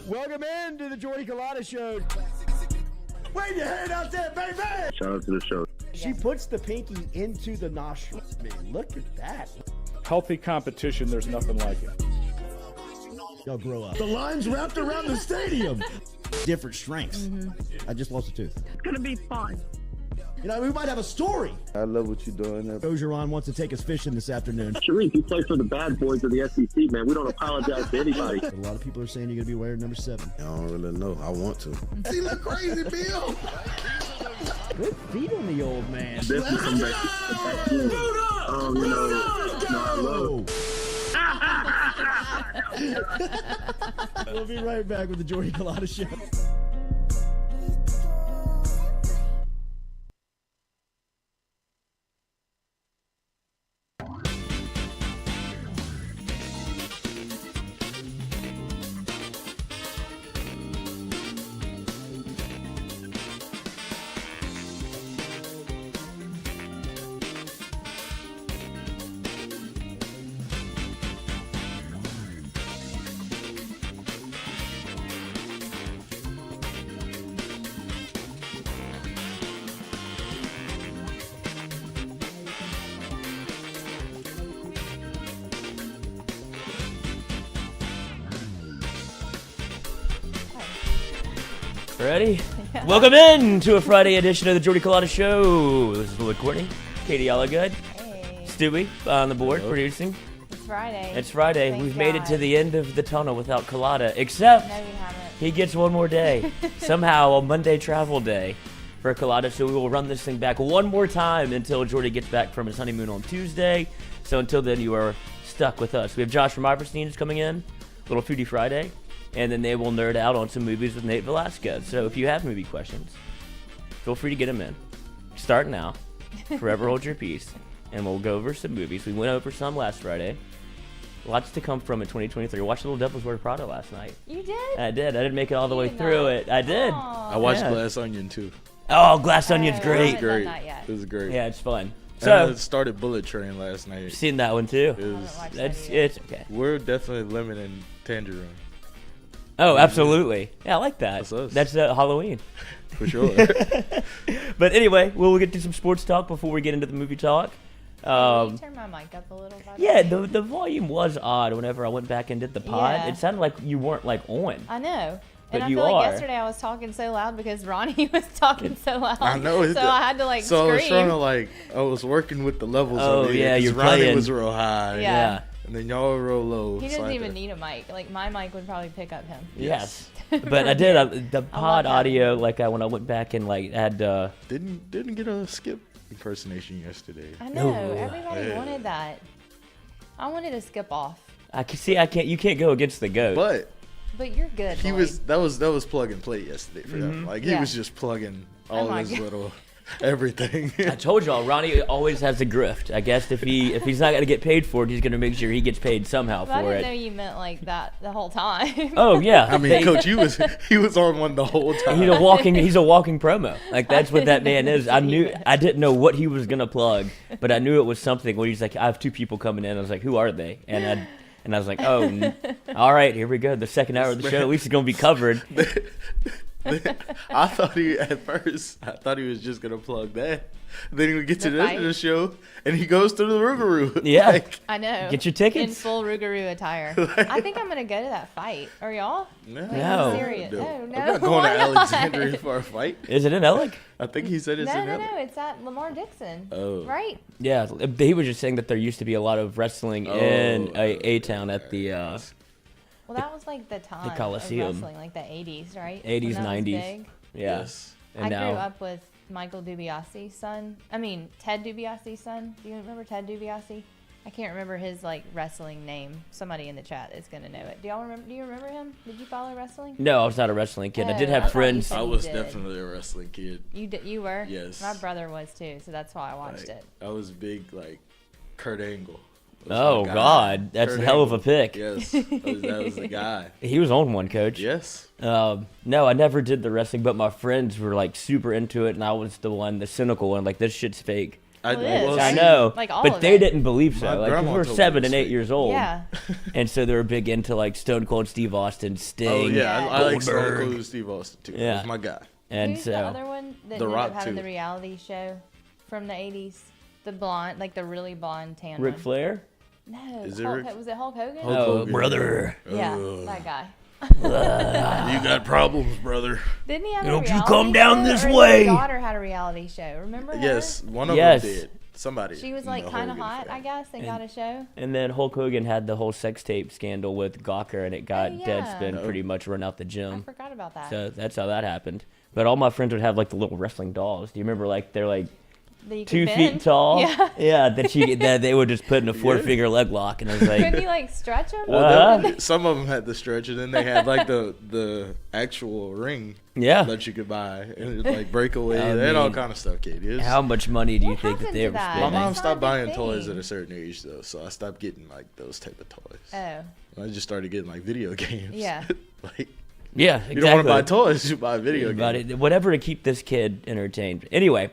Welcome in to the Jordy Culotta Show. Wave your hand out there, baby! Shout out to the show. She puts the pinky into the nostril. I mean, look at that. Healthy competition, there's nothing like it. Y'all grow up. The line's wrapped around the stadium. Different strengths. I just lost a tooth. It's going to be fun. You know, we might have a story. I love what you're doing. Ogeron wants to take us fishing this afternoon. Sharif, you play for the bad boys of the SEC, man. We don't apologize to anybody. But a lot of people are saying you're going to be wearing number 7. I don't really know. I want to. He look crazy, Bill. Good feet on the old man. Definitely come back. We'll be right back with the Jordy Culotta Show. Ready? Yeah. Welcome in to a Friday edition of the Jordy Culotta Show. This is Lily Courtney, Katie Allagood, Hey. Stewie on the board producing. It's Friday. It's Friday. Thank We've made it God. to the end of the tunnel without Culotta, except No, we haven't. he gets one more day. Somehow, a Monday travel day for Culotta, so we will run this thing back one more time until Jordy gets back from his honeymoon on Tuesday. So until then, you are stuck with us. We have Josh from Iverstines coming in, little Foodie Friday. And then they will nerd out on some movies with Nate Velasquez. So if you have movie questions, feel free to get them in. Start now. Forever hold your peace. And we'll go over some movies. We went over some last Friday. Lots to come from in 2023. I watched Little Devil's Wears Prada last night. You did? I did. I didn't make it all the way did through not. it. I did. Aw. I watched Yeah. Glass Onion too. Oh, Glass Onion's I great. haven't done that yet. It was great. Yeah, it's fun. So I So, started Bullet Train last night. seen that one too. It I haven't was, watched that It's, either. it's okay. we're definitely limiting Tangerine Oh, absolutely. Yeah, I like that. That's us. That's Halloween. for sure. But anyway, we'll get to some sports talk before we get into the movie talk. Can you turn my mic up a little? By the Yeah, way? the volume was odd whenever I went back and did the pod. Yeah. It sounded like you weren't like on. I know. But And I you feel are. like yesterday I was talking so loud because Ronnie was talking so loud. I know. So I had to like So I was scream. trying to like, I was working with the levels. Oh, over yeah, here, 'cause you're Ronnie playing. was real high. Yeah. And then y'all were real low. He so I doesn't had even to- need a mic. Like my mic would probably pick up him. Yes. But I did the pod having audio like when I went back and like had Didn't get a Skip impersonation yesterday. I know. No. Everybody Yeah. wanted that. I wanted to skip off. I can see you can't go against the goat. But you're good. He Lloyd. was that was plug and play yesterday for them. Like he Yeah. was just plugging Oh all my his God. little everything. I told y'all, Ronnie always has a grift. I guess if he's not gonna get paid for it, he's gonna make sure he gets paid somehow But I for didn't know it. you meant like that the whole time. Oh yeah. I mean, Coach, he was on one the whole time. He's a walking promo. Like that's what that man is. I didn't know what he was gonna plug, but I knew it was something. When he's like, I have 2 people coming in. I was like, who are they? And I was like, oh, all right, here we go. The second hour of the show at least is gonna be covered. I thought I thought he was just gonna plug that. Then he would get to The the end of fight? the show, and he goes to the Rougarou. Yeah. Like, I know. Get your In tickets. full Rougarou attire. I think I'm gonna go to that fight. Are y'all? no, No. I'm serious. No, I'm no. not going why to not? Alexandria for a fight. Is it in Ellick? I think he said it's No, in no, LA. no. It's at Lamar Dixon. Oh. Right? Yeah, he was just saying that there used to be a lot of wrestling in Oh, A-Town at the Well, that was like the time of Coliseum. wrestling, like the 80s, right? 80s, When that was 90s. big. yeah. Yes. And I now grew up with Michael DiBiase's son. I mean, Ted DiBiase's son. Do you remember Ted DiBiase? I can't remember his like wrestling name. Somebody in the chat is gonna know it. Do y'all remember? Do you remember him? Did you follow wrestling? No, I was not a wrestling kid. I did Oh, have I thought you friends. said I you was did. definitely a wrestling kid. You did. You were. Yes. My brother was too, so that's why I watched Like, it. I was big like Kurt Angle. Was Oh my guy. God, that's Kurt a hell of a Angle. pick. Yes, that was the guy. He was on one, coach. Yes. No, I never did the wrestling, but my friends were like super into it, and I was the cynical one. Like this shit's fake. Well, it is, well, I right? know, Like all but of they it. didn't believe so. My Like, 'cause grandma we were told me 7 to and 8 sleep. years old. Yeah. And so they were big into like Stone Cold Steve Austin, Sting. Oh yeah, Yeah. I like Stone Goldberg. Cold Steve Austin too. Yeah. That's my guy. And Who's so the other one that The ended Rock, up having too. the reality show from the 80s? The blonde, like the really blonde tan Ric one. Flair. No, Is it Hulk, Ric- was it Hulk Hogan? Hulk Oh, Hogan. brother. Yeah, Ugh. that guy. You got problems, brother. Didn't he have a Don't you reality come down show? this Or way. His daughter had a reality show. Remember her? Yes, one of Yes. them did. Somebody. She was in like the kind of Hogan hot, I family. guess, and got a show. And then Hulk Hogan had the whole sex tape scandal with Gawker, and it got Oh, yeah. Deadspin Oh. pretty much run out the I gym. forgot about that. So that's how that happened. But all my friends would have like the little wrestling dolls. Do you remember like they're like That you could 2 bend. feet tall? Yeah. Yeah, that they would just put in a 4-finger leg lock, and I was Couldn't like, you like stretch them? Well, some of them had the stretch, and then they had like the actual ring yeah. that you could buy, and it was like breakaway. I they had all mean, kind of stuff, Katie. It's- How much money do you What think that happened they to were that? My spending? mom That's stopped not a buying big toys thing. at a certain age though, so I stopped getting like those type of toys. Oh, I just started getting like video games. Yeah. Like Yeah, exactly. you don't want to buy toys, you buy video But games. whatever to keep this kid entertained. Anyway,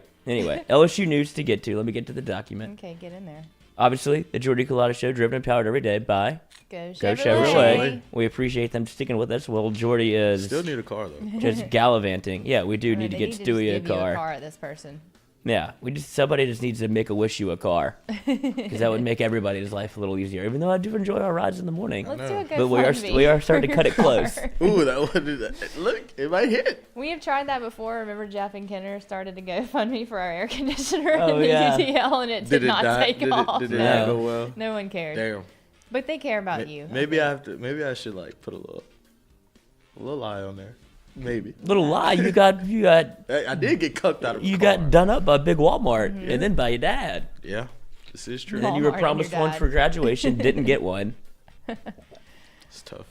LSU news to get to. Let me get to the document. okay, get in there. Obviously, the Jordy Culotta Show, driven and powered every day by Go Go Chevrolet. Chevrolet. We appreciate them sticking with us. Well, Jordy is Still need a car though. just gallivanting. Yeah, we do Or need to they get just Stewie a give you car. at this person. Yeah, somebody just needs to make a wish you a car, because that would make everybody's life a little easier. Even though I do enjoy our rides in the morning, Let's know. do a but GoFundMe we are starting to for cut it your close. car. Ooh, that one. Look, it might hit. We have tried that before. Remember Jeff and Kenner started a GoFundMe for our air conditioner Oh, in the yeah. UTL, and it did not die? take Did off. Did it No. not go well? No one cared. Damn. But they care about you. Maybe I have to. Maybe I should like put a little eye on there. Maybe. Little lie, you got I did get cucked out of. you a car. got done up by Big Walmart, Mm-hmm. and then by your dad. Yeah, this is true. And then you were Walmart and promised your one dad. for graduation, didn't get one. It's tough.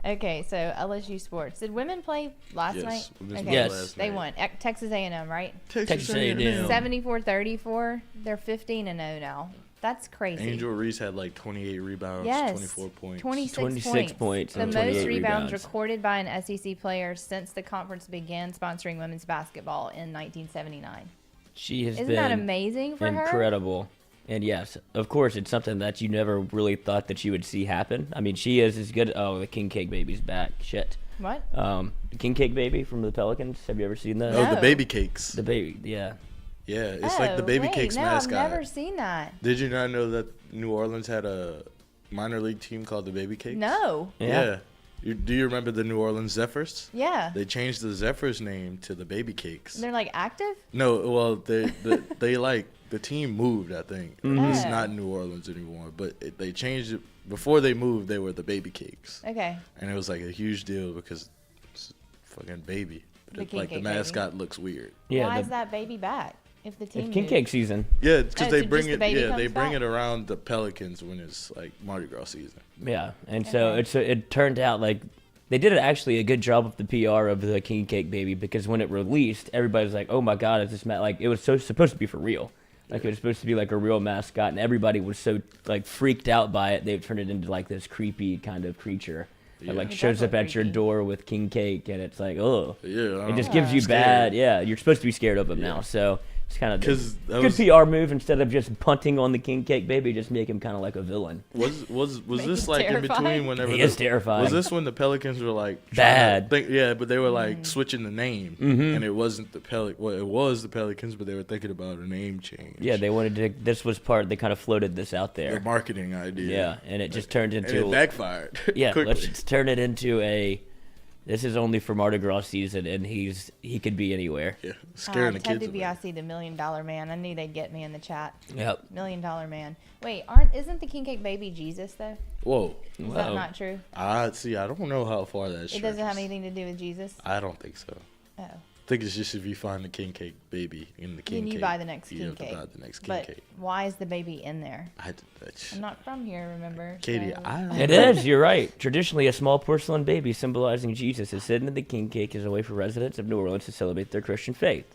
Okay, so LSU sports. Did women play last Yes, night? women's Okay. played last They night. won. Texas A&M, right? Texas A&M. 74-34. They're 15-0 now. That's crazy. Angel Reese had like 28 rebounds, Yes. 24 points. 26 points The and most 28 rebounds rebounds. recorded by an SEC player since the conference began sponsoring women's basketball in 1979. She has Isn't been that amazing for her? incredible. And yes, of course, it's something that you never really thought that you would see happen. I mean, she is as good. Oh, the King Cake Baby's back. Shit. What? The King Cake Baby from the Pelicans. Have you ever seen that? Oh, No. the baby cakes. The baby, yeah. Yeah, it's like the baby wait, cakes no, mascot. I've never seen that. Did you not know that New Orleans had a minor league team called the Baby Cakes? No. Yeah. Do you remember the New Orleans Zephyrs? Yeah. They changed the Zephyrs name to the Baby Cakes. They're like active? No, well, they like the team moved. I think it's Oh. not New Orleans anymore, but they changed it before they moved. They were the Baby Cakes, Okay. and it was like a huge deal because it's a fucking baby. But The it, King like the Cake baby. mascot looks weird. Yeah, Why the, is that baby back? If the team it's King moved? Cake season. Yeah, because Oh, they so bring just the it. baby Yeah, they comes bring back? it around the Pelicans when it's like Mardi Gras season. Yeah, and so Okay. it turned out like they did actually a good job of the PR of the King Cake Baby, because when it released, everybody was like, "Oh my God, is this like it was supposed to be for real." Like it was supposed to be like a real mascot, and everybody was so like freaked out by it. They've turned it into like this creepy kind of creature that like It shows does up look at your creepy. door with king cake, and it's like, oh, Yeah, it just gives you Scared. bad. Yeah, you're supposed to be scared of him now. So it's kind of 'Cause that good was- PR move. Instead of just punting on the king cake baby, just make him kind of like a villain. Was Make this him like in terrifying. between whenever He is terrifying. Was this when the Pelicans were like Bad. Yeah, but they were like Mm. switching the name, Mhm. and it wasn't the Well, it was the Pelicans, but they were thinking about a name change. Yeah, they wanted to. This was part. They kind of floated this out the there. marketing idea. Yeah, and it just turned and into. it backfired. Yeah, quickly. let's just turn it into a. This is only for Mardi Gras season, and he could be anywhere. Yeah, scaring the Ted kids. away. DiBiase, the $1 Million Man. I knew they'd get me in the chat. Yep. $1 Million Man. Wait, isn't the King Cake Baby Jesus though? Whoa, Is that not true? I see. I don't know how far that. It doesn't have anything to do with Jesus. I don't think so. Oh, I think it's just if you find the king cake baby in the king then you cake, buy the next you king have to cake. buy the next king But cake. why is the baby in there? I'm not from here, remember? Katie, so- I It is. You're right. Traditionally, a small porcelain baby symbolizing Jesus is hidden in the king cake as a way for residents of New Orleans to celebrate their Christian faith.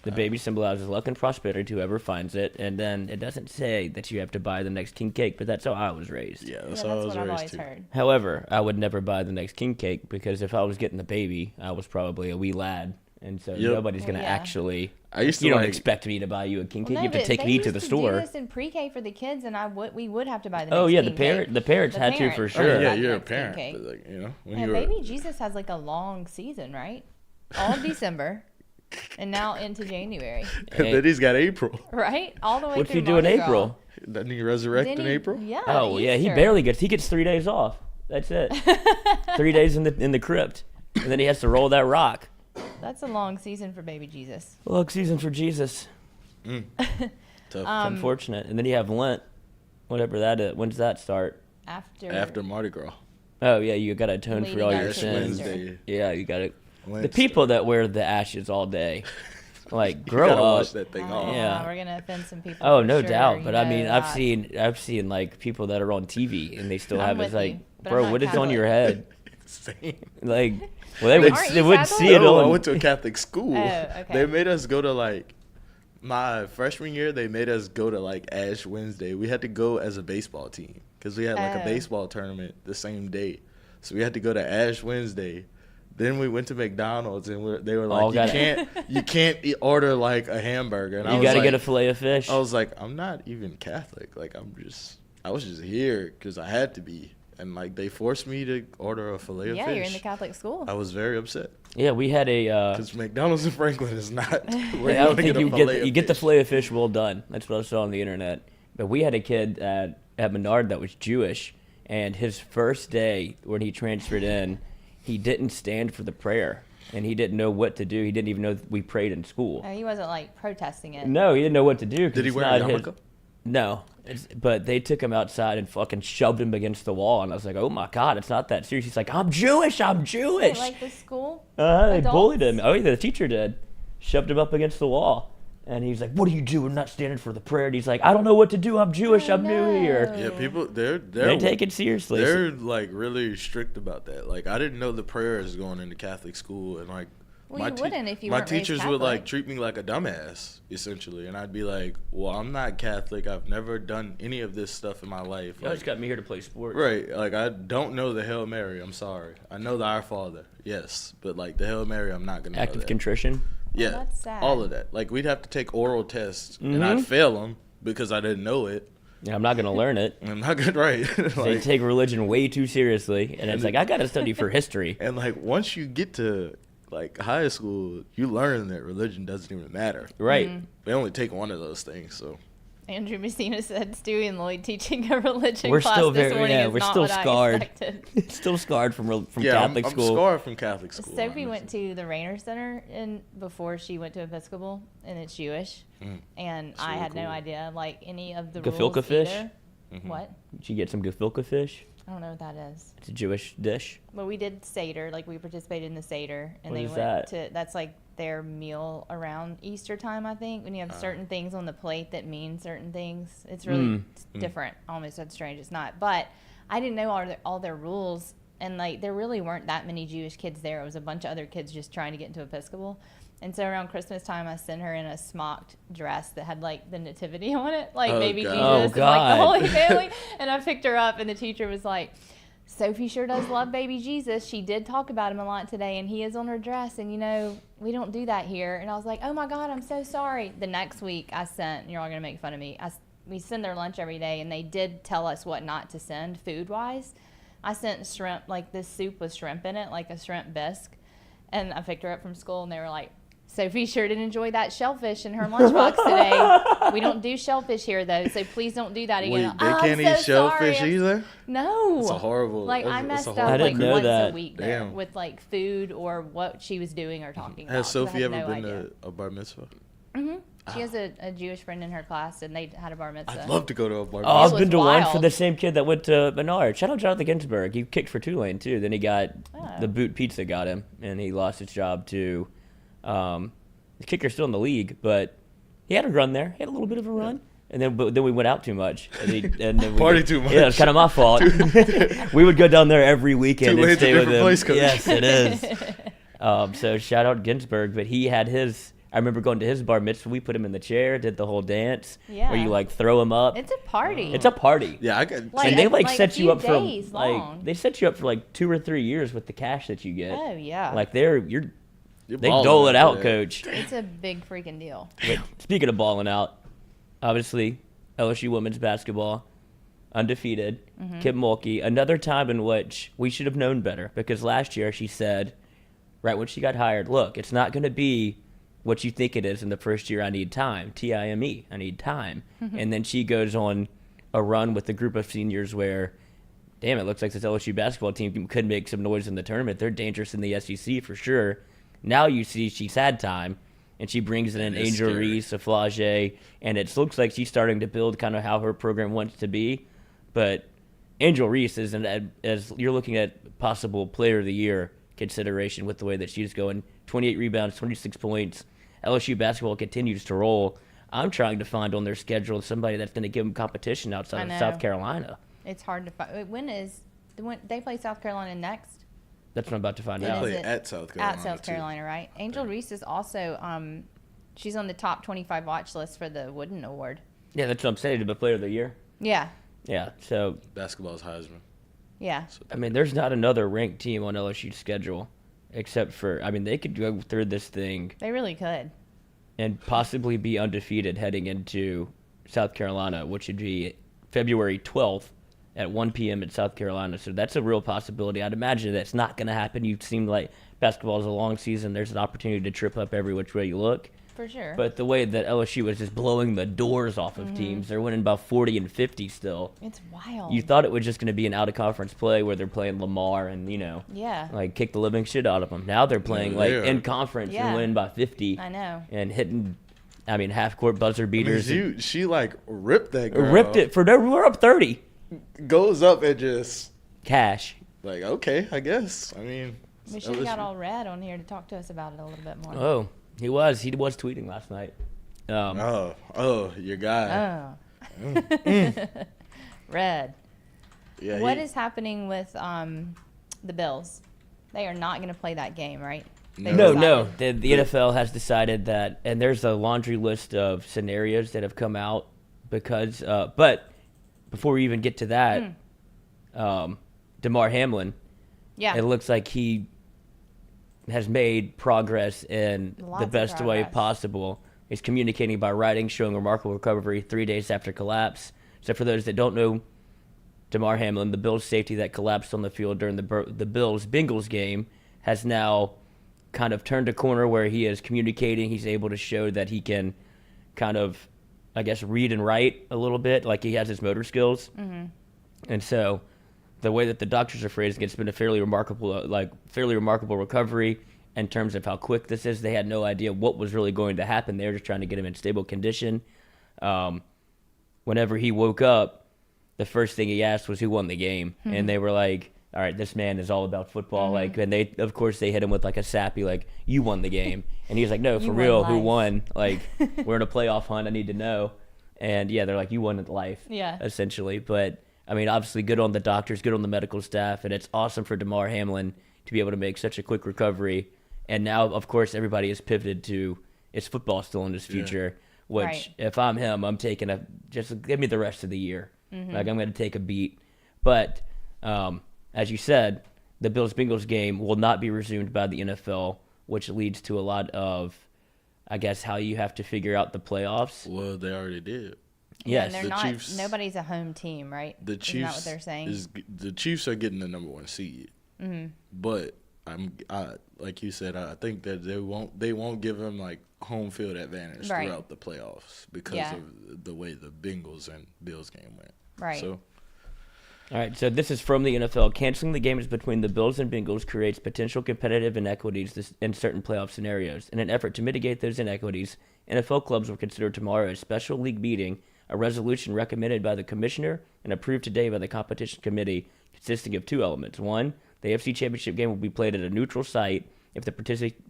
The baby symbolizes luck and prosperity to whoever finds it, and then it doesn't say that you have to buy the next king cake, but that's how I was raised. Yeah, Yeah, that's that's how I was what I've raised always too. heard. However, I would never buy the next king cake, because if I was getting the baby, I was probably a wee lad And so Yep. nobody's going to yeah. actually. I used to You don't like. expect me to buy you a king cake. Well, You have to take they me to used the do store. this in pre-K for the kids, and we would have to buy the Oh next yeah, king cake. the parents The had to for parents. sure. Oh, yeah, Buy the you're a next king parent. cake. But like, you know, when And you were. baby Jesus has like a long season, right? All of December, and now into January, And then he's got April. right? All the way What's through he do in Mardi Gras. April? Doesn't he resurrect Then in he- April? Yeah. Oh yeah, he Easter. barely gets 3 days off. That's it. 3 days in the crypt, and then he has to roll that rock. That's a long season for baby Jesus. Long season for Jesus. Tough. It's unfortunate. And then you have Lent, whatever that is. When does that start? After Mardi Gras. Oh yeah, you got to atone for Leading all up your to sins. Wednesday. Yeah, you got to. The Lent people that wear the ashes all day, like You grow gotta up. wash that thing off. Yeah. We're gonna offend some people. Oh for no sure, doubt, you but I know mean, that. I've seen like people that are on TV and they still I'm have with it's like, you, but I'm bro, not what is on Catholic. your head? Same. Like, well, they would Aren't they you would Catholic? see it No, I on. went to a Catholic school. Oh, okay. They made us go to like my freshman year. They made us go to like Ash Wednesday. We had to go as a baseball team because we had like a Oh. baseball tournament the same day. So we had to go to Ash Wednesday. Then we went to McDonald's and they were All like, got- you can't order like a hamburger. And I You was got to like, get a fillet of fish. I was like, I'm not even Catholic. Like I was just here because I had to be. And like they forced me to order a fillet of Yeah, fish. you're in the Catholic school. I was very upset Yeah, we had a. because McDonald's in Franklin is not. Where I don't wanna think a you fillet of get the fish. fillet of fish well done. That's what I saw on the internet. But we had a kid at Menard that was Jewish, and his first day when he transferred in, he didn't stand for the prayer, and he didn't know what to do. He didn't even know we prayed in school. Oh, he wasn't like protesting it. No, he didn't know what to do. 'cause Did he it's wear a not his- yarmulke? No, but they took him outside and fucking shoved him against the wall, and I was like, "Oh my god, it's not that serious." He's like, "I'm Jewish, I'm Wait, Jewish." like the school? They bullied adults? him. Oh, yeah, the teacher did. Shoved him up against the wall. And he's like, "What are you doing? Not standing for the prayer." And he's like, "I don't know what to do. I'm Jewish. I'm new here." Yeah, people They they're take it seriously. They're like really strict about that. Like I didn't know the prayers going into Catholic school, and like Well, you wouldn't if you my weren't raised teachers would like Catholic. treat me like a dumbass essentially, and I'd be like, "Well, I'm not Catholic. I've never done any of this stuff in my life." Y'all Like, just got me here to play sports. right? Like I don't know the Hail Mary. I'm sorry. I know the Our Father, yes, but like the Hail Mary, I'm not gonna Act know of that. contrition. Yeah, that's sad. all of that. Like we'd have to take oral tests, and Mm-hmm. I'd fail them because I didn't know it. Yeah, I'm not gonna learn it. I'm not good, right? They like, take religion way too seriously, and it's like I gotta study for history. and like once you get to like high school, you learn that religion doesn't even matter. Right. Mm-hmm. They only take one of those things. So Andrew Messina said Stewie and Lloyd teaching a religion We're class still this very- morning yeah, is we're not still what scarred. I expected. Still scarred from yeah, Catholic I'm school. scarred from Catholic school. Sophie went honestly. to the Rainer Center before she went to Episcopal, and it's Jewish. And I really had no cool. idea like any of the Gefilte rules fish? either. What? Did you get some gefilte fish? I don't know what that is. It's a Jewish dish. But we did Seder, like we participated in the Seder, and What they is went that? to that's like their meal around Easter time, I think, when you have certain things on the plate that mean certain things. It's really different. Almost that's strange. It's not, but I didn't know all their rules, and like there really weren't that many Jewish kids there. It was a bunch of other kids just trying to get into Episcopal. And so around Christmas time, I sent her in a smocked dress that had like the nativity on it, like Oh, baby God. Jesus Oh, and like the God. Holy Family. And I picked her up, and the teacher was like, Sophie sure does love baby Jesus. She did talk about him a lot today, and he is on her dress, and you know, we don't do that here. And I was like, oh my God, I'm so sorry. The next week I sent, you're all going to make fun of me, we send their lunch every day, and they did tell us what not to send food-wise. I sent shrimp, like this soup with shrimp in it, like a shrimp bisque. And I picked her up from school, and they were like, Sophie sure did enjoy that shellfish in her lunchbox today. We don't do shellfish here, though, so please don't do that Wait, again. they "Oh, can't I'm eat so shellfish sorry. either? No. It's a horrible. Like, I it's a messed up horrible I like didn't know once that. a week there Damn. with like food or what she was doing or talking about. Has 'cause I Sophie had ever no been idea. to a bar mitzvah? She has a Jewish friend in her class, and they had a bar mitzvah. I'd love to go to a bar Oh, mitzvah. I've been to was one for wild. the same kid that went to Menard. Shout out Jonathan Ginsburg. He kicked for Tulane too. Then he got Oh. the Boutte Pizza got him, and he lost his job to. The kicker's still in the league, but he had a run there. He had a little bit of a run, and then we went out too much. And then we Party too much. Yeah, it's kind of my fault. We would go down there every weekend and Tulane's a stay with different him. place, coach. Yes, it is. So shout out Ginsburg, but he had his. I remember going to his bar mitzvah. We put him in the chair, did the whole dance, where Yeah. you like throw him up. It's a party. It's a party. Yeah, I got. Like, And they like like, set a you up few for days long. like they set you up for like 2 or 3 years with the cash that you get. Oh, yeah. Like You're They balling dole it over out, there. Coach. It's a big freaking deal. But speaking of balling out, obviously LSU women's basketball undefeated. Kim Mulkey, another time in which we should have known better, because last year she said, right when she got hired, look, it's not going to be what you think it is in the first year. I need time. Time. I need time. And then she goes on a run with a group of seniors where, damn, it looks like this LSU basketball team could make some noise in the tournament. They're dangerous in the SEC for sure. Now you see she's had time, and she brings in an It's Angel scary. Reese, a Flage, and it looks like she's starting to build kind of how her program wants to be. But Angel Reese is, as you're looking at possible player of the year consideration with the way that she's going, 28 rebounds, 26 points. LSU basketball continues to roll. I'm trying to find on their schedule somebody that's going to give them competition outside I of know. South Carolina. It's hard to find. When they play South Carolina next? That's what I'm about to find When out. is Play it? at South Carolina, At South too. Carolina, right? Angel Reese is also she's on the top 25 watch list for the Wooden Award. Yeah, that's what I'm saying, to be player of the year. Yeah, Yeah, so, Basketball's Heisman. yeah. I mean, there's not another ranked team on LSU's schedule except for, I mean, they could go through this thing They really could. and possibly be undefeated heading into South Carolina, which would be February 12th at 1 p.m. in South Carolina. So that's a real possibility. I'd imagine that's not going to happen. You seem like basketball is a long season. There's an opportunity to trip up every which way you look. For sure. But the way that LSU is just blowing the doors off of teams, they're winning about 40 and 50 still. It's wild. You thought it was just going to be an out-of-conference play where they're playing Lamar and, Yeah. like kick the living shit out of them. Now they're playing Yeah, like they are. in conference Yeah. and winning by 50 I know. and hitting, half-court buzzer I mean, beaters. she like ripped that girl. Ripped it for no. We're up 30. Goes up and just Cash. like, okay, I guess. I mean, We should have got all Red on here to talk to us about it a little bit more. Oh, he was tweeting last night. Oh, your guy. Red. Yeah. What is happening with the Bills? They are not going to play that game, right? They No. decided. The NFL has decided that, and there's a laundry list of scenarios that have come out because, but before we even get to that, Damar Hamlin, Yeah. it looks like he has made progress in Lots the of best way progress. possible. He's communicating by writing, showing remarkable recovery 3 days after collapse. So for those that don't know, Damar Hamlin, the Bills safety that collapsed on the field during the Bills-Bengals game, has now kind of turned a corner where he is communicating. He's able to show that he can kind of, I guess, read and write a little bit, like he has his motor skills. Mm-hmm. And so the way that the doctors are phrasing it's been a fairly remarkable recovery in terms of how quick this is. They had no idea what was really going to happen. They were just trying to get him in stable condition. Whenever he woke up, the first thing he asked was who won the game. Mm-hmm. And they were like, all right, this man is all about football. Like, and they, of course, they hit him with like a sappy, like, you won the game. And he was like, no, for You won real, who life. won? Like, we're in a playoff hunt. I need to know. And yeah, they're like, you won life, Yeah. essentially. But I mean, obviously, good on the doctors, good on the medical staff, and it's awesome for Damar Hamlin to be able to make such a quick recovery. And now, of course, everybody has pivoted to is football still in his future? Which, Right. if I'm him, I'm taking just give me the rest of the year. Like, I'm going to take a beat. But as you said, the Bills-Bengals game will not be resumed by the NFL, which leads to a lot of, I guess, how you have to figure out the playoffs. Well, they already did. Yes, and they're the not. Chiefs- Nobody's a home team, right? The Isn't Chiefs that what they're saying? the Chiefs are getting the number 1 seed. Mm-hmm. But like you said, I think that they won't give them like home field advantage Right. throughout the playoffs because Yeah. of the way the Bengals and Bills game went. Right. So All right, so this is from the NFL. Canceling the games between the Bills and Bengals creates potential competitive inequities in certain playoff scenarios. In an effort to mitigate those inequities, NFL clubs will consider tomorrow a special league meeting, a resolution recommended by the commissioner and approved today by the competition committee, consisting of 2 elements. 1, the AFC Championship game will be played at a neutral site if the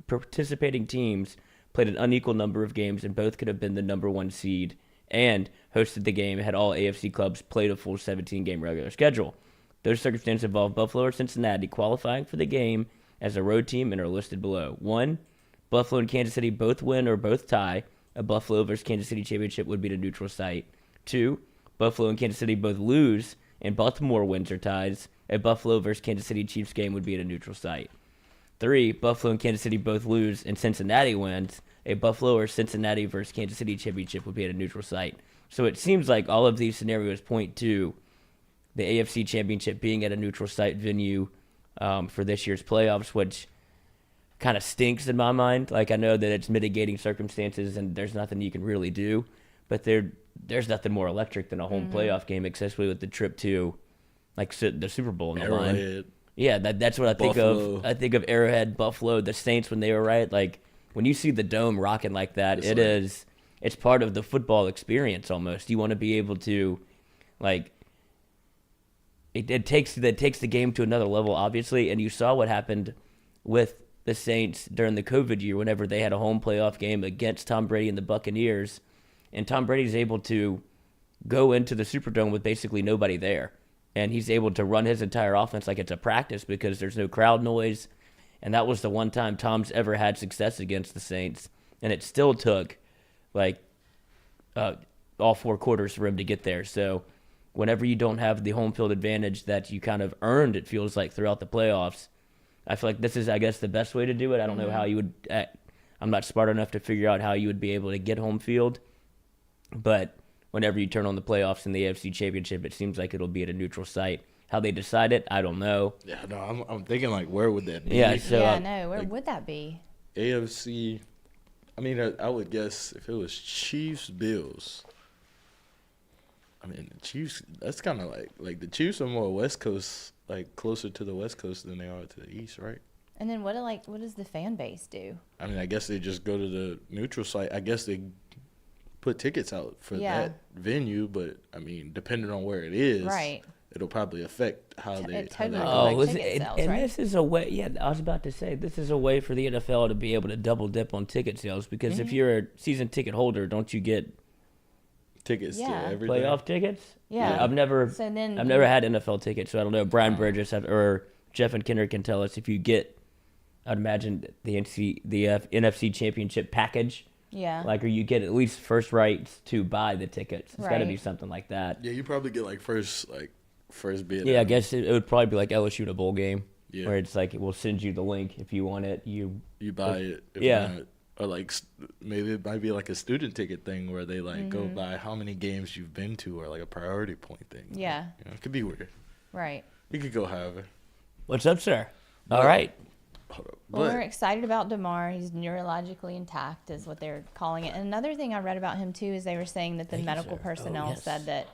participating teams played an unequal number of games and both could have been the number 1 seed and hosted the game had all AFC clubs played a full 17-game regular schedule. Those circumstances involve Buffalo or Cincinnati qualifying for the game as a road team and are listed below. 1, Buffalo and Kansas City both win or both tie. A Buffalo versus Kansas City championship would be the neutral site. 2, Buffalo and Kansas City both lose and Baltimore wins or ties. A Buffalo versus Kansas City Chiefs game would be at a neutral site. 3, Buffalo and Kansas City both lose and Cincinnati wins, a Buffalo or Cincinnati versus Kansas City championship would be at a neutral site. So it seems like all of these scenarios point to the AFC championship being at a neutral site venue for this year's playoffs, which kind of stinks in my mind. Like, I know that it's mitigating circumstances and there's nothing you can really do, but there's nothing more electric than a home playoff game, especially with the trip to like the Super Bowl on the line. Yeah, that's what I think Buffalo. of. I think of Arrowhead, Buffalo, the Saints when they were right. Like, when you see the dome rocking like that, it's part of the football experience almost. You want to be able to, like, it takes the game to another level, obviously. And you saw what happened with the Saints during the COVID year whenever they had a home playoff game against Tom Brady and the Buccaneers. And Tom Brady's able to go into the Superdome with basically nobody there. And he's able to run his entire offense like it's a practice because there's no crowd noise. And that was the one time Tom's ever had success against the Saints. And it still took, like, all 4 quarters for him to get there. So whenever you don't have the home field advantage that you kind of earned, it feels like, throughout the playoffs, I feel like this is, I guess, the best way to do it. I don't know how you would I'm not smart enough to figure out how you would be able to get home field. But whenever you turn on the playoffs in the AFC Championship, it seems like it'll be at a neutral site. How they decide it, I don't know. Yeah, no, I'm thinking, like, where would that be? Yeah, so where would that be? AFC, I mean, I would guess if it was Chiefs, Bills. I mean, the Chiefs, that's kind of like the Chiefs are more West Coast, like closer to the West Coast than they are to the East, right? And then what does the fan base do? I mean, I guess they just go to the neutral site. I guess they put tickets out for that venue, but I mean, depending on where it is, right, it'll probably affect how they. This is a way. Yeah, I was about to say this is a way for the NFL to be able to double dip on ticket sales because if you're a season ticket holder, don't you get tickets to everything? Playoff tickets? Yeah. I've never had NFL tickets, so I don't know. Brian Burgess or Jeff and Kinder can tell us if you get. I'd imagine the NFC Championship package. Yeah. Like, or you get at least first rights to buy the tickets. It's got to be something like that. Yeah, you probably get like first bid. Yeah, I guess it would probably be like LSU in a bowl game. Yeah. Where it's like, we'll send you the link if you want it. You buy it. If not, or like maybe it might be like a student ticket thing where they like go by how many games you've been to or like a priority point thing. Yeah. Like, it could be weird. Right. You could go however. What's up, sir? All right. Hold up. Well, we're excited about Damar. He's neurologically intact, is what they're calling it. And another thing I read about him too is they were saying that the medical personnel said that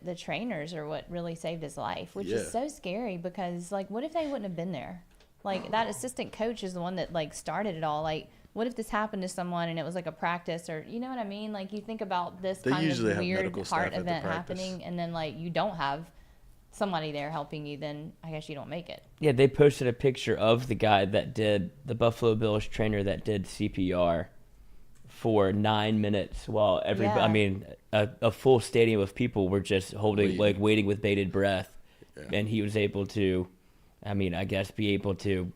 the trainers are what really saved his life, which is so scary because, like, what if they wouldn't have been there? Like, that assistant coach is the one that like started it all. Like, what if this happened to someone and it was like a practice, or you know what I mean? Like, you think about this kind of weird heart event happening, and then like you don't have somebody there helping you, then I guess you don't make it. Yeah, they posted a picture of the guy that did the Buffalo Bills trainer that did CPR for 9 minutes while everybody, I mean, a full stadium of people were just waiting with bated breath. Yeah. And he was able to, I mean, I guess be able to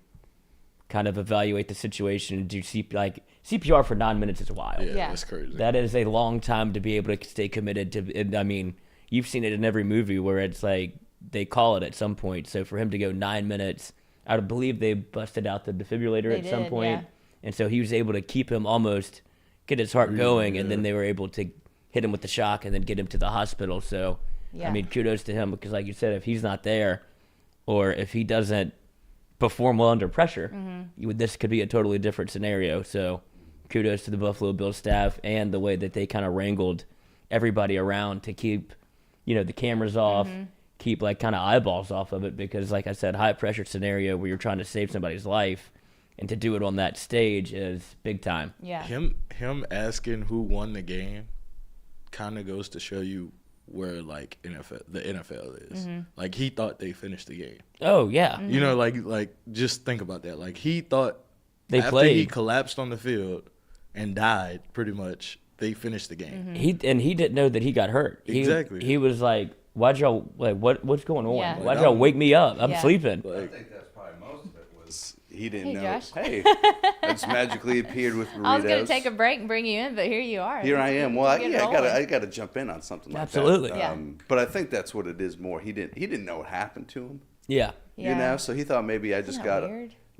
kind of evaluate the situation and do CPR for 9 minutes is wild. Yeah, that's crazy. That is a long time to be able to stay committed to. And, I mean, you've seen it in every movie where it's like they call it at some point. So for him to go 9 minutes, I believe they busted out the defibrillator at some point. Yeah. And so he was able to keep him almost get his heart going, and then they were able to hit him with the shock and then get him to the hospital. So, I mean, kudos to him because, like you said, if he's not there or if he doesn't perform well under pressure, this could be a totally different scenario. So kudos to the Buffalo Bills staff and the way that they kind of wrangled everybody around to keep, the cameras off, keep like kind of eyeballs off of it because, like I said, high pressure scenario where you're trying to save somebody's life, and to do it on that stage is big time. Yeah. Him asking who won the game kind of goes to show you where like the NFL is. Like he thought they finished the game. Oh yeah. Like just think about that. Like he thought they after played. He collapsed on the field and died, pretty much they finished the game. He didn't know that he got hurt. Exactly. He was like, "Why'd y'all what's going on? Yeah. Why'd y'all wake me up? I'm sleeping." I think that's probably most of it was he didn't know. Josh. Hey, I just magically appeared with burritos. I was gonna take a break and bring you in, but here you are. Here I am. Well, I gotta jump in on something like Absolutely. that. Yeah. But I think that's what it is more. He didn't know what happened to him. Yeah. So he thought maybe I just got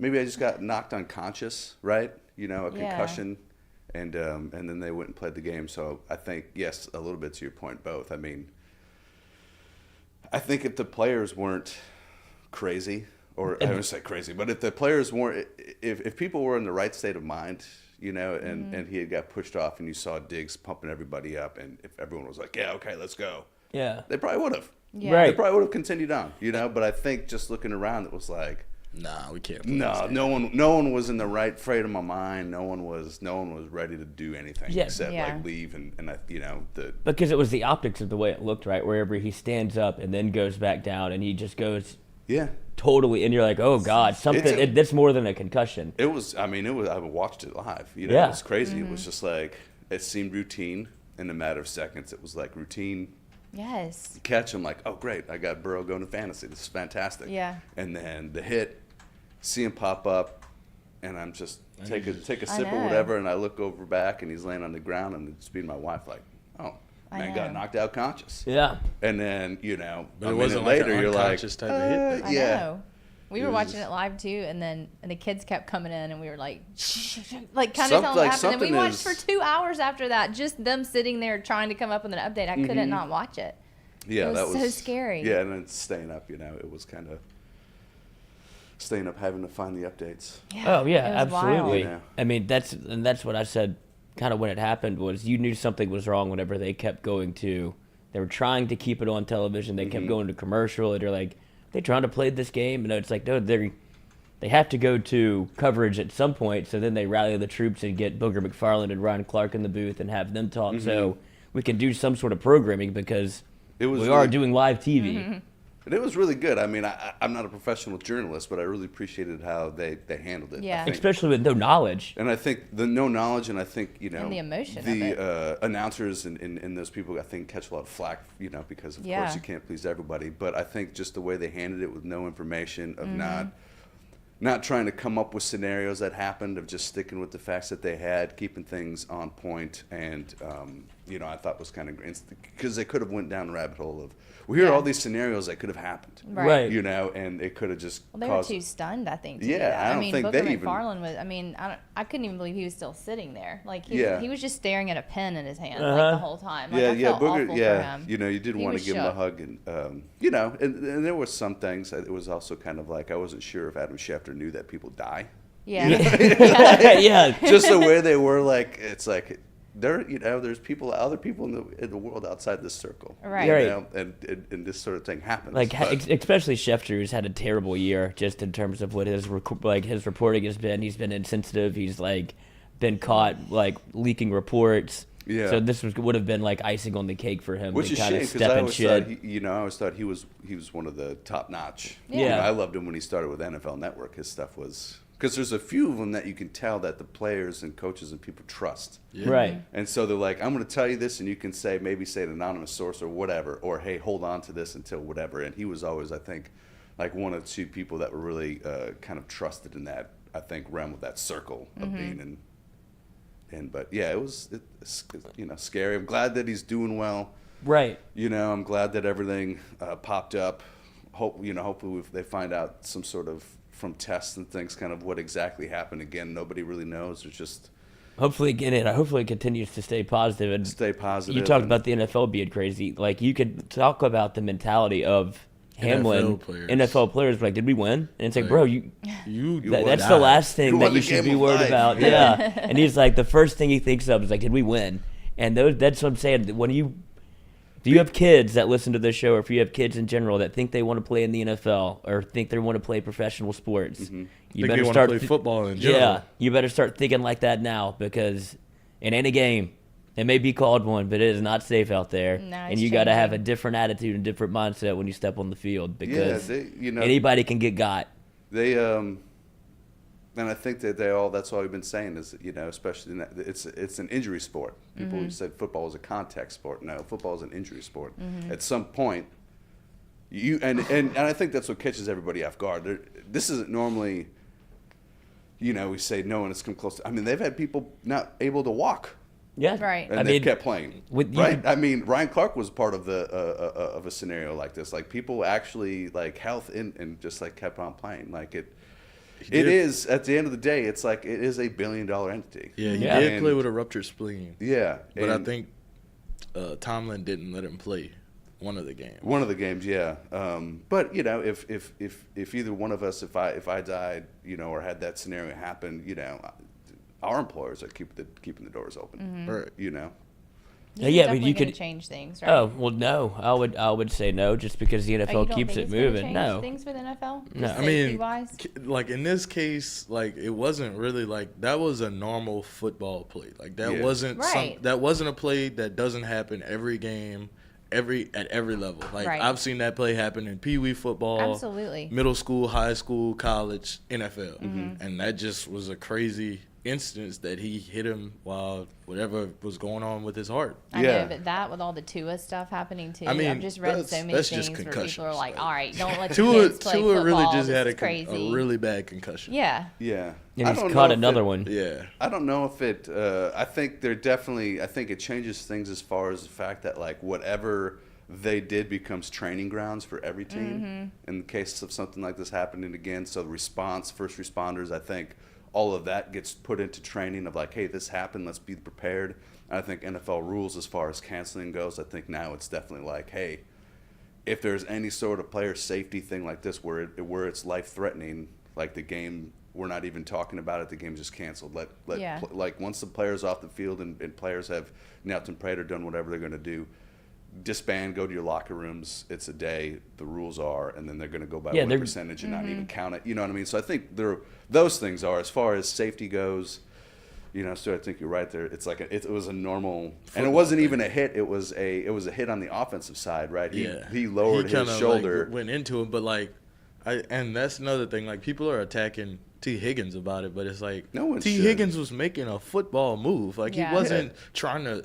maybe I just got knocked unconscious, right? You know, a concussion, and then they went and played the game. So I think, yes, a little bit to your point, both. I mean, I think if the players weren't crazy, or I wouldn't say crazy, but if the players weren't, if people were in the right state of mind, you know, and he had got pushed off, and you saw Diggs pumping everybody up, and if everyone was like, yeah, okay, let's go, they probably would have. Yeah. Right. They probably would have continued on, you know. But I think just looking around, it was like, Nah, we can't. no one was in the right frame of my mind. No one was ready to do anything except like leave and I, you know, because it was the optics of the way it looked, right? Wherever he stands up and then goes back down, and he just goes totally, and you're like, oh god, something that's more than a concussion. It was. I mean, it was. I watched it live. You know, it was crazy. It was just like it seemed routine. In a matter of seconds, it was like routine. Yes. You catch him like, oh great, I got Burrow going to fantasy. This is fantastic. Yeah. And then the hit, see him pop up, and I'm just take a sip or whatever, and I look over back, and he's laying on the ground, and it's being my wife like, oh, man got knocked out conscious. Yeah. And then, you know, but it wasn't like later, you're like, type of hit. I know. We were watching it live too, and the kids kept coming in, and we were like, like kind of telling what happened. And we watched for 2 hours after that, just them sitting there trying to come up with an update. I couldn't not watch it. Yeah, that was so scary. Yeah, and then staying up, you know, it was kind of staying up, having to find the updates. Yeah, oh yeah, absolutely. Yeah. I mean, that's what I said. Kind of when it happened was you knew something was wrong whenever they kept going to. They were trying to keep it on television. They kept going to commercial, and they're like, they trying to play this game, and it's like, no, they have to go to coverage at some point. So then they rally the troops and get Booger McFarland and Ryan Clark in the booth and have them talk, so we can do some sort of programming because we are doing live TV. And it was really good. I mean, I'm not a professional journalist, but I really appreciated how they handled it. Yeah. Especially with no knowledge. And I think the no knowledge, and I think, you know, and the emotion of the announcers and those people, I think, catch a lot of flack, you know, because of course you can't please everybody. But I think just the way they handled it with no information, of not trying to come up with scenarios that happened, of just sticking with the facts that they had, keeping things on point, and you know, I thought was kind of great because they could have went down the rabbit hole of, we hear all these scenarios that could have happened, right? You know, and it could have just they were too stunned, I think. I don't think Booger they McFarland was. I mean, I couldn't even believe he was still sitting there. Like he was just staring at a pen in his hand like the whole time. Like, I felt Booger. awful for him. You know, you did want to give him a hug, and you know, and there were some things. It was also kind of like I wasn't sure if Adam Schefter knew that people die. Yeah. Yeah. Just the way they were, like it's like. There, you know, there's other people in the world outside this circle, right? You know, and this sort of thing happens. Like especially Schefter, who's had a terrible year, just in terms of what his reporting has been. He's been insensitive. He's like been caught like leaking reports. Yeah. So this would have been like icing on the cake for him. Which is shame because I always thought he was one of the top notch. Yeah. You know, I loved him when he started with NFL Network. His stuff was. Because there's a few of them that you can tell that the players and coaches and people trust. Yeah. Right. And so they're like, I'm going to tell you this, and you can maybe say an anonymous source or whatever, or hey, hold on to this until whatever. And he was always, I think, like one of the two people that were really kind of trusted in that, I think, realm of that circle of being in. But yeah, it's you know, scary. I'm glad that he's doing well. Right. You know, I'm glad that everything popped up. Hopefully they find out some sort of from tests and things, kind of what exactly happened. Again, nobody really knows. It's just hopefully it continues to stay positive and stay positive. You talked about the NFL being crazy. Like you could talk about the mentality of Hamlin, NFL players. Like, did we win? And it's like, bro, that's the last thing that you should be worried about. Yeah. And he's like, the first thing he thinks of is like, did we win? And that's what I'm saying. Do you have kids that listen to this show, or if you have kids in general that think they want to play in the NFL or think they want to play professional sports, you better start play football in general. Yeah, you better start thinking like that now, because it ain't a game. It may be called one, but it is not safe out there. No, and you got to have a different attitude and different mindset when you step on the field, because anybody can get got. And I think that that's all we've been saying is, you know, especially it's an injury sport. People said football is a contact sport. No, football is an injury sport. At some point, and I think that's what catches everybody off guard. This isn't normally, you know, we say no one has come close. I mean, they've had people not able to walk. Yeah, right. And they've kept playing. Right. I mean, Ryan Clark was part of of a scenario like this. Like people actually like health and just like kept on playing. Like It is, at the end of the day, it's like it is a $1 billion entity. Yeah, he Yeah. did And- play with a ruptured spleen. Yeah. But I and think Tomlin didn't let him play one of the games. one of the games, yeah. But you know, if either one of us, if I died, you know, or had that scenario happen, you know, our employers are keeping the doors open. Right. You know. This is Yeah, but definitely you gonna could- change things, right? Oh well, no. I would say no, just because the Oh, you NFL don't keeps think it it's gonna moving. change No. things for the NFL. No. Just I mean, safety-wise? like in this case, like it wasn't really like that was a normal football play. Like that Yeah. wasn't Right. that wasn't a play that doesn't happen every game, at every level. Like Right. I've seen that play happen in Pee Wee football, Absolutely. middle school, high school, college, NFL, Mm-hmm. and that just was a crazy instance that he hit him while whatever was going on with his heart. I Yeah. know, but that with all the Tua stuff happening too. I mean, I've just read that's- so many that's things just where people are concussions, like, like- "All right, don't let the Tua kids play really football. just This had is a crazy." really bad concussion. Yeah. Yeah. And I he's don't caught know if another it- one. Yeah. I don't know if it. I think I think it changes things as far as the fact that like whatever they did becomes training grounds for every team in the case of something like this happening again. So the response, first responders, I think all of that gets put into training of like, hey, this happened, let's be prepared. And I think NFL rules as far as canceling goes, I think now it's definitely like, hey, if there's any sort of player safety thing like this where it's life threatening, like the game, we're not even talking about it, the game's just canceled. Yeah. Like once the player's off the field and players have knelt and prayed or done whatever they're going to do, disband, go to your locker rooms. It's a day. The rules are, and then they're going to go by Yeah, win they're- percentage and not even count it. You know what I mean? So I think those things are, as far as safety goes. You know, so I think you're right there. It's like it was a normal, and it wasn't even a hit. It was a hit on the offensive side, right? He lowered his kinda, shoulder. like, went into it, but like, and that's another thing. Like people are attacking T. Higgins about it, but it's like No one T. should. Higgins was making a football move. Like Yeah. he wasn't trying to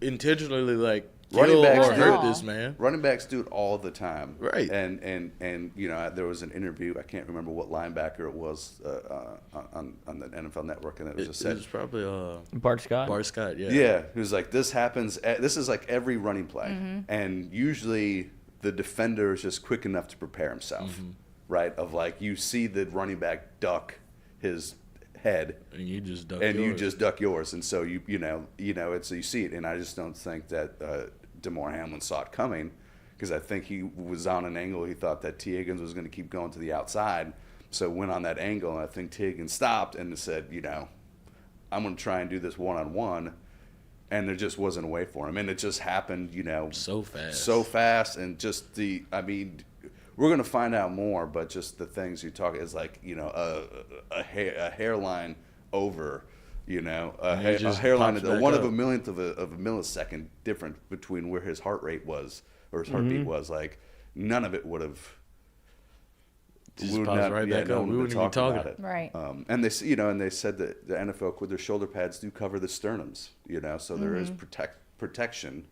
intentionally like Running kill backs or do hurt it. this man. Running backs do it all the time, Right. And you know, there was an interview. I can't remember what linebacker it was on the NFL Network, and it was just It said, was probably Bart Scott. Bart Scott. Yeah. yeah, it was like this happens. This is like every running play, and usually the defender is just quick enough to prepare himself, right? Of like you see the running back duck his head, And you just duck and you yours. just duck yours, and so you know it's, you see it, and I just don't think that Damar Hamlin saw it coming, because I think he was on an angle. He thought that T. Higgins was going to keep going to the outside, so went on that angle, and I think T. Higgins stopped and said, you know, I'm going to try and do this one-on-one, and there just wasn't a way for him, and it just happened, you know, so fast. and just I mean, we're going to find out more, but just the things you talk is like, you know, a hairline over, you know, a it just hairline, pops back one of up. a millionth of a millisecond difference between where his heart rate was, or his heartbeat was. Like, none of it would have. Just we would pops not- right yeah, back no up. one We would wouldn't even talk talk about it. Right. And they, you know, and they said that the NFL with their shoulder pads do cover the sternums, you know, so there is protection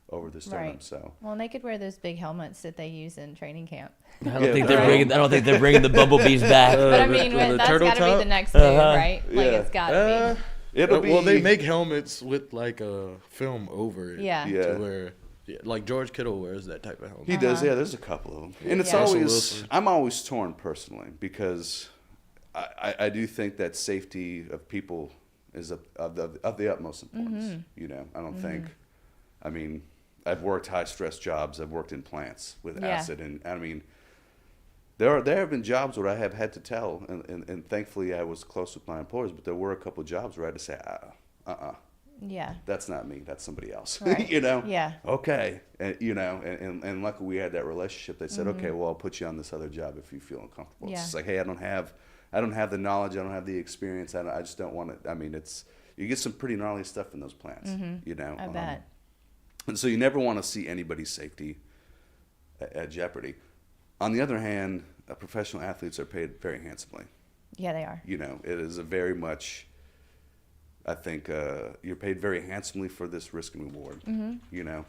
over the sternum. Right. So Well, and they could wear those big helmets that they use in training camp. I don't Yeah, think they're right. bringing. I don't think they're bringing the bumblebees back. But I the- mean, the that's turtle got to be top? the next move, right? Like, Yeah. it's got to it'll be. Well, they make helmets with like a film over it. Yeah. Yeah. To where, like George Kittle wears that type of helmet. He does, yeah. There's a couple of them, and it's Yeah. Russell always. Wilson. I'm always torn personally, because I do think that safety of people is of the utmost importance. You know, I don't think. I mean, I've worked high stress jobs. I've worked in plants with Yeah. acid, and I mean, there have been jobs where I have had to tell, and thankfully I was close with my employers. But there were a couple of jobs where I had to say, Yeah. that's not me. That's somebody else. Right. You know. Yeah. Okay. And, you know, and luckily we had that relationship. They said, okay, well, I'll put you on this other job if you feel uncomfortable. Yeah. It's just like, hey, I don't have the knowledge. I don't have the experience. I just don't want to. I mean, you get some pretty gnarly stuff in those plants. You know. I bet. And so you never want to see anybody's safety at jeopardy. On the other hand, professional athletes are paid very handsomely. Yeah, they are. You know, it is a very much. I think you're paid very handsomely for this risk and reward. You know,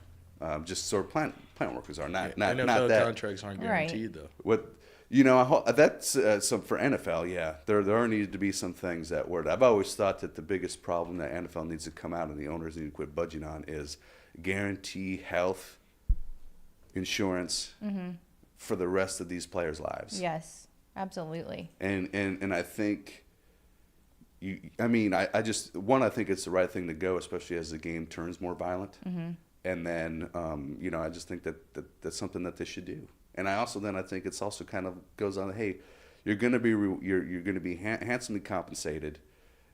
just sort of plant workers are not NFL that. contracts aren't Right. guaranteed though. What you know, that's so for NFL. Yeah, there needed to be some things that were. I've always thought that the biggest problem that NFL needs to come out and the owners need to quit budging on is guarantee health insurance for the rest of these players' lives. Yes. Absolutely. And I think I just I think it's the right thing to go, especially as the game turns more violent. Mm-hmm. And then I just think that that's something that they should do. And I think it's also kind of goes on. Hey, you're going to be you're going to be handsomely compensated,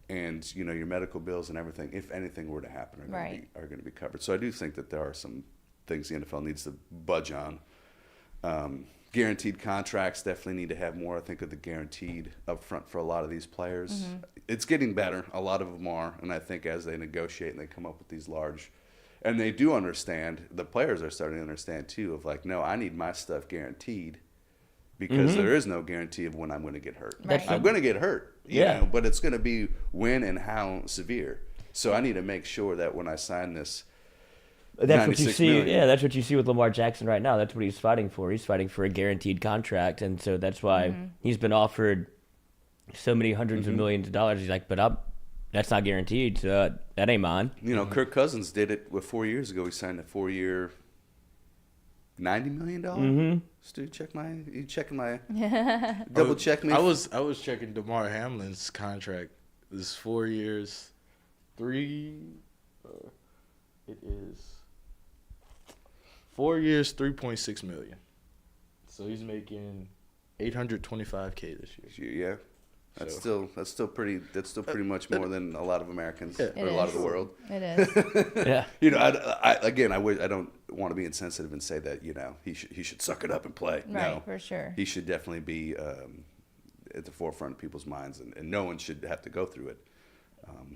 and your medical bills and everything, if anything were to happen, are going to be covered. So I do think that there are some things the NFL needs to budge on. Guaranteed contracts definitely need to have more, I think, of the guaranteed up front for a lot of these players. Mm-hmm. It's getting better. A lot of them are. And I think as they negotiate and they come up with these large, and they do understand, the players are starting to understand too, of like, no, I need my stuff guaranteed because there is no guarantee of when I'm going to get hurt. Right. I'm going to get hurt, you know, but it's going to be when and how severe. So I need to make sure that when I sign this, that's what you see. million. Yeah, that's what you see with Lamar Jackson right now. That's what he's fighting for. He's fighting for a guaranteed contract, and so that's why he's been offered so many hundreds of millions of dollars. He's like, but that's not guaranteed, so that ain't mine. Kirk Cousins did it 4 years ago. He signed a 4-year, $90 million. Stu, you checking my double check me. I was checking Damar Hamlin's contract. This is 4 years, it is 4 years, $3.6 million. So he's making $825K this year. Yeah, that's still pretty much more than a lot of Americans or a lot of the world. It is. Yeah. I don't want to be insensitive and say that he should suck it up and play. Right, no, for sure. He should definitely be at the forefront of people's minds, and no one should have to go through it.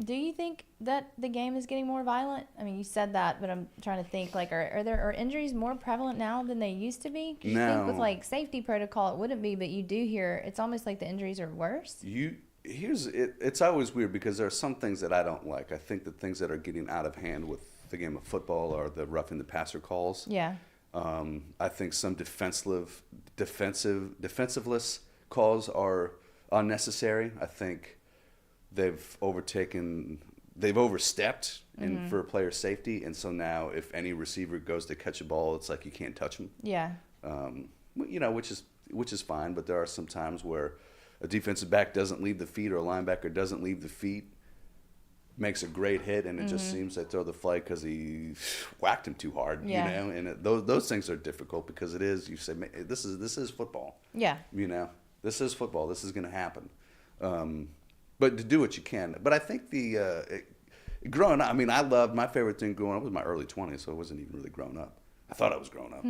Do you think that the game is getting more violent? I mean, you said that, but I'm trying to think, like, are injuries more prevalent now than they used to be? 'Cause you think with, like, safety protocol, it wouldn't be, but you do hear it's almost like the injuries are worse. It's always weird because there are some things that I don't like. I think the things that are getting out of hand with the game of football are the roughing the passer calls. Yeah. I think some defensiveless calls are unnecessary. I think they've overstepped for player safety, and so now if any receiver goes to catch a ball, it's like you can't touch them. Yeah. Which is fine, but there are some times where a defensive back doesn't leave the feet or a linebacker doesn't leave the feet, makes a great hit, and it just seems they throw the flag because he whacked him too hard. Yeah. And those things are difficult because it is, you say, this is football. Yeah. This is football. This is going to happen. But to do what you can. But I think growing up, I mean, my favorite thing growing up was my early 20s, so I wasn't even really grown up. I thought I was grown up.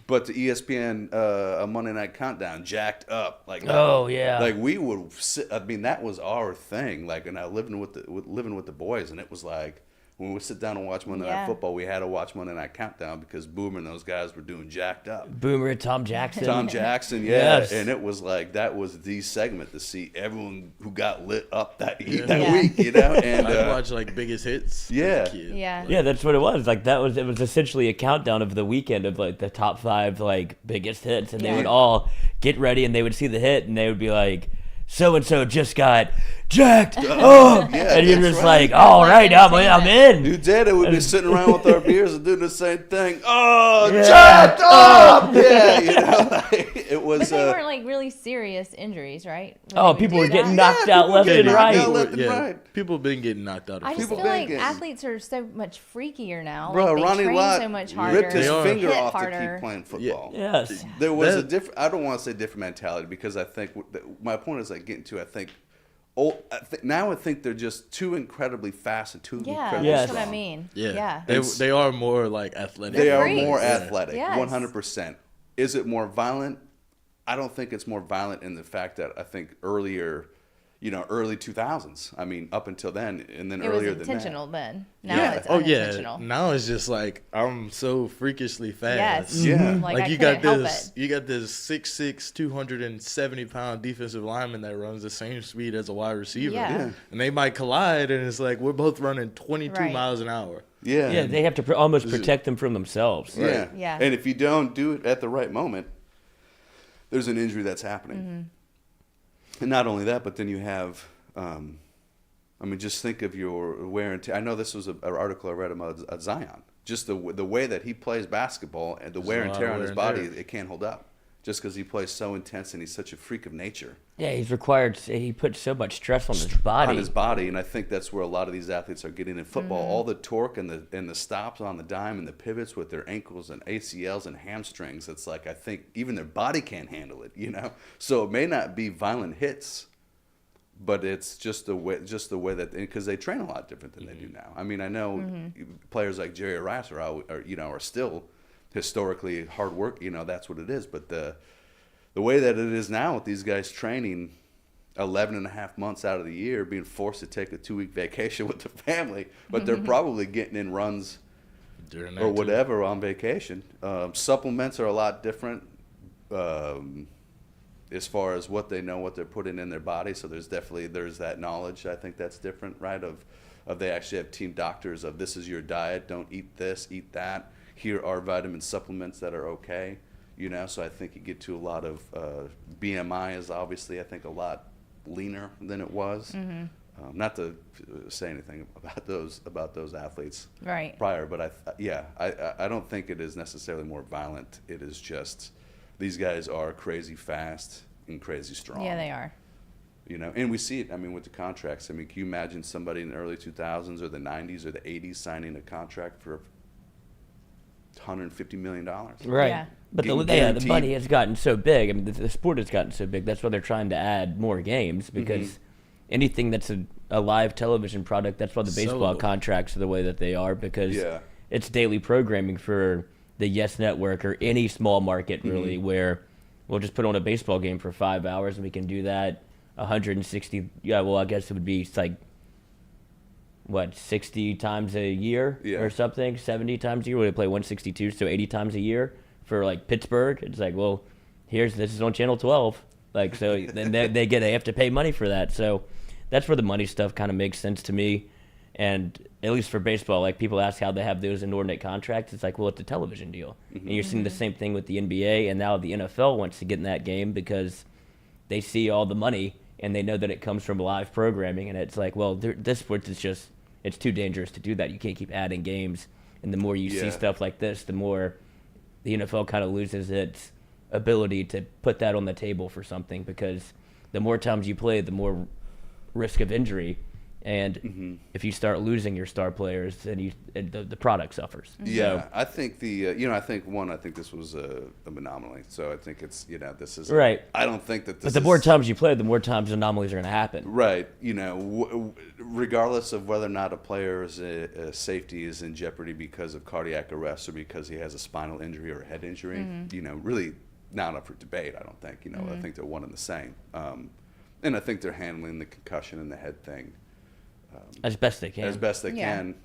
But the ESPN Monday Night Countdown, jacked up. Like, like we would sit, I mean, that was our thing. Like, and I living with the boys, and it was like, when we would sit down and watch Monday Night Football, we had to watch Monday Night Countdown because Boomer and those guys were doing jacked up. Boomer, Tom Jackson. Yes. And it was like, that was the segment to see everyone who got lit up that week, And I watched like Biggest Hits. Yeah. Yeah, that's what it was. Like it was essentially a countdown of the weekend of like the top 5 like biggest hits, and they would all get ready and they would see the hit and they would be like, so-and-so just got jacked up. And you're just like, all right, I'm in. You did it. We'd be sitting around with our beers and doing the same thing. Oh, jacked up! Yeah, it was. But they weren't like really serious injuries, right? People were getting knocked out left and right. People have been getting knocked out. I just feel like athletes are so much freakier now. Bro, like Ronnie Lott so much harder, ripped his finger off to keep playing football. Yes. There was a different, I don't want to say different mentality because I think, my point is like getting to, now I think they're just too incredibly fast and too incredibly that's strong. what I mean. Yeah. They are more like athletic. They are more athletic, Yes. 100%. Is it more violent? I don't think it's more violent in the fact that I think early 2000s. I mean, up until then, and then earlier than that. It was intentional then. Now it's unintentional. Now it's just like, I'm so freakishly fast. Yes. Yeah. Like you got this 6'6", 270-pound defensive lineman that runs the same speed as a wide receiver. Yeah. And they might collide, and it's like we're both running 22 miles an hour. Yeah. Yeah, they have to almost protect them from themselves. Yeah. Yeah. And if you don't do it at the right moment, there's an injury that's happening. And not only that, but then you have, just think of your wear and tear. I know this was an article I read about Zion. Just the way that he plays basketball and the wear and tear on his body, it can't hold up. just because he plays so intense and he's such a freak of nature. Yeah, he puts so much stress on his body. On his body, and I think that's where a lot of these athletes are getting in football. All the torque and the stops on the dime and the pivots with their ankles and ACLs and hamstrings. It's like I think even their body can't handle it, you know. So it may not be violent hits, but it's just the way that, because they train a lot different than they do now. I mean, I know players like Jerry Rice are still historically hard work. You know, that's what it is. But the way that it is now with these guys training 11 and a half months out of the year, being forced to take a 2-week vacation with the family, but they're probably getting in runs or whatever on vacation. Supplements are a lot different as far as what they know, what they're putting in their body. So there's that knowledge. I think that's different, right? Of they actually have team doctors of this is your diet. Don't eat this, eat that. Here are vitamin supplements that are okay. You know, so I think you get to a lot of BMI is obviously, I think, a lot leaner than it was. Not to say anything about those athletes prior, but I don't think it is necessarily more violent. It is just these guys are crazy fast and crazy strong. Yeah, they are. You know, and we see it. I mean, with the contracts. I mean, can you imagine somebody in the early 2000s or the 90s or the 80s signing a contract for $150 million? Right. Yeah. But the money has gotten so big. I mean, the sport has gotten so big. That's why they're trying to add more games, because anything that's a live television product, that's why the baseball contracts are the way that they are, because it's daily programming for the Yes Network or any small market, really, where we'll just put on a baseball game for 5 hours and we can do that 160. Yeah, well, I guess it would be like, 60 times a year or something, 70 times a year. We play 162, so 80 times a year for like Pittsburgh. It's like, well, this is on channel 12. Like, so then they have to pay money for that. So that's where the money stuff kind of makes sense to me. And at least for baseball, like people ask how they have those inordinate contracts. It's like, well, it's a television deal. And you're seeing the same thing with the NBA, and now the NFL wants to get in that game because they see all the money and they know that it comes from live programming. And it's like, well, this sport is just, it's too dangerous to do that. You can't keep adding games. And the more you see stuff like this, the more the NFL kind of loses its ability to put that on the table for something, because the more times you play, the more risk of injury. And if you start losing your star players, then the product suffers. Yeah, So, I think I think this was a anomaly. So I think it's, this is right. I don't think that this. But the more times you play, the more times anomalies are going to happen. Right. Regardless of whether or not a player's safety is in jeopardy because of cardiac arrest or because he has a spinal injury or a head injury, really not up for debate. I don't think. I think they're one and the same. And I think they're handling the concussion and the head thing As best they can. As best they can,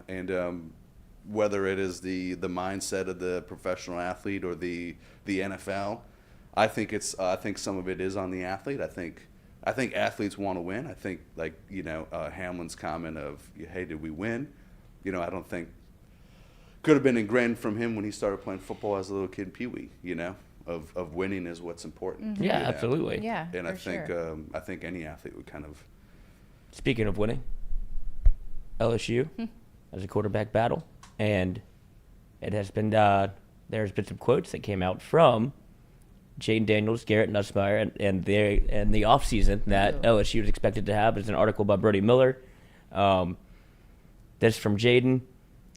and whether it is the mindset of the professional athlete or the NFL, I think some of it is on the athlete. I think athletes want to win. I think Hamlin's comment of, hey, did we win? I don't think could have been ingrained from him when he started playing football as a little kid, Pee-wee. Of winning is what's important. Yeah, absolutely. Yeah, and sure. I think any athlete would kind of. Speaking of winning, LSU has a quarterback battle, and it has been there's been some quotes that came out from Jane Daniels, Garrett Nussmeier, and the offseason that LSU is expected to have. There's an article by Brody Miller. This from Jaden.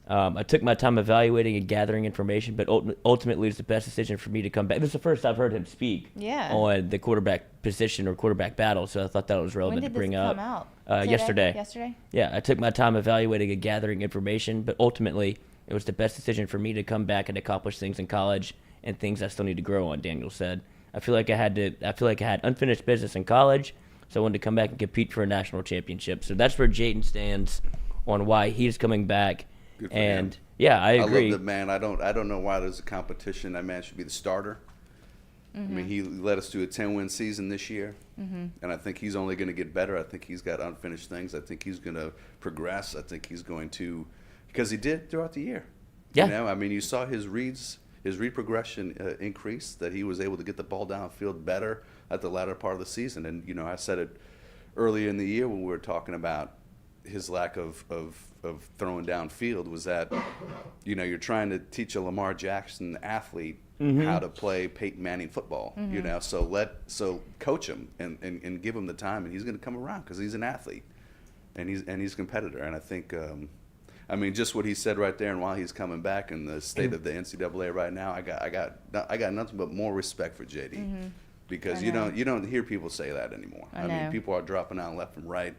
I took my time evaluating and gathering information, but ultimately it's the best decision for me to come back. This is the first I've heard him speak on the quarterback position or quarterback battle, so I thought that was relevant to bring up. When did this come out? Yesterday. Yesterday? Yeah, I took my time evaluating and gathering information, but ultimately it was the best decision for me to come back and accomplish things in college and things I still need to grow on, Daniel said. I feel like I had unfinished business in college, so I wanted to come back and compete for a national championship. So that's where Jaden stands on why he's coming back. And him. Yeah, I agree. I love the man. I don't know why there's a competition. That man should be the starter. I mean, he led us to a 10-win season this year, and I think he's only going to get better. I think he's got unfinished things. I think he's going to progress. I think he's going to, because he did throughout the year. Yeah. I mean, you saw his read progression increase. That he was able to get the ball downfield better at the latter part of the season. And I said it earlier in the year when we were talking about his lack of throwing downfield, was that you're trying to teach a Lamar Jackson athlete how to play Peyton Manning football. You know, so coach him and give him the time, and he's going to come around because he's an athlete, and he's a competitor. And I think, I mean, just what he said right there, and while he's coming back in the state of the NCAA right now, I got nothing but more respect for JD, because you don't hear people say that anymore. I mean, people are dropping out left and right.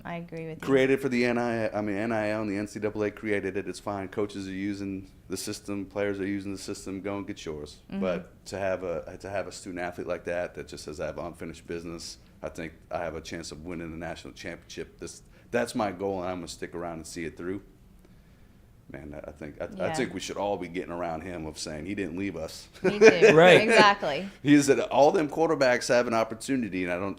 I agree with you. Created for the NIL and the NCAA created it. It's fine. Coaches are using the system. Players are using the system. Go and get yours. But to have a student athlete like that just says I have unfinished business, I think I have a chance of winning the national championship. That's my goal, and I'm gonna stick around and see it through. Man, I think we should all be getting around him of saying he didn't leave us. Me too. Right. Exactly. He said all them quarterbacks have an opportunity, and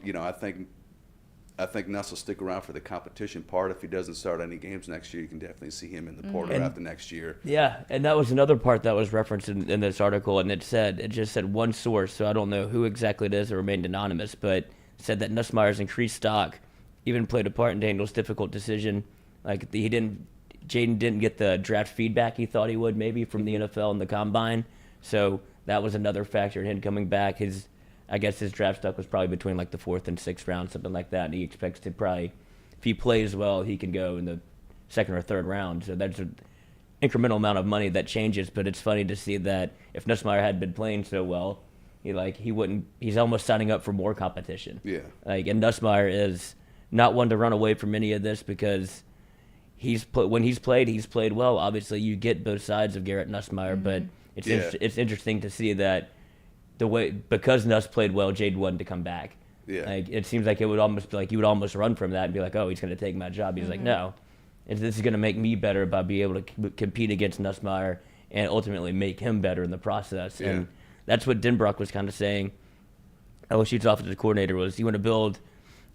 I think Nuss will stick around for the competition part. If he doesn't start any games next year, you can definitely see him in the portal after next year. Yeah, and that was another part that was referenced in this article, and it just said one source, so I don't know who exactly it is. It remained anonymous, but said that Nussmeier's increased stock even played a part in Daniel's difficult decision. Like Jaden didn't get the draft feedback he thought he would maybe from the NFL and the combine, so that was another factor in him coming back. I guess his draft stock was probably between like the 4th and 6th round, something like that. And he expects to probably, if he plays well, he can go in the 2nd or 3rd round. So that's an incremental amount of money that changes. But it's funny to see that if Nussmeier had been playing so well, he's almost signing up for more competition. Yeah. And Nussmeier is not one to run away from any of this, because when he's played well. Obviously, you get both sides of Garrett Nussmeier, but it's interesting to see that. Because Nuss played well, Jade wanted to come back. Yeah. It seems like it would almost be like you would almost run from that and be like, oh, he's going to take my job. He's like, no, this is going to make me better by being able to compete against Nussmeier and ultimately make him better in the process. Yeah. And that's what Denbrock was kind of saying. LSU's offensive coordinator was, you want to build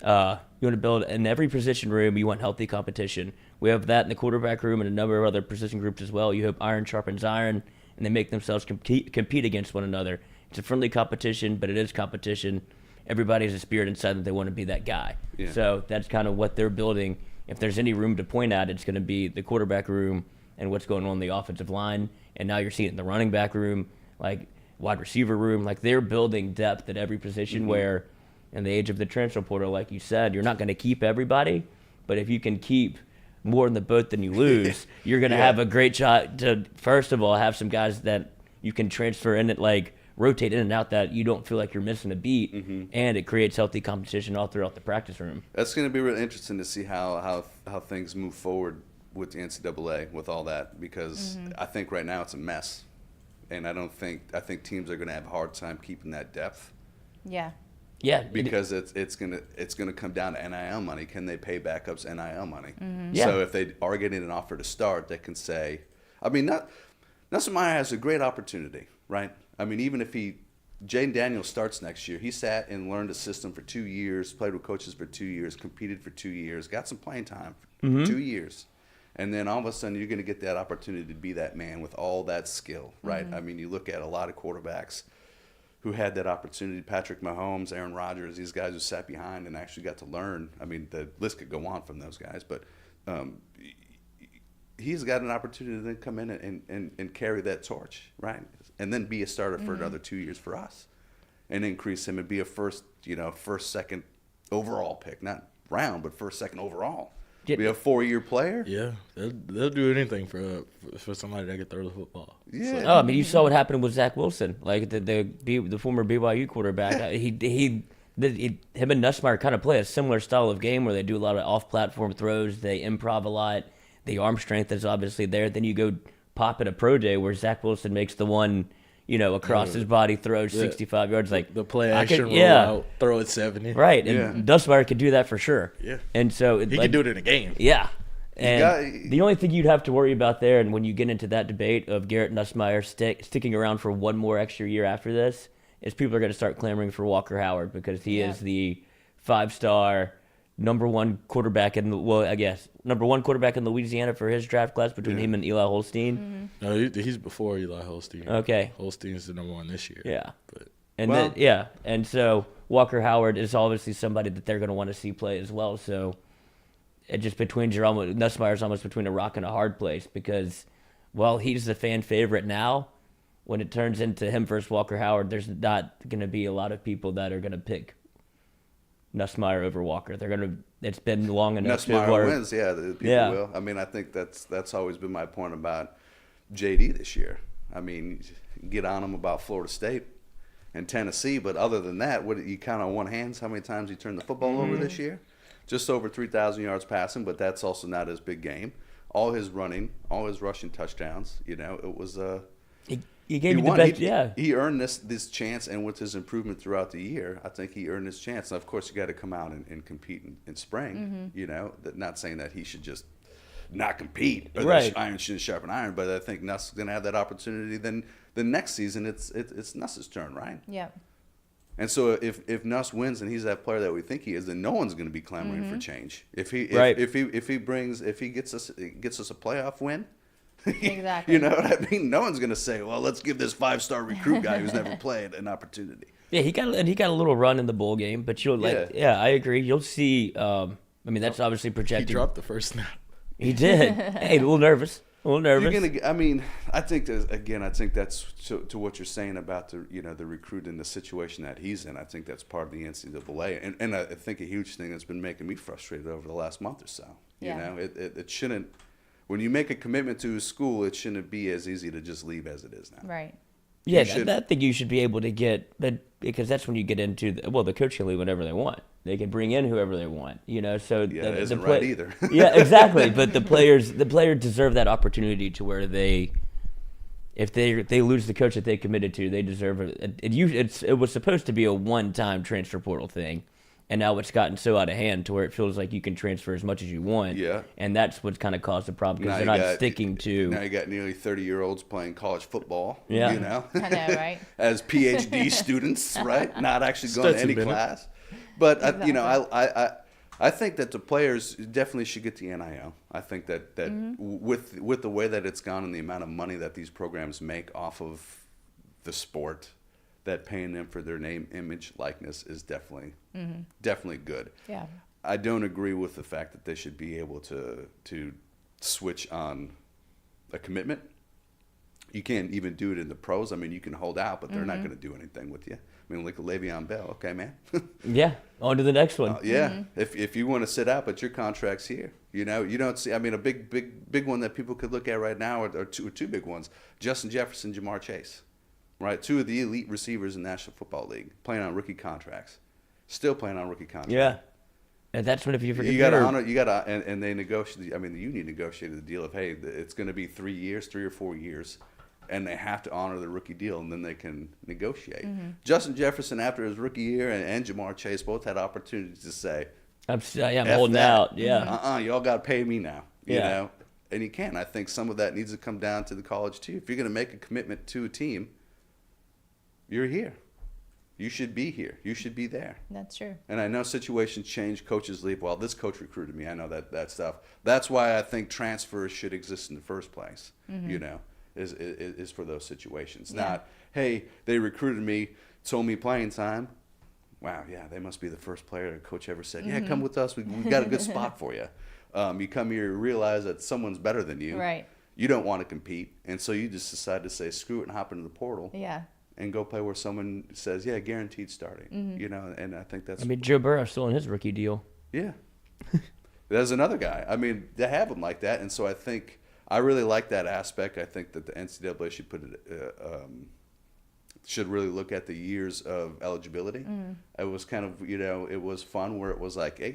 in every position room. You want healthy competition. We have that in the quarterback room and a number of other position groups as well. You hope iron sharpens iron, and they make themselves compete against one another. It's a friendly competition, but it is competition. Everybody has a spirit inside that they want to be that guy. Yeah. So that's kind of what they're building. If there's any room to point at, it's going to be the quarterback room and what's going on in the offensive line. And now you're seeing it in the running back room, like wide receiver room. Like they're building depth at every position where in the age of the transfer portal, like you said, you're not going to keep everybody. But if you can keep more in the boat than you lose, you're going to have a great shot to, first of all, have some guys that you can transfer in it, like rotate in and out, that you don't feel like you're missing a beat, and it creates healthy competition all throughout the practice room. That's going to be really interesting to see how things move forward with the NCAA with all that, because I think right now it's a mess, and I think teams are going to have a hard time keeping that depth. Yeah. Yeah, because it's gonna come down to NIL money. Can they pay backups NIL money? Yeah. So if they are getting an offer to start, they can say, I mean, Nussmeier has a great opportunity, right? I mean, even if Jaden Daniels starts next year, he sat and learned the system for 2 years, played with coaches for 2 years, competed for 2 years, got some playing time for 2 years. And then all of a sudden you're going to get that opportunity to be that man with all that skill, right? I mean, you look at a lot of quarterbacks who had that opportunity, Patrick Mahomes, Aaron Rodgers, these guys who sat behind and actually got to learn. I mean, the list could go on from those guys, but he's got an opportunity to then come in and carry that torch, right? And then be a starter for another 2 years for us, and increase him and be a first, second overall pick, not round, but first, second overall. Be a 4-year player. Yeah, they'll do anything for somebody that can throw the football. Yeah. Oh, I mean, you saw what happened with Zach Wilson, like the former BYU quarterback. Him and Nussmeier kind of play a similar style of game where they do a lot of off-platform throws. They improv a lot. The arm strength is obviously there. Then you go pop at a pro day where Zach Wilson makes the one, across his body, throws 65 yards. Like the play action roll out, throw it 70. Right, and Nussmeier could do that for sure. Yeah. And so he can do it in a game. Yeah. And the only thing you'd have to worry about there, and when you get into that debate of Garrett Nussmeier sticking around for one more extra year after this, is people are going to start clamoring for Walker Howard, because he is the 5-star number one quarterback in Louisiana for his draft class between him and Eli Holstein. No, he's before Eli Holstein. Okay. Holstein's the number one this year. Yeah. But And so Walker Howard is obviously somebody that they're going to want to see play as well. So it just Nussmeier's almost between a rock and a hard place, because while he's the fan favorite now, when it turns into him versus Walker Howard, there's not going to be a lot of people that are going to pick Nussmeier over Walker. It's been long enough. Nussmeier wins, yeah. The people will. I mean, I think that's always been my point about JD this year. I mean, get on him about Florida State and Tennessee, but other than that, what you count on one hand how many times he turned the football over this year? Just over 3,000 yards passing, but that's also not his big game. All his running, all his rushing touchdowns, it was he gave you the best, He earned this chance, and with his improvement throughout the year, I think he earned his chance. Now, of course, you got to come out and compete in spring. Not saying that he should just not compete, or that iron shouldn't sharpen iron, but I think Nuss is going to have that opportunity. Then the next season, it's Nuss's turn, right? Yeah. And so if Nuss wins and he's that player that we think he is, then no one's going to be clamoring for change. If he gets us a playoff win. Exactly. You know what I mean? No one's going to say, well, let's give this 5-star recruit guy who's never played an opportunity. Yeah, he got a little run in the bowl game, but I agree. You'll see. That's obviously projected. He dropped the first snap. He did. Hey, a little nervous. I think that's to what you're saying about the recruit and the situation that he's in. I think that's part of the NCAA, and I think a huge thing that's been making me frustrated over the last month or so. It shouldn't. When you make a commitment to a school, it shouldn't be as easy to just leave as it is now. Right. Yeah, I think you should be able to get, but because that's when you get into the coach can leave whenever they want. They can bring in whoever they want, So that isn't right either. Yeah, exactly. But the players deserve that opportunity to where if they lose the coach that they committed to, they deserve it. It was supposed to be a one-time transfer portal thing, and now it's gotten so out of hand to where it feels like you can transfer as much as you want. Yeah. And that's what's kind of caused the problem because they're not sticking to. Now you got nearly 30-year-olds playing college football. Yeah. I know, right? As PhD students, right? Not actually going to any class. But Exactly. I think that the players definitely should get the NIL. I think that with the way that it's gone and the amount of money that these programs make off of the sport, that paying them for their name, image, likeness is definitely good. Yeah. I don't agree with the fact that they should be able to switch on a commitment. You can't even do it in the pros. I mean, you can hold out, but they're not going to do anything with you. I mean, look at Le'Veon Bell. Okay, man. Yeah, on to the next one. If you want to sit out, but your contract's here. You don't see. I mean, a big one that people could look at right now are two big ones: Justin Jefferson, Jamar Chase, right? Two of the elite receivers in the National Football League playing on rookie contracts, still playing on rookie contracts. Yeah, and that's what if you forget. You got to honor. You got to, and they negotiated. I mean, the union negotiated the deal of, hey, it's going to be 3 or 4 years. And they have to honor the rookie deal, and then they can negotiate. Justin Jefferson, after his rookie year, and Jamar Chase both had opportunities to say, I'm holding out. Yeah. Y'all got to pay me now. You Yeah. know? And you can. I think some of that needs to come down to the college, too. If you're going to make a commitment to a team, you're here. You should be here. You should be there. That's true. And I know situations change, coaches leave. Well, this coach recruited me. I know that stuff. That's why I think transfers should exist in the first place, is for those situations. Yeah. Not, hey, they recruited me, told me playing time. Wow, yeah, they must be the first player a coach ever said, yeah, come with us. We've got a good spot for you. You come here, you realize that someone's better than you. Right. You don't want to compete. And so you just decide to say, screw it and hop into the portal. Yeah. And go play where someone says, yeah, guaranteed starting. And I think that's. I mean, Joe Burrow's still in his rookie deal. Yeah. There's another guy. I mean, they have them like that. And so I think I really like that aspect. I think that the NCAA should should really look at the years of eligibility. It was kind of, it was fun where it was like, hey,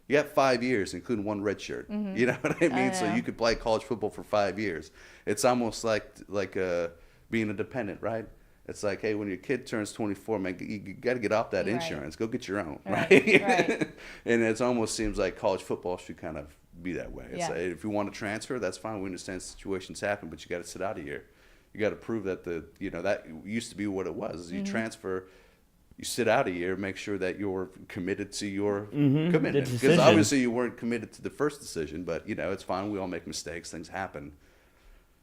you got 5 years, including one red shirt. You know what I mean? So you could play college football for 5 years. It's almost like being a dependent, right? It's like, hey, when your kid turns 24, man, you got to get off that insurance. Go get your own, right? Right. And it almost seems like college football should kind of be that way. It's Yeah. like, if you want to transfer, that's fine. We understand situations happen, but you got to sit out a year. You got to prove that that used to be what it was. You transfer, you sit out a year, make sure that you're committed to your commitment. Because obviously you weren't committed to the first decision, but it's fine. We all make mistakes. Things happen.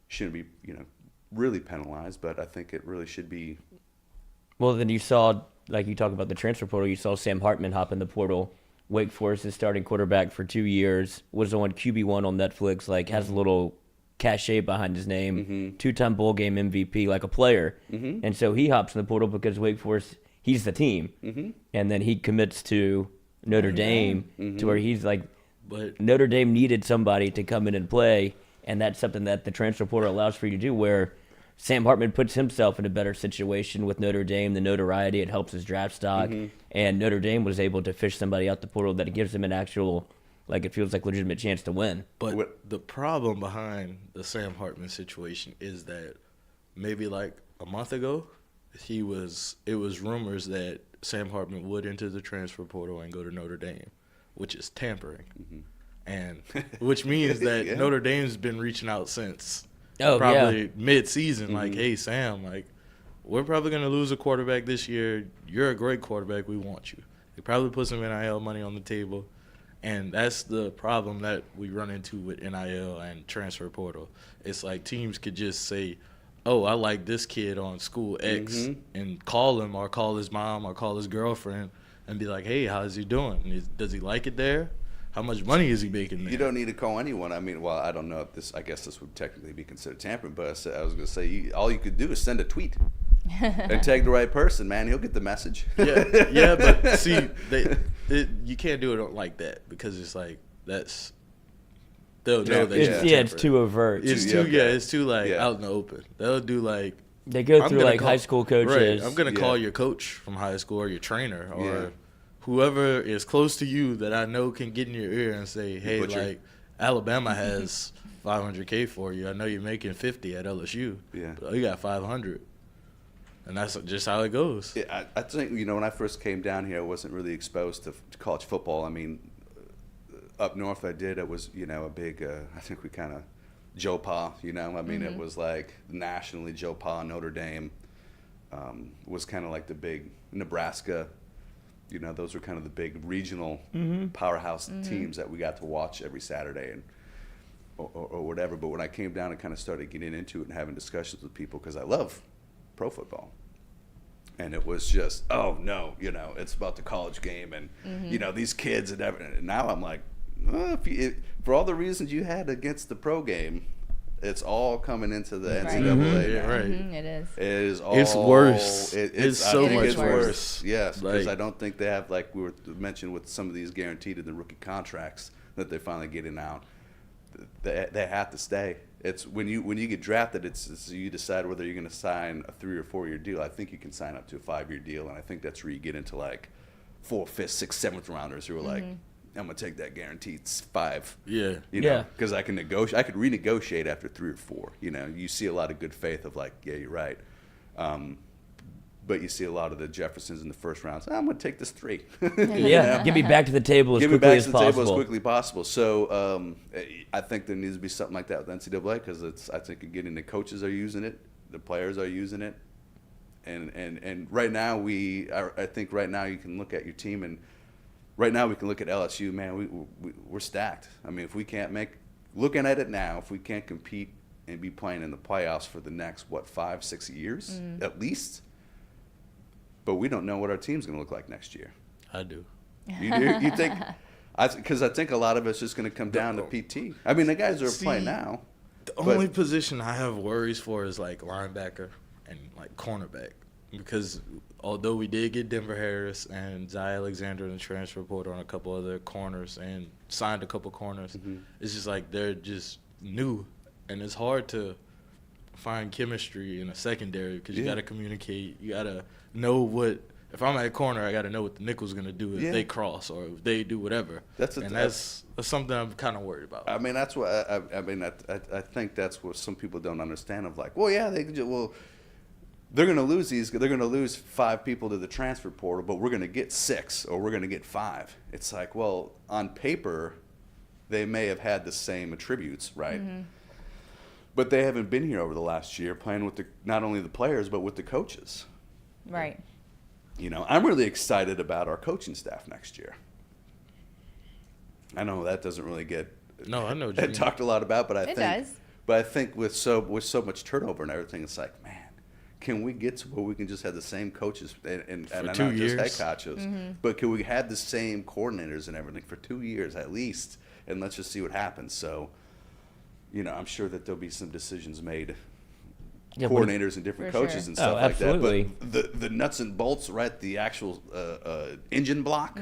Shouldn't be, really penalized, but I think it really should be. Well, then you saw, like you talk about the transfer portal, you saw Sam Hartman hop in the portal. Wake Forest's starting quarterback for 2 years, was on QB1 on Netflix, like has a little cachet behind his name, 2-time bowl game MVP, like a player. And so he hops in the portal because Wake Forest, he's the team. And then he commits to Notre Dame to where he's like, But Notre Dame needed somebody to come in and play, and that's something that the transfer portal allows for you to do, where Sam Hartman puts himself in a better situation with Notre Dame, the notoriety, it helps his draft stock, and Notre Dame was able to fish somebody out the portal that gives him an actual, like it feels like legitimate chance to win. But the problem behind the Sam Hartman situation is that maybe like a month ago, it was rumors that Sam Hartman would enter the transfer portal and go to Notre Dame, which is tampering, and which means that Notre Dame's been reaching out since probably mid-season, like, hey, Sam, like, we're probably going to lose a quarterback this year. You're a great quarterback. We want you. They probably put some NIL money on the table. And that's the problem that we run into with NIL and transfer portal. It's like teams could just say, oh, I like this kid on school X, and call him or call his mom or call his girlfriend and be like, hey, how's he doing? Does he like it there? How much money is he making there? You don't need to call anyone. I mean, well, I don't know if this, I guess this would technically be considered tampering, but I was going to say, all you could do is send a tweet and tag the right person, man. He'll get the message. Yeah, but see, you can't do it like that because it's like they'll know that. It's too overt. It's too like out in the open. They'll do like they go through like high school coaches. Right, I'm gonna call your coach from high school or your trainer or whoever is close to you that I know can get in your ear and say, hey, like Alabama has $500K for you. I know you're making $50 at LSU. Yeah, but you got $500. And that's just how it goes. Yeah, I think, when I first came down here, I wasn't really exposed to college football. I mean, up north I did. It was, a big, I think we kind of, Joe Pa, I mean, it was like nationally Joe Pa, Notre Dame was kind of like the big Nebraska. Those were kind of the big regional powerhouse teams that we got to watch every Saturday and or whatever. But when I came down and kind of started getting into it and having discussions with people, because I love pro football, and it was just, oh no, it's about the college game and these kids and everything. And now I'm like, for all the reasons you had against the pro game, it's all coming into the NCAA. Yeah, right. It is. It is all. It's worse. It's so much worse. Yes, because like, I don't think they have, like we were mentioned with some of these guaranteed in the rookie contracts that they're finally getting out. They have to stay. It's when you get drafted, it's you decide whether you're going to sign a 3 or 4 year deal. I think you can sign up to a 5-year deal, and I think that's where you get into like 4th, 5th, 6th, 7th rounders who are like, I'm gonna take that guaranteed 5. Because I can negotiate. I could renegotiate after 3 or 4. You see a lot of good faith of like, yeah, you're right. But you see a lot of the Jeffersons in the first round. So I'm gonna take this 3. Get me back to the table as quickly as possible. So I think there needs to be something like that with NCAA because I think again the coaches are using it, the players are using it, and right now I think right now you can look at your team and right now we can look at LSU. Man, we're stacked. I mean, if we can't looking at it now, if we can't compete and be playing in the playoffs for the next 5-6 years at least. But we don't know what our team's going to look like next year. I do. You do? You think? Because I think a lot of it's just going to come down to PT. I mean, the guys are playing now. The only position I have worries for is like linebacker and like cornerback. Because although we did get Denver Harris and Zy Alexander in the transfer portal on a couple other corners and signed a couple corners, it's just like they're just new. And it's hard to find chemistry in a secondary because you got to communicate. You got to know what – if I'm at corner, I got to know what the nickel's going to do if they cross or if they do whatever. That's something I'm kind of worried about. I mean, that's what I think that's what some people don't understand of like, well, yeah, they're going to lose these. They're going to lose 5 people to the transfer portal, but we're going to get 6 or we're going to get 5. It's like, well, on paper, they may have had the same attributes, right? But they haven't been here over the last year playing with not only the players but with the coaches. Right. I'm really excited about our coaching staff next year. I know that doesn't really get I know talked a lot about, but I think does. with so much turnover and everything, it's like, man, can we get to where we can just have the same coaches and for not 2 years. Just head coaches, but can we have the same coordinators and everything for 2 years at least, and let's just see what happens. So I'm sure that there'll be some decisions made. Yeah, Coordinators and different For coaches sure. and stuff like absolutely. that. But the nuts and bolts, right? The actual engine block.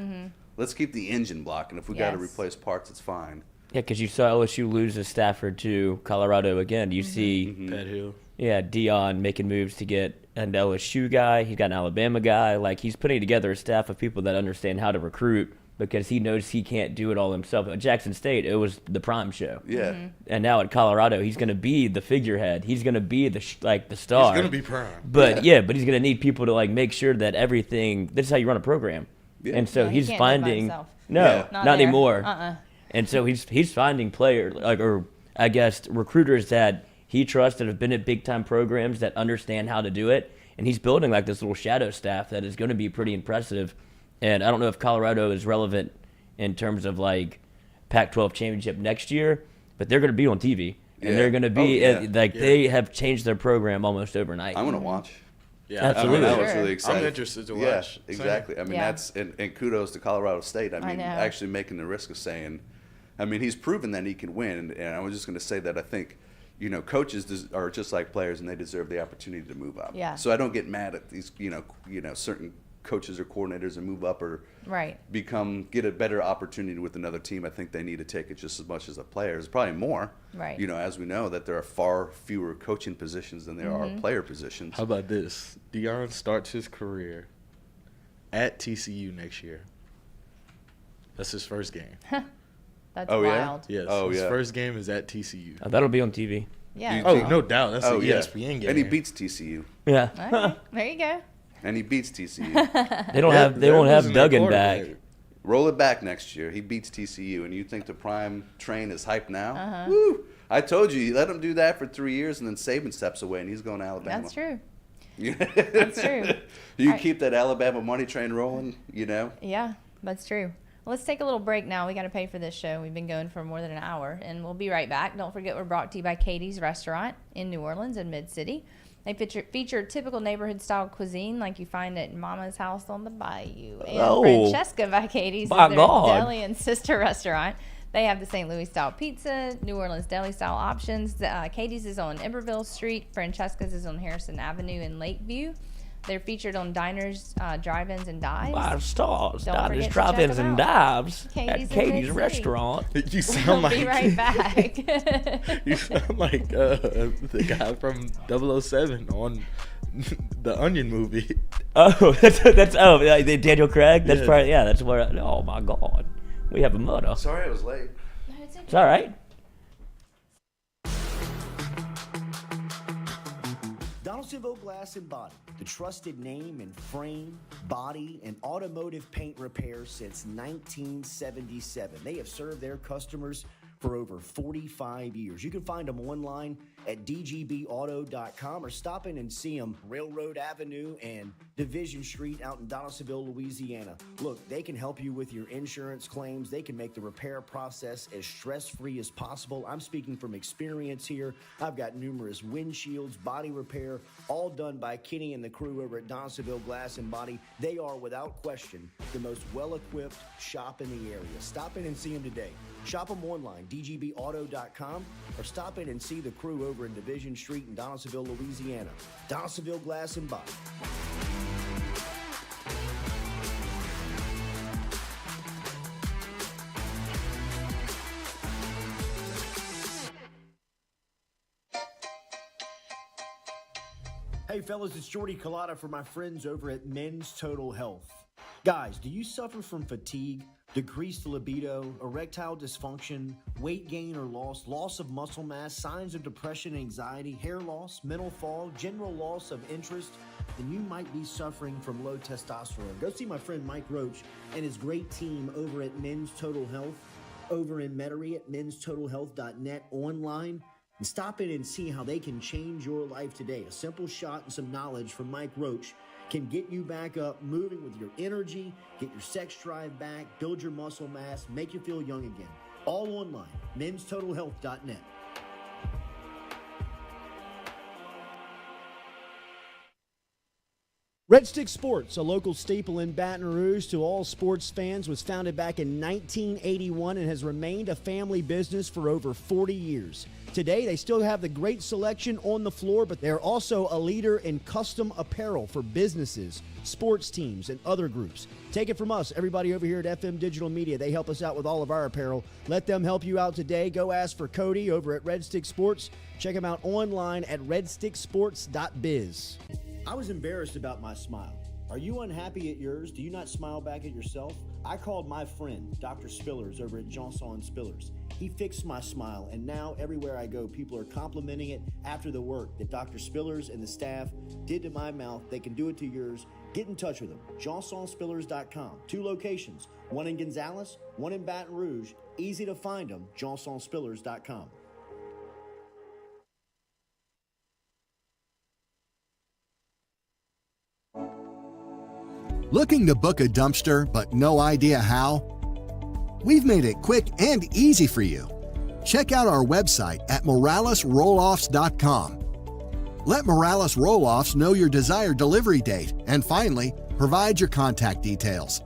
Let's keep the engine block, and if we got to Yes. replace parts, it's fine. Yeah, because you saw LSU lose to Stafford to Colorado again. You see, Pat Hill. yeah, Deion making moves to get an LSU guy. He's got an Alabama guy. Like, he's putting together a staff of people that understand how to recruit because he knows he can't do it all himself. At Jackson State, it was the prime show. Yeah. And now at Colorado, he's going to be the figurehead. He's going to be the star. He's gonna be prime. But but he's going to need people to like make sure that everything. This is how you run a program. Yeah. And so Yeah, he he's can't do it by finding himself. not Not there. anymore. And so he's finding players or I guess recruiters that he trusts that have been at big time programs that understand how to do it. And he's building like this little shadow staff that is going to be pretty impressive. And I don't know if Colorado is relevant in terms of like Pac-12 championship next year, but they're going to be on TV. And they're going to be they have changed their program almost overnight. I'm gonna watch. Yeah, Absolutely. I was Sure. really excited. I'm interested to watch. Yeah, Same. exactly. I mean, Yeah. that's and kudos to Colorado State. I mean, know. actually making the risk of saying, I mean, he's proven that he can win. And I was just going to say that I think, coaches are just like players, and they deserve the opportunity to move up. Yeah. So I don't get mad at these, certain coaches or coordinators and move up or Right. get a better opportunity with another team. I think they need to take it just as much as the players, probably more. Right. As we know that there are far fewer coaching positions than there are player positions. How about this? Deion starts his career at TCU next year. That's his first game. That's Oh, yeah? wild. Yes. Oh, his yeah. first game is at TCU. That'll be on TV. Yeah. Oh, no doubt. That's Oh, an yeah. ESPN game. And he beats TCU. Yeah. Okay. There you go. And he beats TCU. They don't have they They're won't have losing their Duggan back. quarterback. Roll it back next year. He beats TCU, and you think the prime train is hyped now? Woo! I told you, let him do that for 3 years, and then Saban steps away, and he's going to Alabama. That's true. That's That's true. You Alright. keep that Alabama money train rolling, Yeah, that's true. Well, let's take a little break now. We got to pay for this show. We've been going for more than an hour, and we'll be right back. Don't forget, we're brought to you by Katie's Restaurant in New Orleans and Mid-City. They feature typical neighborhood-style cuisine like you find at Mama's House on the Bayou. And Oh. Francesca by Katie's My is their God. deli and sister restaurant. They have the St. Louis-style pizza, New Orleans deli-style options. Katie's is on Iberville Street. Francesca's is on Harrison Avenue in Lakeview. They're featured on diners, drive-ins, and dives. 5 stars, Don't diners, forget to drive-ins, check 'em and out. dives Katie's at in Katie's Mid-City. Restaurant. You sound We'll like be right back. You sound like the guy from 007 on the Onion movie. Oh, that's Daniel Craig. That's Yeah. probably that's where. Oh my God, we have a murder. Sorry I was late. It's all right. Donaldsonville Glass and Body, the trusted name in frame, body, and automotive paint repair since 1977. They have served their customers for over 45 years. You can find them online at dgbauto.com or stop in and see them Railroad Avenue and Division Street out in Donaldsonville, Louisiana. Look, they can help you with your insurance claims. They can make the repair process as stress-free as possible. I'm speaking from experience here. I've got numerous windshields, body repair, all done by Kenny and the crew over at Donaldsonville Glass and Body. They are, without question, the most well-equipped shop in the area. Stop in and see them today. Shop them online, dgbauto.com, or stop in and see the crew over in Division Street in Donaldsonville, Louisiana. Donaldsonville Glass and Body. Hey fellas, it's Jordy Culotta for my friends over at Men's Total Health. Guys, do you suffer from fatigue, decreased libido, erectile dysfunction, weight gain or loss of muscle mass, signs of depression, anxiety, hair loss, mental fog, general loss of interest? Then you might be suffering from low testosterone. Go see my friend Mike Roach and his great team over at Men's Total Health, over in Metairie at menstotalhealth.net online. And stop in and see how they can change your life today. A simple shot and some knowledge from Mike Roach can get you back up, moving with your energy, get your sex drive back, build your muscle mass, make you feel young again. All online, menstotalhealth.net. Red Stick Sports, a local staple in Baton Rouge to all sports fans, was founded back in 1981 and has remained a family business for over 40 years. Today, they still have the great selection on the floor, but they're also a leader in custom apparel for businesses, sports teams, and other groups. Take it from us, everybody over here at FM Digital Media. They help us out with all of our apparel. Let them help you out today. Go ask for Cody over at Red Stick Sports. Check him out online at redsticksports.biz. I was embarrassed about my smile. Are you unhappy at yours? Do you not smile back at yourself? I called my friend, Dr. Spillers, over at Johnson Spillers. He fixed my smile, and now everywhere I go, people are complimenting it after the work that Dr. Spillers and the staff did to my mouth. They can do it to yours. Get in touch with them. JohnsonSpillers.com. 2 locations, one in Gonzales, one in Baton Rouge. Easy to find them, JohnsonSpillers.com. Looking to book a dumpster but no idea how? We've made it quick and easy for you. Check out our website at moralesrolloffs.com. Let Morales Roll-Offs know your desired delivery date, and finally, provide your contact details.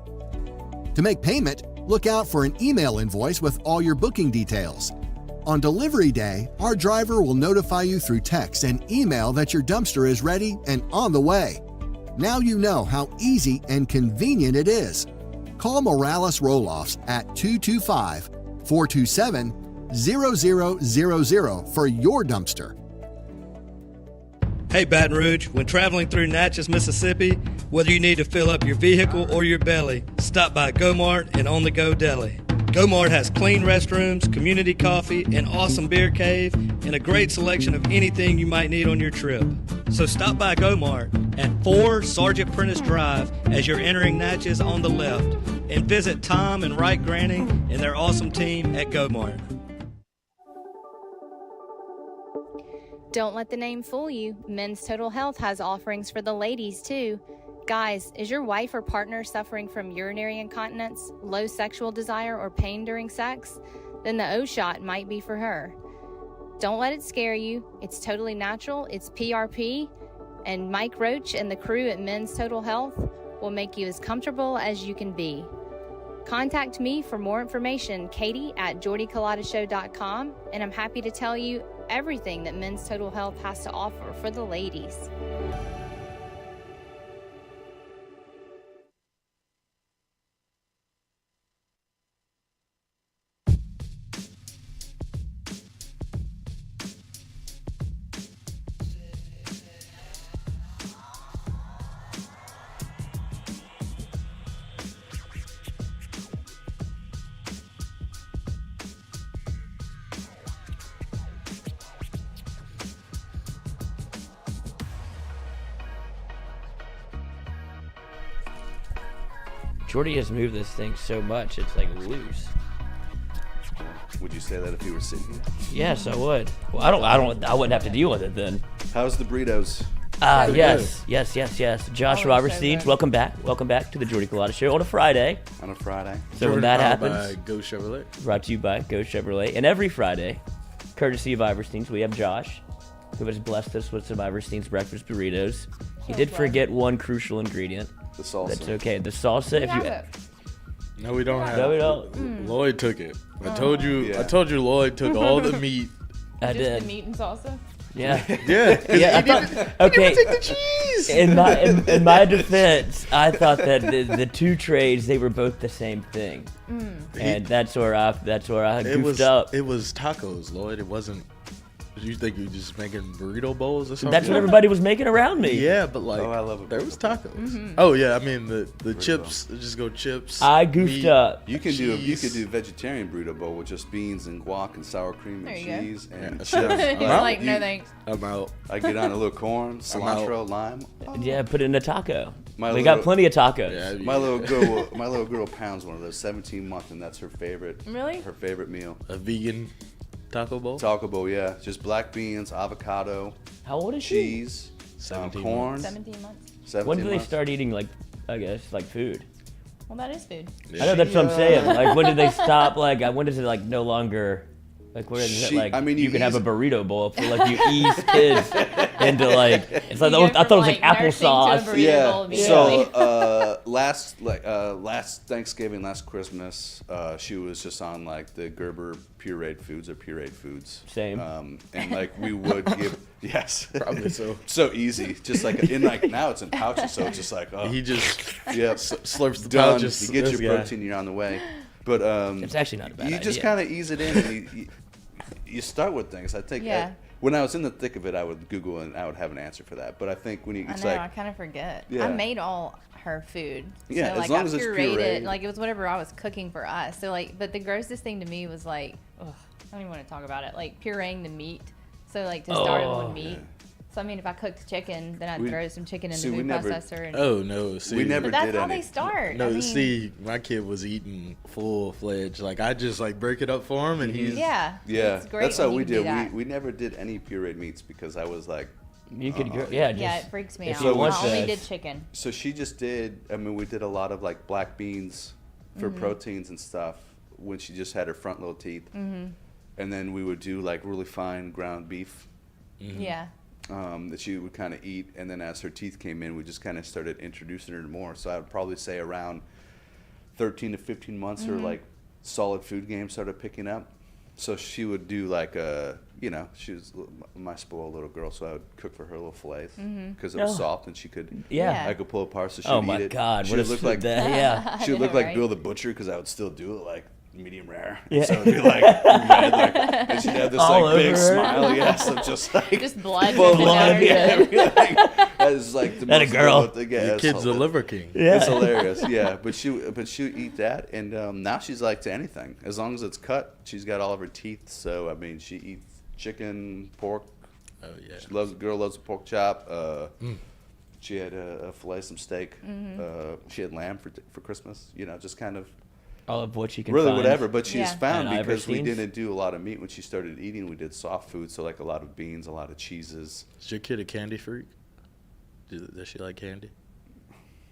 To make payment, look out for an email invoice with all your booking details. On delivery day, our driver will notify you through text and email that your dumpster is ready and on the way. Now you know how easy and convenient it is. Call Morales Roll-Offs at 225-427-0000 for your dumpster. Hey Baton Rouge, when traveling through Natchez, Mississippi, whether you need to fill up your vehicle or your belly, stop by Go-Mart and On The Go Deli. Go-Mart has clean restrooms, community coffee, an awesome beer cave, and a great selection of anything you might need on your trip. So stop by Go-Mart at 4 Sergeant Prentice Drive as you're entering Natchez on the left, and visit Tom and Wright Granning and their awesome team at Go-Mart. Don't let the name fool you. Men's Total Health has offerings for the ladies, too. Guys, is your wife or partner suffering from urinary incontinence, low sexual desire, or pain during sex? Then the O-Shot might be for her. Don't let it scare you. It's totally natural. It's PRP. And Mike Roach and the crew at Men's Total Health will make you as comfortable as you can be. Contact me for more information, Katie at JordyCulottaShow.com, and I'm happy to tell you everything that Men's Total Health has to offer for the ladies. Jordy has moved this thing so much, it's like loose. Would you say that if you were sitting here? Yes, I would. Well, I wouldn't have to deal with it then. How's the burritos? Yes. Josh Oh, Robertstein, so welcome back to the Jordy Culotta Show on a Friday. On a Friday. So when that happens, By Go Chevrolet. brought to you by Go Chevrolet. And every Friday, courtesy of Iverstines, we have Josh, who has blessed us with some Iverstines breakfast burritos. He did forget one crucial ingredient. The salsa. That's okay. The salsa. If you No, we don't have. No, we don't. Lloyd took it. I told you. Yeah. I told you. Lloyd took all the meat. I Just did. the meat and salsa? Yeah. Yeah. Yeah. Okay. Take the cheese. In my defense, I thought that the two trades, they were both the same thing, and that's where I goofed up. It was tacos, Lloyd. It wasn't. You think you were just making burrito bowls or something? That's what everybody was making around me. Yeah, but like, I love it. There was tacos. Oh yeah, I mean the chips. Just go chips. I goofed meat, up. You could do cheese. vegetarian burrito bowl with just beans and guac and sour cream and There you go. cheese and Yeah, chips. He's like, no thanks. I'm out. I get on a little corn, cilantro, lime. Yeah, put it in a taco. My We little- got plenty of tacos. Yeah, My little girl pounds one of those 17-month, and that's her favorite. Really? Her favorite meal. A vegan taco bowl. Taco bowl, yeah, just black beans, avocado, How old is she? cheese, 17 corn. 17 months. 17 When do they months. start eating like food? Well, that is food. I know that's what I'm saying. Like when did they stop? Like when is it like no longer? Like where is it? She- Like I mean, you you can have a ease- burrito bowl. I feel like you ease kids into like it's like You go I thought it was like from, nursing to a applesauce. burrito Yeah. immediately. So last Thanksgiving, last Christmas, she was just on like the Gerber pureed foods. Same. And like we would give Probably so. so easy, just like in like now it's in pouches, so it's just like He just slurps the done. pouches. You get This your guy. protein, you're on the way. But It's actually not a bad you just idea. kind of ease it in. And you start with things. I think Yeah. when I was in the thick of it, I would Google and I would have an answer for that. But I think when I it's know, like I kind of forget. Yeah. I made all her food. Yeah, so, as like, long I as it's pureed it. pureed. Like, it was whatever I was cooking for us. So, like, but the grossest thing to me was, like, ugh, I don't even want to talk about it. Like, pureeing the meat. So, like, to start it on meat. Yeah. So, I mean, if I cooked chicken, then I'd We- throw some chicken in see, the we food never- processor. And, Oh no! See, we never but that's did how any. they start. No, I mean, see, my kid was eating full fledged. Like I just like break it up for him, and he's yeah. Yeah, It's great that's how when we you can did. do that. We never did any pureed meats because I was like, You could go, yeah, just, Yeah, it freaks me if out. you I want only that. did chicken. so she just did. I mean, we did a lot of like black beans for Mm-hmm. proteins and stuff when she just had her front little teeth, Mm-hmm. and then we would do like really fine ground beef. Yeah. That she would kind of eat, and then as her teeth came in, we just kind of started introducing her to more. So I would probably say around 13 to 15 months, her like solid food game started picking up. So she would do like she was my spoiled little girl, so I would cook for her little fillets because it was Oh. soft and she could. Yeah. I could pull it apart, so she'd Oh eat my it. God! She What would a look like yeah. she would I look know, like right? Bill the Butcher because I would still do it like medium rare. Yeah. So it'd be like red, like, and she'd have this All like big over her. smile. Yes, I'm just like Just blood full dripping down blood. her Yeah, chin. everything. That's like the That a most girl. adorable thing. Yeah, your it's kid's a hilarious. liver king. Yeah. It's hilarious. Yeah, but she would eat that, and now she's like to anything as long as it's cut. She's got all of her teeth, so I mean she eats chicken, pork. Oh yeah. Girl loves a pork chop. She had a fillet, some steak. She had lamb for Christmas. You know, just kind of All of what you can really find. whatever. But she's Yeah. found And because we Iverstines. didn't do a lot of meat when she started eating. We did soft food, so like a lot of beans, a lot of cheeses. Is your kid a candy freak? Does she like candy?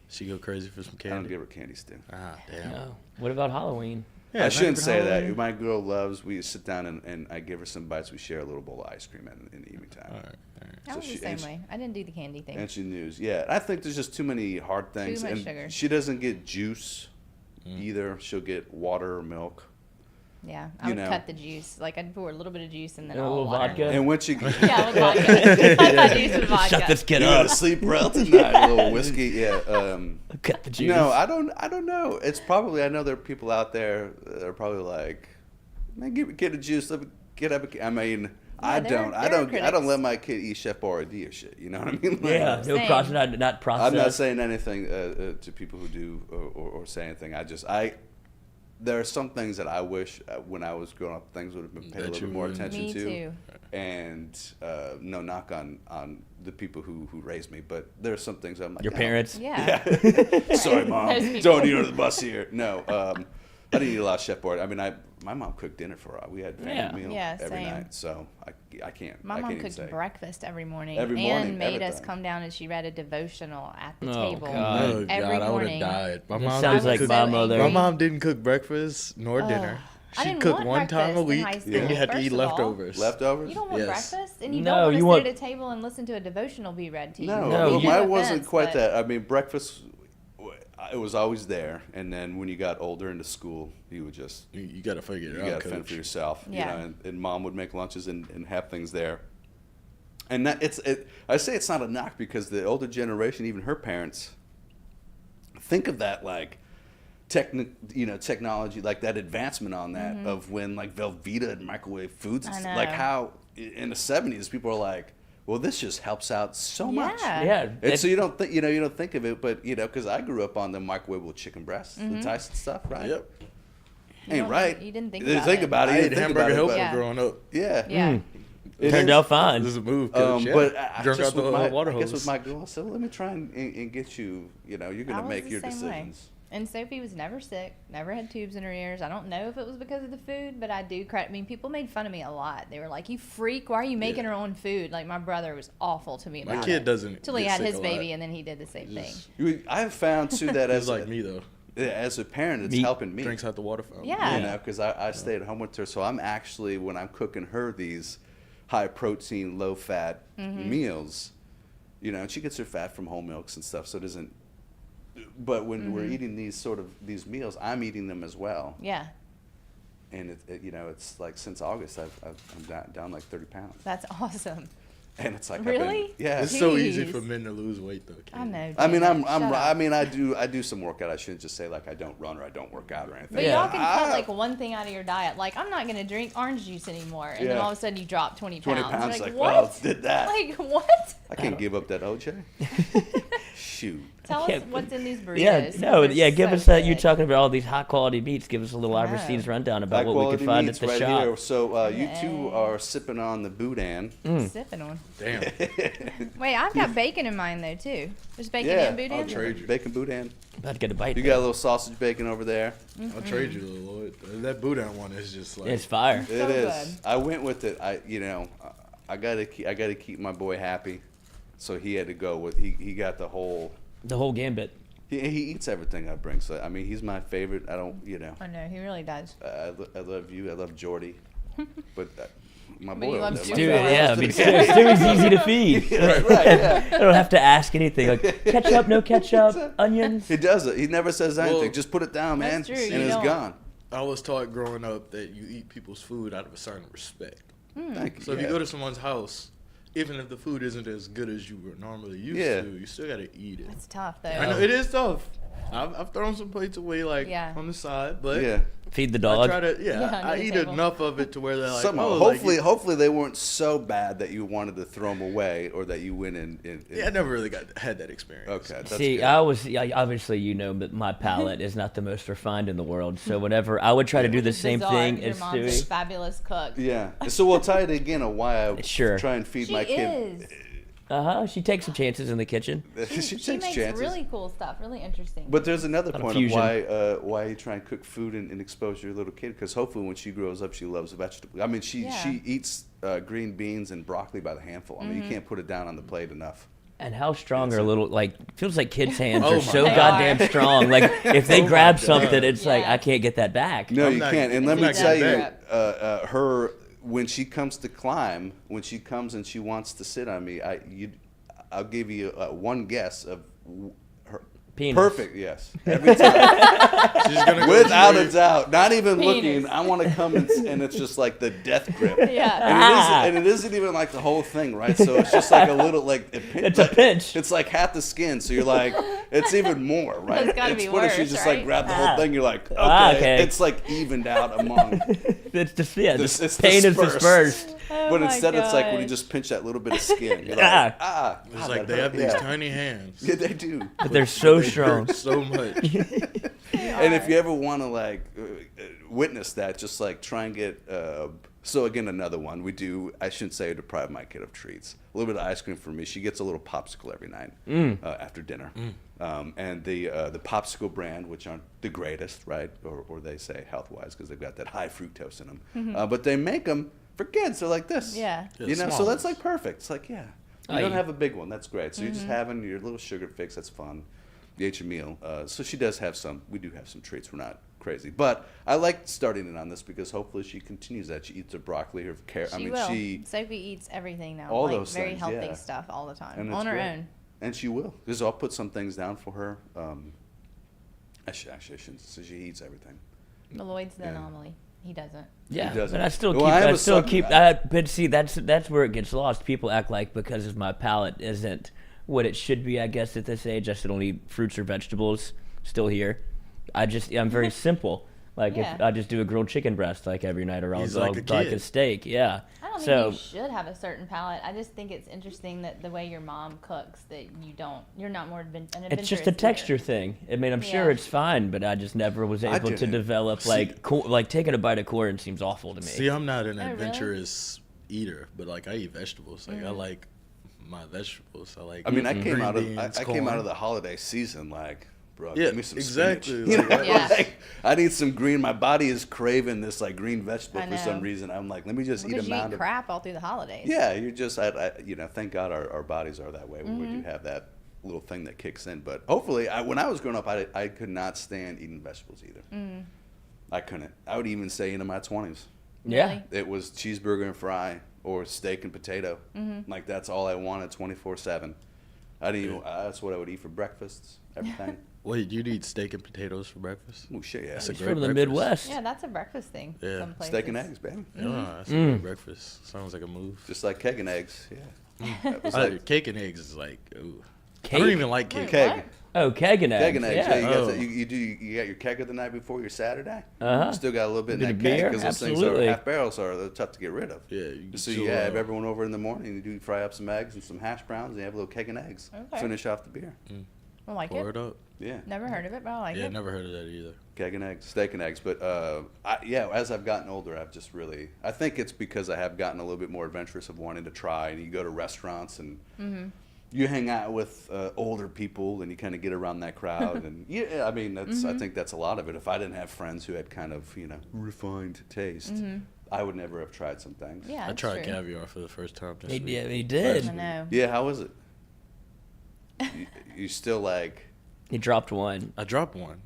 She go crazy for some I don't candy. give her candy still. Ah, damn. No. What about Halloween? Yeah, I shouldn't not say even that. Halloween. My girl loves. We sit down and I give her some bites. We share a little bowl of ice cream in the evening time. All right. I was the same way. I didn't do the candy thing. And she knows. Yeah, I think there's just too many hard things. much and sugar. she doesn't get juice either. She'll get water or milk. Yeah, I You would know. cut the juice. Like, I'd pour a little bit of juice and then And a all little water. vodka. And when she Yeah, with vodka. Cut the juice with vodka. Shut this kid you go up. to sleep well tonight, a little whiskey. Yeah. Cut the juice. No, I don't know. It's probably. I know there are people out there that are probably like, man, get a juice. Let me get up. I mean, I there are- don't. I there are don't. I critics. don't let my kid eat Chef Boyardee or shit. You know what I mean? Like, Yeah, no Same. process, not processed. I'm not saying anything to people who do or say anything. There are some things that I wish when I was growing up, things would have been paid a That little you bit more would. attention Me to. too. And no knock on the people who raised me, but there are some things I'm like, Your "Oh, parents. Yeah. Sorry, mom. Those people. Don't eat under the bus here. No, I didn't eat a lot of Chef Boyardee. I mean, my mom cooked dinner for us. We had family Yeah. meal Yeah, every same. night, so I can't. My I mom can't even cooked say. breakfast every morning, Every morning, and made us everything. come down and she read a devotional at the Oh, table. God. Oh God, Every I would have morning. died. My That mom sounds didn't like cook, my mother. My mom didn't cook breakfast nor dinner. I She didn't cooked want one time a breakfast in week, high and school, you had to eat first of all. leftovers. Leftovers? You don't want Yes. breakfast, and you No, don't want to you sit want- at a table and listen to a devotional be read to you. No, No, well, you- mine No wasn't offense, quite but- that. I mean, breakfast. It was always there, and then when you got older into school, you would just You got to figure you it out, got to fend for coach. yourself. Yeah. You know, and mom would make lunches and have things there. And that I say it's not a knock because the older generation, even her parents, think of that like technology, like that advancement on that of when like Velveeta and microwave foods, and I stuff, like know. how in the 70s people are like, well, this just helps out so much. Yeah. Yeah. And so you don't think you don't think of it, but because I grew up on the microwavable chicken breasts, the Tyson stuff, right? Yep. Ain't don't- right. you didn't think You about it. about it. I You ate didn't think about hamburger it, helper but- Yeah. growing up. Yeah. Yeah. It Turned is. out fine. This is a move, coach. Yeah. But I Drunk just out the with my, water I guess hose. with my girl, I said, well, let me try and get you. You're I gonna was make the your same way. decisions. And Sophie was never sick, never had tubes in her ears. I don't know if it was because of the food, but I do credit. I mean, people made fun of me a lot. They were like, "You freak! Why are you making her own food?" Like my brother was awful to me My about kid it. doesn't Till he get had sick his a lot. baby, and then he did the same thing. I've found too that He's as like me though. as a parent, it's Me. helping me. Drinks out the water fountain. Yeah. Because I stay at home with her, so I'm actually when I'm cooking her these, high protein, low fat meals, you know, and she gets her fat from whole milks and stuff, so it doesn't. But when we're eating these meals, I'm eating them as well. Yeah. And you know, it's like since August, I'm down like 30 pounds. That's awesome. And it's like Really? Yeah. It's so Jeez. easy for men to lose weight, though. I know. I mean, Damon, shut up. I mean, I do some workout. I shouldn't just say like I don't run or I don't work out or anything. But Yeah. y'all can cut like one thing out of your diet. Like, I'm not gonna drink orange juice anymore, and then Yeah. all of a sudden you drop 20 20 pounds. pounds, Like, like, what? well, did that. Like, what? I can't give up that OJ. Shoot. Tell us can't- what's in these burritos. Yeah, 'cause no, they're yeah. Give so us that. You good. talking about all these high quality meats? Give us a little I know. Iverstines rundown about High what we quality can find at meats the right shop. here. So you Yeah. two are sipping on the Boudin. Sipping on. Damn. Wait, I've got bacon in mine though too. There's bacon Yeah, and boudin. I'll trade you. Bacon Boudin. About to get a bite. You got a little sausage bacon over there. I'll trade you, little Lloyd. That Boutte one is just like. It's fire. It is. good. I went with it. I gotta keep my boy happy, so he had to go with. He got the whole. The whole gambit. He eats everything I bring. So I mean, he's my favorite. I don't. I know he really does. I love you. I love Jordy, but my But boy. you love over there, Stewie. my Stewie, yeah. I boy- mean, Stewie's easy to feed. right, yeah. I don't have to ask anything. Like ketchup, no ketchup, onions. He does it. He never says anything. Well, Just put it down, man, That's true, and you it's don't. gone. I was taught growing up that you eat people's food out of a certain respect. Thank you. So if you go to someone's house, even if the food isn't as good as you were normally used Yeah. to, you still gotta eat it. It's tough though. I know it is tough. I've thrown some plates away like Yeah. on the side, but Yeah. Feed the I dog. try to Yeah, under I the eat table. enough of it to where they're like, Somehow, oh, hopefully they weren't so bad that you wanted to throw them away, or that you went in. yeah, I never really had that experience. Okay, that's See, good. obviously, you know, but my palate is not the most refined in the world. So whenever I would try to do the It's same bizarre. thing Your as mom's a Stewie. fabulous cook. Yeah. So we'll tie it again of why I Sure. try and feed She my kid. is. She takes some chances in the kitchen. she She takes makes chances. really cool stuff. Really interesting. But there's another Lot of point of fusion. why you try and cook food and expose your little kid, because hopefully when she grows up she loves vegetables. I mean she eats green beans and broccoli by the handful. I mean you can't put it down on the plate enough. And how strong are little, like, feels like kids' hands Oh are my so God. goddamn strong. Like, if they Oh my grab God. something, it's like, Yeah. I can't get that back. No, I'm you not- can't. And let I'm me not tell getting you, back. her when she comes to climb, when she comes and she wants to sit on me, I'll give you one guess of her. Penis. Perfect, yes. Every time. She's gonna go Without straight- a doubt. Not even Penis. looking. I want to come and it's just like the death grip. Yeah. And it isn't even like the whole thing, right? So it's just like a little, like, It's a pinch. It's like half the skin. So you're like, it's even more, right? It's gotta it's be what if she worse, just right? like grabbed the whole thing? You're like, okay. Okay. It's like evened out among. It's just, yeah, It's the pain is dispersed. Oh But my instead, it's like when you gosh. just pinch that little bit of skin. You're Ah. like, ah. It's like they have these tiny hands. Yeah, they do. But they're so They strong. hurt so much. And if you ever want to like witness that, just like try and get. So again, another one we do. I shouldn't say deprive my kid of treats. A little bit of ice cream for me. She gets a little popsicle every night after dinner. And the popsicle brand, which aren't the greatest, right? Or they say health-wise because they've got that high fructose in them. But they make them for kids. They're like this. Yeah. Yeah, You know, so small that's ones. like perfect. It's like, yeah. You Oh, don't yeah. have a big one. That's great. So you're just having your little sugar fix. That's fun. You ate your meal. So she does have some. We do have some treats. We're not crazy. But I like starting it on this because hopefully she continues that. She eats her broccoli, her carrot. She I mean, will. Sophie eats everything now. All like those very things, healthy yeah. stuff all the time. And it's On her great. own. And she will. Because I'll put some things down for her. I shouldn't. So she eats everything. Lloyd's the Yeah. anomaly. He doesn't. Yeah, doesn't. but I still Well, keep. I am I a still sucker keep. for that. But see, that's where it gets lost. People act like because of my palate isn't what it should be. I guess at this age, I still don't eat fruits or vegetables. Still here. I'm very simple. Like if Yeah. I just do a grilled chicken breast like every night, or I'll He's go like a like a kid. steak. Yeah. I don't So think you should have a certain palate. I just think it's interesting that the way your mom cooks, that you're not more an adventurous. it's just a texture thing. I mean, I'm sure Yeah. it's fine, but I just never was able to didn't. develop See- like taking a bite of corn seems awful to me. See, I'm not an really? adventurous eater, but like I eat vegetables. Like I like my vegetables. I like. I mean, I came green out of beans, I came out corn. of the holiday season like, bro, Yeah, give me some exactly. spinach. You know, Like, Yeah. like, I need some green. My body is craving this like green vegetable I for some know. reason. I'm like, let me just eat Because a you mound eat of. crap all through the holidays. Yeah, you're just thank God our bodies are that way. Where we do have that little thing that kicks in. But hopefully, when I was growing up, I could not stand eating vegetables either. I couldn't. I would even say into my 20s. Yeah. Really? It was cheeseburger and fry or steak and potato. Like that's all I wanted 24/7. I didn't even, that's what I would eat for breakfast, everything. Wait, you'd eat steak and potatoes for breakfast? Oh shit, yeah. That's a He's great from the breakfast. Midwest. Yeah, that's a breakfast thing. Yeah. Some places. Steak and eggs, baby. Yeah, that's a great breakfast. Sounds like a move. Just like keg and eggs. Yeah. That was Like, like cake and eggs is like, ooh. I Cake? don't even like cake. Wait, keg. what? Oh, keg and eggs. Keg and eggs. Yeah, Yeah. you, got Oh. the, you got your kegger the night before your Saturday. Uh-huh. You still got a little bit in Bit that of keg beer, because those things absolutely. are half barrels they're tough to get rid of. Yeah, you So chill you have out. everyone over in the morning. You do fry up some eggs and some hash browns, and you have a little keg and eggs. Okay. Finish off the beer. I like Pour it. it up. Yeah. Never heard of it, but I like Yeah, it. never heard of that either. Keg and eggs, steak and eggs. But as I've gotten older, I've just really, I think it's because I have gotten a little bit more adventurous of wanting to try. And you go to restaurants and you hang out with older people and you kind of get around that crowd. And yeah, I mean, that's I think that's a lot of it. If I didn't have friends who had kind of, refined taste, I would never have tried some things. Yeah, I that's tried true. caviar for the first time this He, week. yeah, he did. I know. Yeah, how was it? you still like, He dropped one. I dropped one.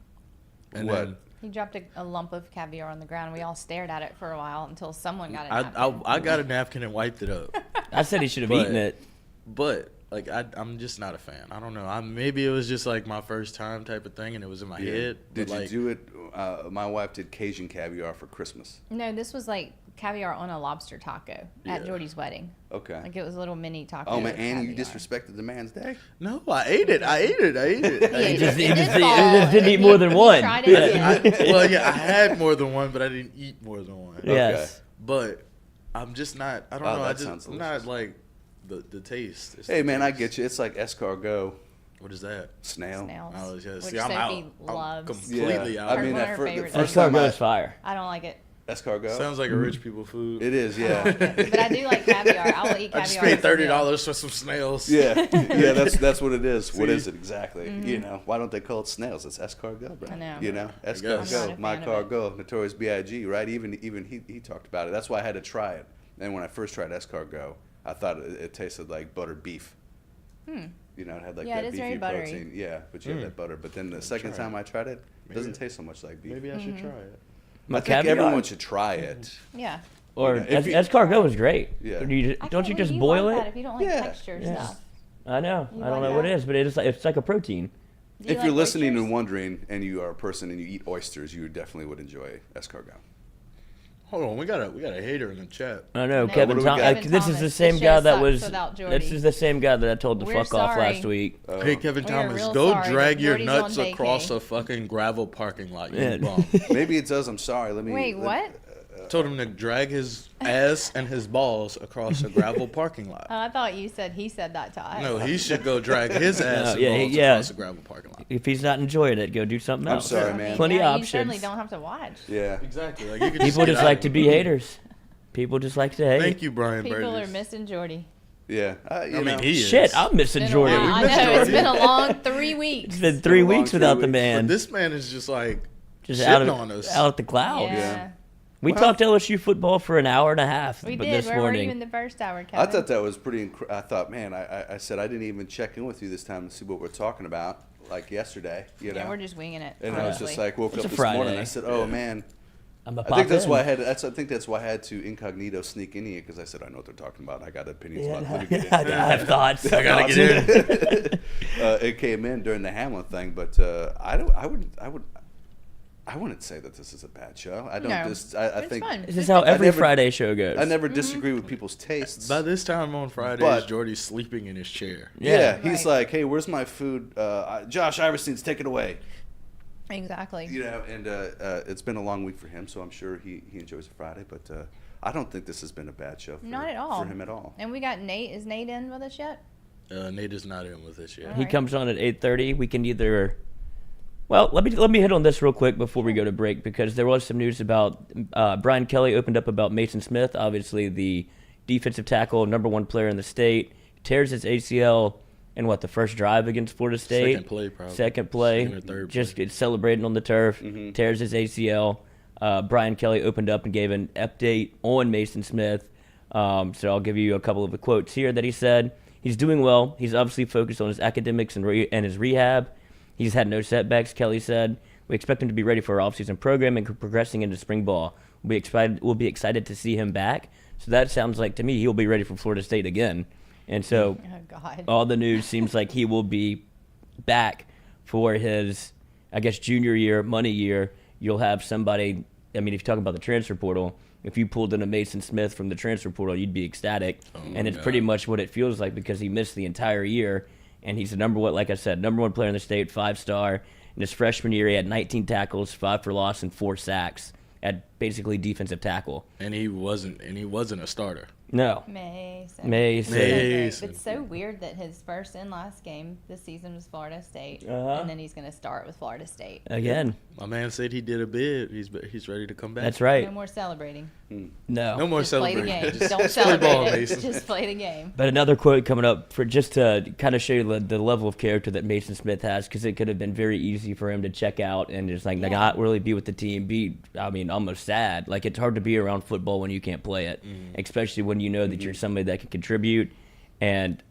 And what? then He dropped a lump of caviar on the ground. We all stared at it for a while until someone got it. I got a napkin and wiped it up. I said he should have But- eaten it. But like I'm just not a fan. I don't know. Maybe it was just like my first time type of thing, and it was in my head. Did but, you like, do it? My wife did Cajun caviar for Christmas. No, this was like caviar on a lobster taco at Yeah. Jordy's wedding. Okay. Like it was a little mini taco. Oh man, of Annie, you caviar. disrespected the man's day. No, I ate it. I ate it. He just It did he fall. just didn't eat He- more than he one. tried it again. Well, yeah, I had more than one, but I didn't eat more than one. Yes. But I'm just not. I don't Oh, know. I that just sounds I'm delicious. not like the taste. It's Hey the man, I taste. get you. It's like escargot, What is that? snail. Snails. Oh, yeah. Which See, I'm out. Sophie I'm loves. completely Yeah, out. I mean, One of at her the favorites. first time Escargot is fire. I don't like it. escargot. Sounds like a rich people food. It is, I don't yeah. like it. But I do like caviar. I will eat caviar. I just paid as a meal. $30 for some snails. Yeah, yeah, that's what it is. What See? is it exactly? You know, why don't they call it snails? It's escargot, bro. I know. You know, guess. I'm not escargot, a my fan of it. cargo, Notorious B.I.G. Right? Even he talked about it. That's why I had to try it. And when I first tried escargot, I thought it tasted like buttered beef. You know, it had like Yeah, it that is very beefy buttery. protein. Yeah, but you had that butter. But then the second try time I tried it, it doesn't Maybe- taste so much like beef. Maybe I should try it. I think Caviar? everyone should try it. Yeah. Or You know, if you- escargot is great. Yeah. Or you, I don't can't you believe just you boil like it? That if you don't like Yeah. texture Yeah. stuff. I know. You I don't like know what it that? is, but it's like a protein. Do you If like you're listening oysters? and wondering, and you are a person and you eat oysters, you definitely would enjoy escargot. Hold on, we got a hater in the chat. I know, No. Kevin What do we got? This is the Thomas. same This guy show that sucks was. without Jordy. This is the same guy that I told to We're fuck off last sorry. week. Hey, Kevin We are Thomas, real go sorry drag that your Jordy's nuts on across vacay. a fucking gravel parking lot, you Yeah. bum. Maybe it does. I'm sorry. Let me. Wait, what? Told him to drag his ass and his balls across a gravel parking lot. Oh, I thought you said he said that to us. No, he should go drag his ass and yeah, balls yeah. across a gravel parking lot. If he's not enjoying it, go do something I'm else. sorry, I man. mean, Plenty yeah, of You certainly options. don't have to watch. Yeah. Exactly. Like you could People get just out like of to it. be haters. People just like to hate. Thank you, Brian People are Burgess. missing Jordy. Yeah. You I know. mean, he is. Shit, I'm missing Been a Jordy. while. we I missed know. It's Jordy. been a long 3 weeks. It's been 3 a long weeks without 3 the weeks. man. But this man is just like Just shitting out on us. at the clouds. Yeah. We talked LSU football for an hour and a half We but did. this Where were you morning. in the first hour, I Kevin? thought that was pretty. I thought, man, I said I didn't even check in with you this time to see what we're talking about, like yesterday. You know. Yeah, we're just winging it. And I was just honestly. like, woke It's up a this morning. Friday. I said, oh man. I'm a I think that's pop why I in. had. I think that's why I had to incognito sneak in here because I said I know what they're talking about. I got opinions Yeah, about. Let me get I in. have thoughts. I gotta get in. It came in during the Hamlin thing, but I wouldn't say that this is a bad show. I don't No, just. I it's think fun. This is how every never- Friday show goes. I never disagree with people's tastes. By this time on Fridays, But- Jordy's sleeping in his chair. yeah, Yeah. he's Right. like, hey, where's my food? Josh Iverstines, take it away. Exactly. You know, and it's been a long week for him, so I'm sure he enjoys a Friday. But I don't think this has been a bad show. Not at all. for him at all. And we got Nate. Is Nate in with us yet? Nate is not in with us yet. He comes on at 8:30. We can either. Well, let me hit on this real quick before we go to break because there was some news about Brian Kelly opened up about Mason Smith, obviously the defensive tackle, #1 player in the state, tears his ACL in the first drive against Florida State. Second play, probably. Second play. Second or third Just play. gets celebrating on the turf. Mm-hmm. Tears his ACL. Brian Kelly opened up and gave an update on Mason Smith. So I'll give you a couple of the quotes here that he said. He's doing well. He's obviously focused on his academics and his rehab. He's had no setbacks, Kelly said. We expect him to be ready for our offseason program and progressing into spring ball. We'll be excited to see him back. So that sounds like to me he'll be ready for Florida State again. And so all the news seems like he will be back for his, I guess, junior year, money year. You'll have somebody, I mean, if you talk about the transfer portal, if you pulled in a Mason Smith from the transfer portal, you'd be ecstatic. And it's pretty much what it feels like because he missed the entire year. And he's the number one player in the state, 5-star. In his freshman year, he had 19 tackles, 5 for loss, and 4 sacks at basically defensive tackle. And he wasn't a starter. No. Mason. It's so weird that his first and last game this season was Florida State, and then he's going to start with Florida State. Again. My man said he did a bid. He's ready to come back. That's right. No more celebrating. No more just celebrating. Play the game. Just Don't celebrate ball, it. Mason. Just play the game. But another quote coming up for just to kind of show you the level of character that Mason Smith has, because it could have been very easy for him to check out and just not really be with the team, almost sad. Like, it's hard to be around football when you can't play it, especially when you know that you're somebody that can contribute. And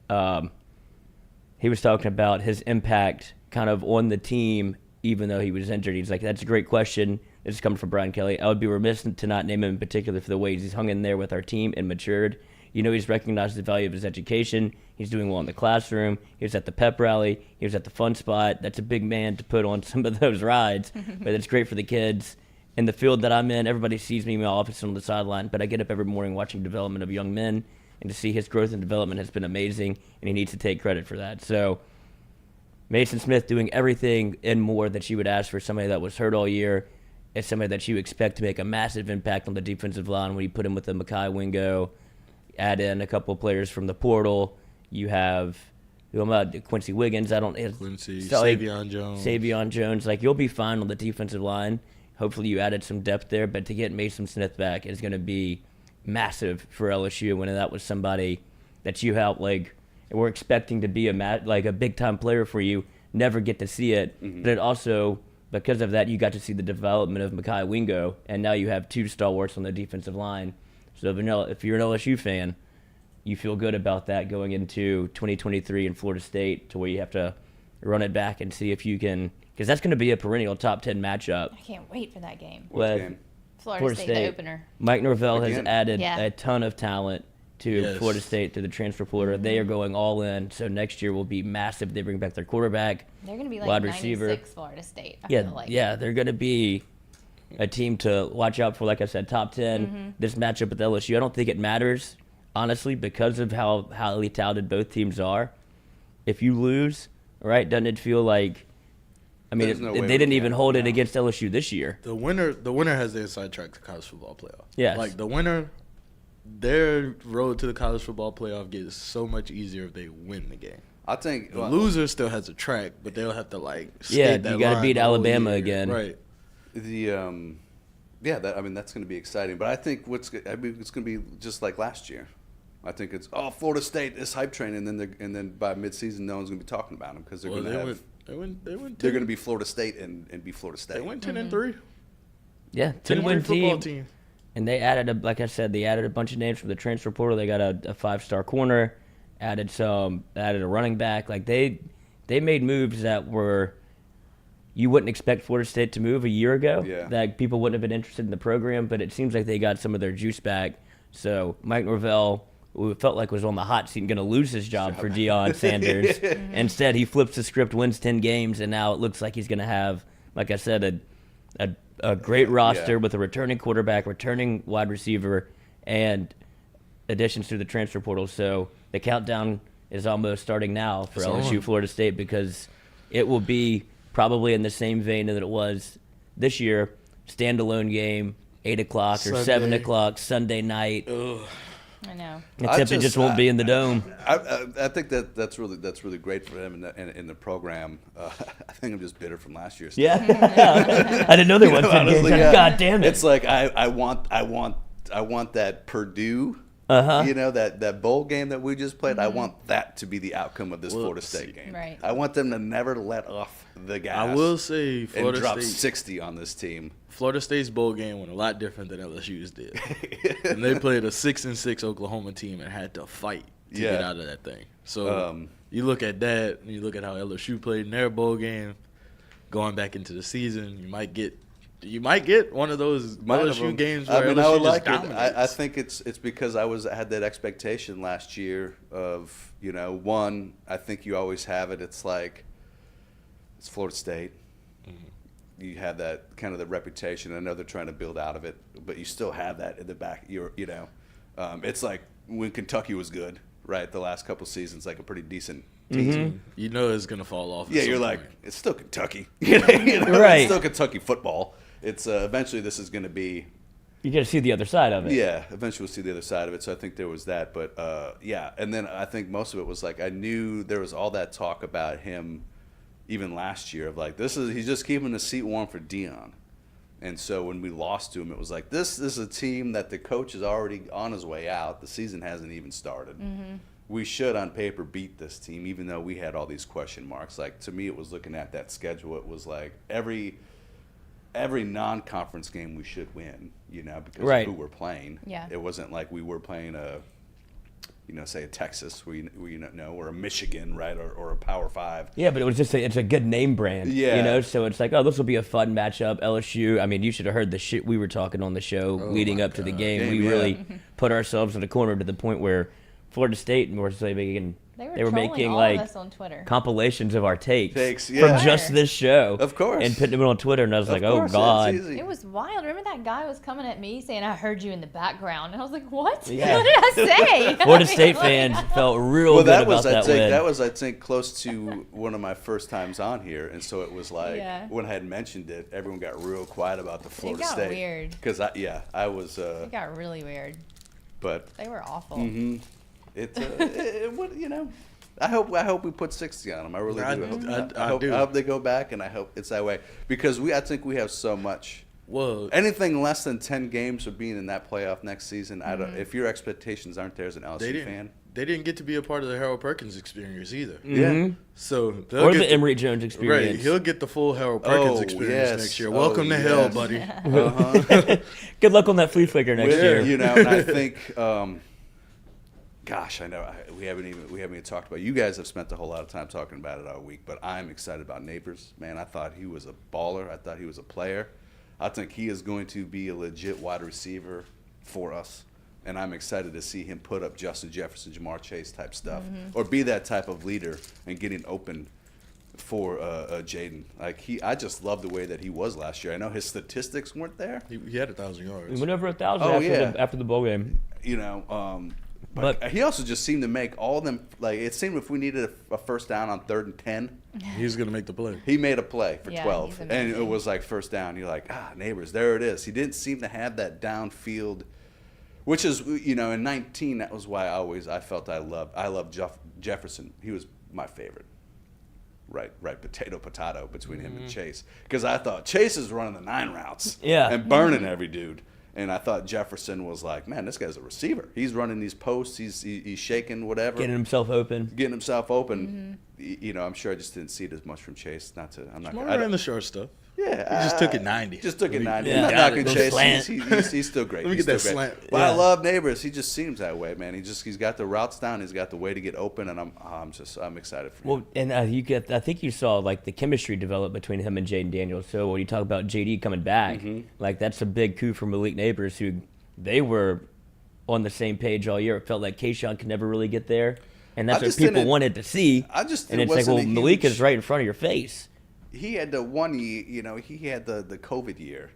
he was talking about his impact kind of on the team, even though he was injured. He's like, that's a great question. This is coming from Brian Kelly. I would be remiss to not name him in particular for the ways he's hung in there with our team and matured. You know, he's recognized the value of his education. He's doing well in the classroom. He was at the pep rally. He was at the fun spot. That's a big man to put on some of those rides, but it's great for the kids. In the field that I'm in, everybody sees me in my office and on the sideline, but I get up every morning watching development of young men, and to see his growth and development has been amazing, and he needs to take credit for that. So Mason Smith doing everything and more that you would ask for somebody that was hurt all year, as somebody that you expect to make a massive impact on the defensive line when you put him with the Mekhi Wingo, add in a couple of players from the portal. You have Quincy Wiggins. Savion Jones. Like, you'll be fine on the defensive line. Hopefully you added some depth there, but to get Mason Smith back is going to be massive for LSU when that was somebody that you have, like, we're expecting to be a big-time player for you, never get to see it. But it also, because of that, you got to see the development of Mekhi Wingo, and now you have 2 stalwarts on the defensive line. So if you're an LSU fan, you feel good about that going into 2023 in Florida State, to where you have to run it back and see if you can, because that's going to be a perennial top 10 matchup. I can't wait for that game. Florida State, the opener. Mike Norvell has added a ton of talent to Florida State through the transfer portal. They are going all in, so next year will be massive. They bring back their quarterback, they're going to be like wide 96 receiver. Florida State. I feel like. They're going to be a team to watch out for. Like I said, top 10. This matchup with LSU, I don't think it matters, honestly, because of how highly touted both teams are. If you lose, right, doesn't it feel like, I mean, they didn't even hold it against LSU this year. The winner has the inside track to college football playoff. Yes. Like, the winner, their road to the college football playoff gets so much easier if they win the game. I think the loser still has a track, but they'll have to skate that you got to beat Alabama again, right? That's going to be exciting. But I think it's going to be just like last year. I think it's Florida State, this hype train, and then by midseason, no one's going to be talking about them because they're going to have. They're going to be Florida State and be Florida State. They went 10-3. Yeah, 10-win team. And they added a bunch of names from the transfer portal. They got a 5-star corner, added a running back. Like, they made moves that were, you wouldn't expect Florida State to move a year ago. Yeah. That people wouldn't have been interested in the program, but it seems like they got some of their juice back. So Mike Norvell, who felt like was on the hot seat and going to lose his job for Deion Sanders, instead he flips the script, wins 10 games, and now it looks like he's going to have, like I said, a great roster with a returning quarterback, returning wide receiver, and additions to the transfer portal. So the countdown is almost starting now for LSU Florida State, because it will be probably in the same vein that it was this year, standalone game, 8 o'clock or 7 o'clock Sunday night. Ugh. I know. Except it just won't be in the dome. I think that's really great for them in the program. I think I'm just bitter from last year. Yeah, I didn't know there was 10 games. God damn it! It's like I want that Purdue. That bowl game that we just played. I want that to be the outcome of this Florida State game. Right. I want them to never let off the gas. I will say Florida and drop State, 60 on this team. Florida State's bowl game went a lot different than LSU's did. And they played a 6-6 Oklahoma team and had to fight to get out of that thing. So you look at that, and you look at how LSU played in their bowl game, going back into the season, you might get You might get one of those LSU games where LSU I would just like it. dominates. I think it's because I had that expectation last year of, one, I think you always have it. It's like, it's Florida State. Mm-hmm. You have that kind of the reputation. I know they're trying to build out of it, but you still have that in the back. It's like when Kentucky was good, right? The last couple seasons, like a pretty decent team. Mm-hmm. You know it's gonna fall off. Yeah, you're like, point. it's still Kentucky. Right. It's still Kentucky football. It's eventually this is going to be. You got to see the other side of it. Yeah, eventually we'll see the other side of it. So I think there was that, but and then I think most of it was like I knew there was all that talk about him, even last year of like he's just keeping the seat warm for Deion, and so when we lost to him, it was like this is a team that the coach is already on his way out. The season hasn't even started. Mm-hmm. We should on paper beat this team, even though we had all these question marks. Like to me, it was looking at that schedule. It was like every non-conference game we should win, because of who we're playing. Yeah. It wasn't like we were playing say a Texas, or a Michigan, right, or a Power 5. Yeah, but it was just it's a good name brand. Yeah. So it's like, oh, this will be a fun matchup. LSU. I mean, you should have heard the shit we were talking on the show leading up to the game. We really put ourselves in a corner to the point where Florida State and they were making all like of us on Twitter. compilations of our takes yeah. from just this show, Of course. and putting them on Twitter. And I was like, Of oh course, god, it's easy. It was wild. Remember that guy was coming at me saying, "I heard you in the background," and I was like, "What? Yeah. What did I say?" Florida State fans felt real good about that win. That was, I think, close to one of my first times on here, and so it was like when I had mentioned it, everyone got real quiet about the Florida State. It got weird. Because I was. It got really weird. But they were awful. Mm-hmm. I hope we put 60 on them. I really do. I hope they go back, and I hope it's that way because I think we have so much. Whoa. Anything less than 10 games of being in that playoff next season, I don't. If your expectations aren't there as an LSU fan, they didn't get to be a part of the Harold Perkins experience either. Yeah. So or the Emory Jones experience. Right. He'll get the full Harold Perkins experience next year. Welcome to hell, buddy. Good luck on that flea flicker next year. And I think. Gosh, I know we haven't even talked about it. You guys have spent a whole lot of time talking about it all week, but I'm excited about Neighbors. Man, I thought he was a baller. I thought he was a player. I think he is going to be a legit wide receiver for us, and I'm excited to see him put up Justin Jefferson, Jamar Chase type stuff, or be that type of leader and getting open for Jaden. I just love the way that he was last year. I know his statistics weren't there. He had 1,000 yards. He went over 1,000 after the bowl game. But he also just seemed to make all of them, like it seemed if we needed a first down on 3rd and 10. He was going to make the play. He made a play for 12. He's And amazing. it was like first down. You're like, Neighbors, there it is. He didn't seem to have that downfield, which is, in 19, that was why I felt I loved Jefferson. He was my favorite. Right, potato between him and Chase. Because I thought Chase is running the 9 routes and burning every dude. And I thought Jefferson was like, man, this guy's a receiver. He's running these posts. He's shaking whatever. Getting himself open. I'm sure I just didn't see it as much from Chase. I'm not. More ran the short stuff. Yeah, he just took it 90. Just took it 90. Yeah. I'm not knocking Chase. Slant. He's still great. Let me He's get that still great. slant. But I love Neighbors. He just seems that way, man. He's got the routes down. He's got the way to get open, and I'm excited for him. Well, and I think you saw like the chemistry develop between him and Jaden Daniels. So when you talk about JD coming back, like that's a big coup for Malik Neighbors, who they were on the same page all year. It felt like Keyshawn could never really get there, and that's what people wanted to see. And it's like, well, Malik is right in front of your face. He had the one year, he had the COVID year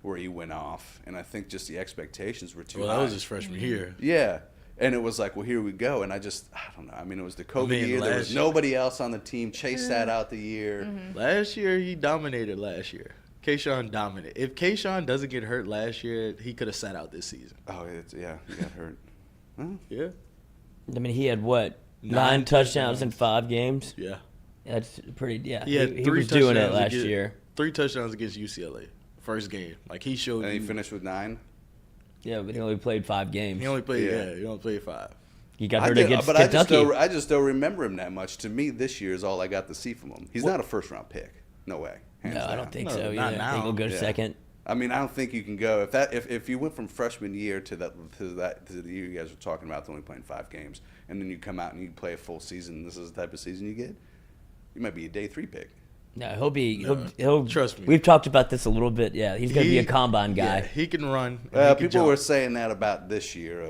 where he went off, and I think just the expectations were too high. Well, that was his freshman year. Yeah, and it was like, well, here we go, and I don't know. I mean, it was the COVID year. There was nobody else on the team. Chase sat out the year. Last year, he dominated last year. Keyshawn dominated. If Keyshawn doesn't get hurt last year, he could have sat out this season. Oh, he got hurt. Huh? Yeah. I mean, he had what, 9 touchdowns in 5 games? Yeah. That's pretty. Yeah, He was doing it last year. 3 touchdowns against UCLA, first game. Like he showed. And he finished with 9. Yeah, but he only played 5 games. He only played. He only played 5. He got hurt against but Kentucky. I just don't remember him that much. To me, this year is all I got to see from him. He's not a first-round pick. No way. No, I don't think so. not I now. think he'll go second. I mean, I don't think you can go if you went from freshman year to the year you guys were talking about, only playing 5 games, and then you come out and you play a full season. This is the type of season you get. You might be a day 3 pick. No, he'll trust me. We've talked about this a little bit. Yeah, he's going to be a combine guy. Yeah, he can run. He can People jump. were saying that about this year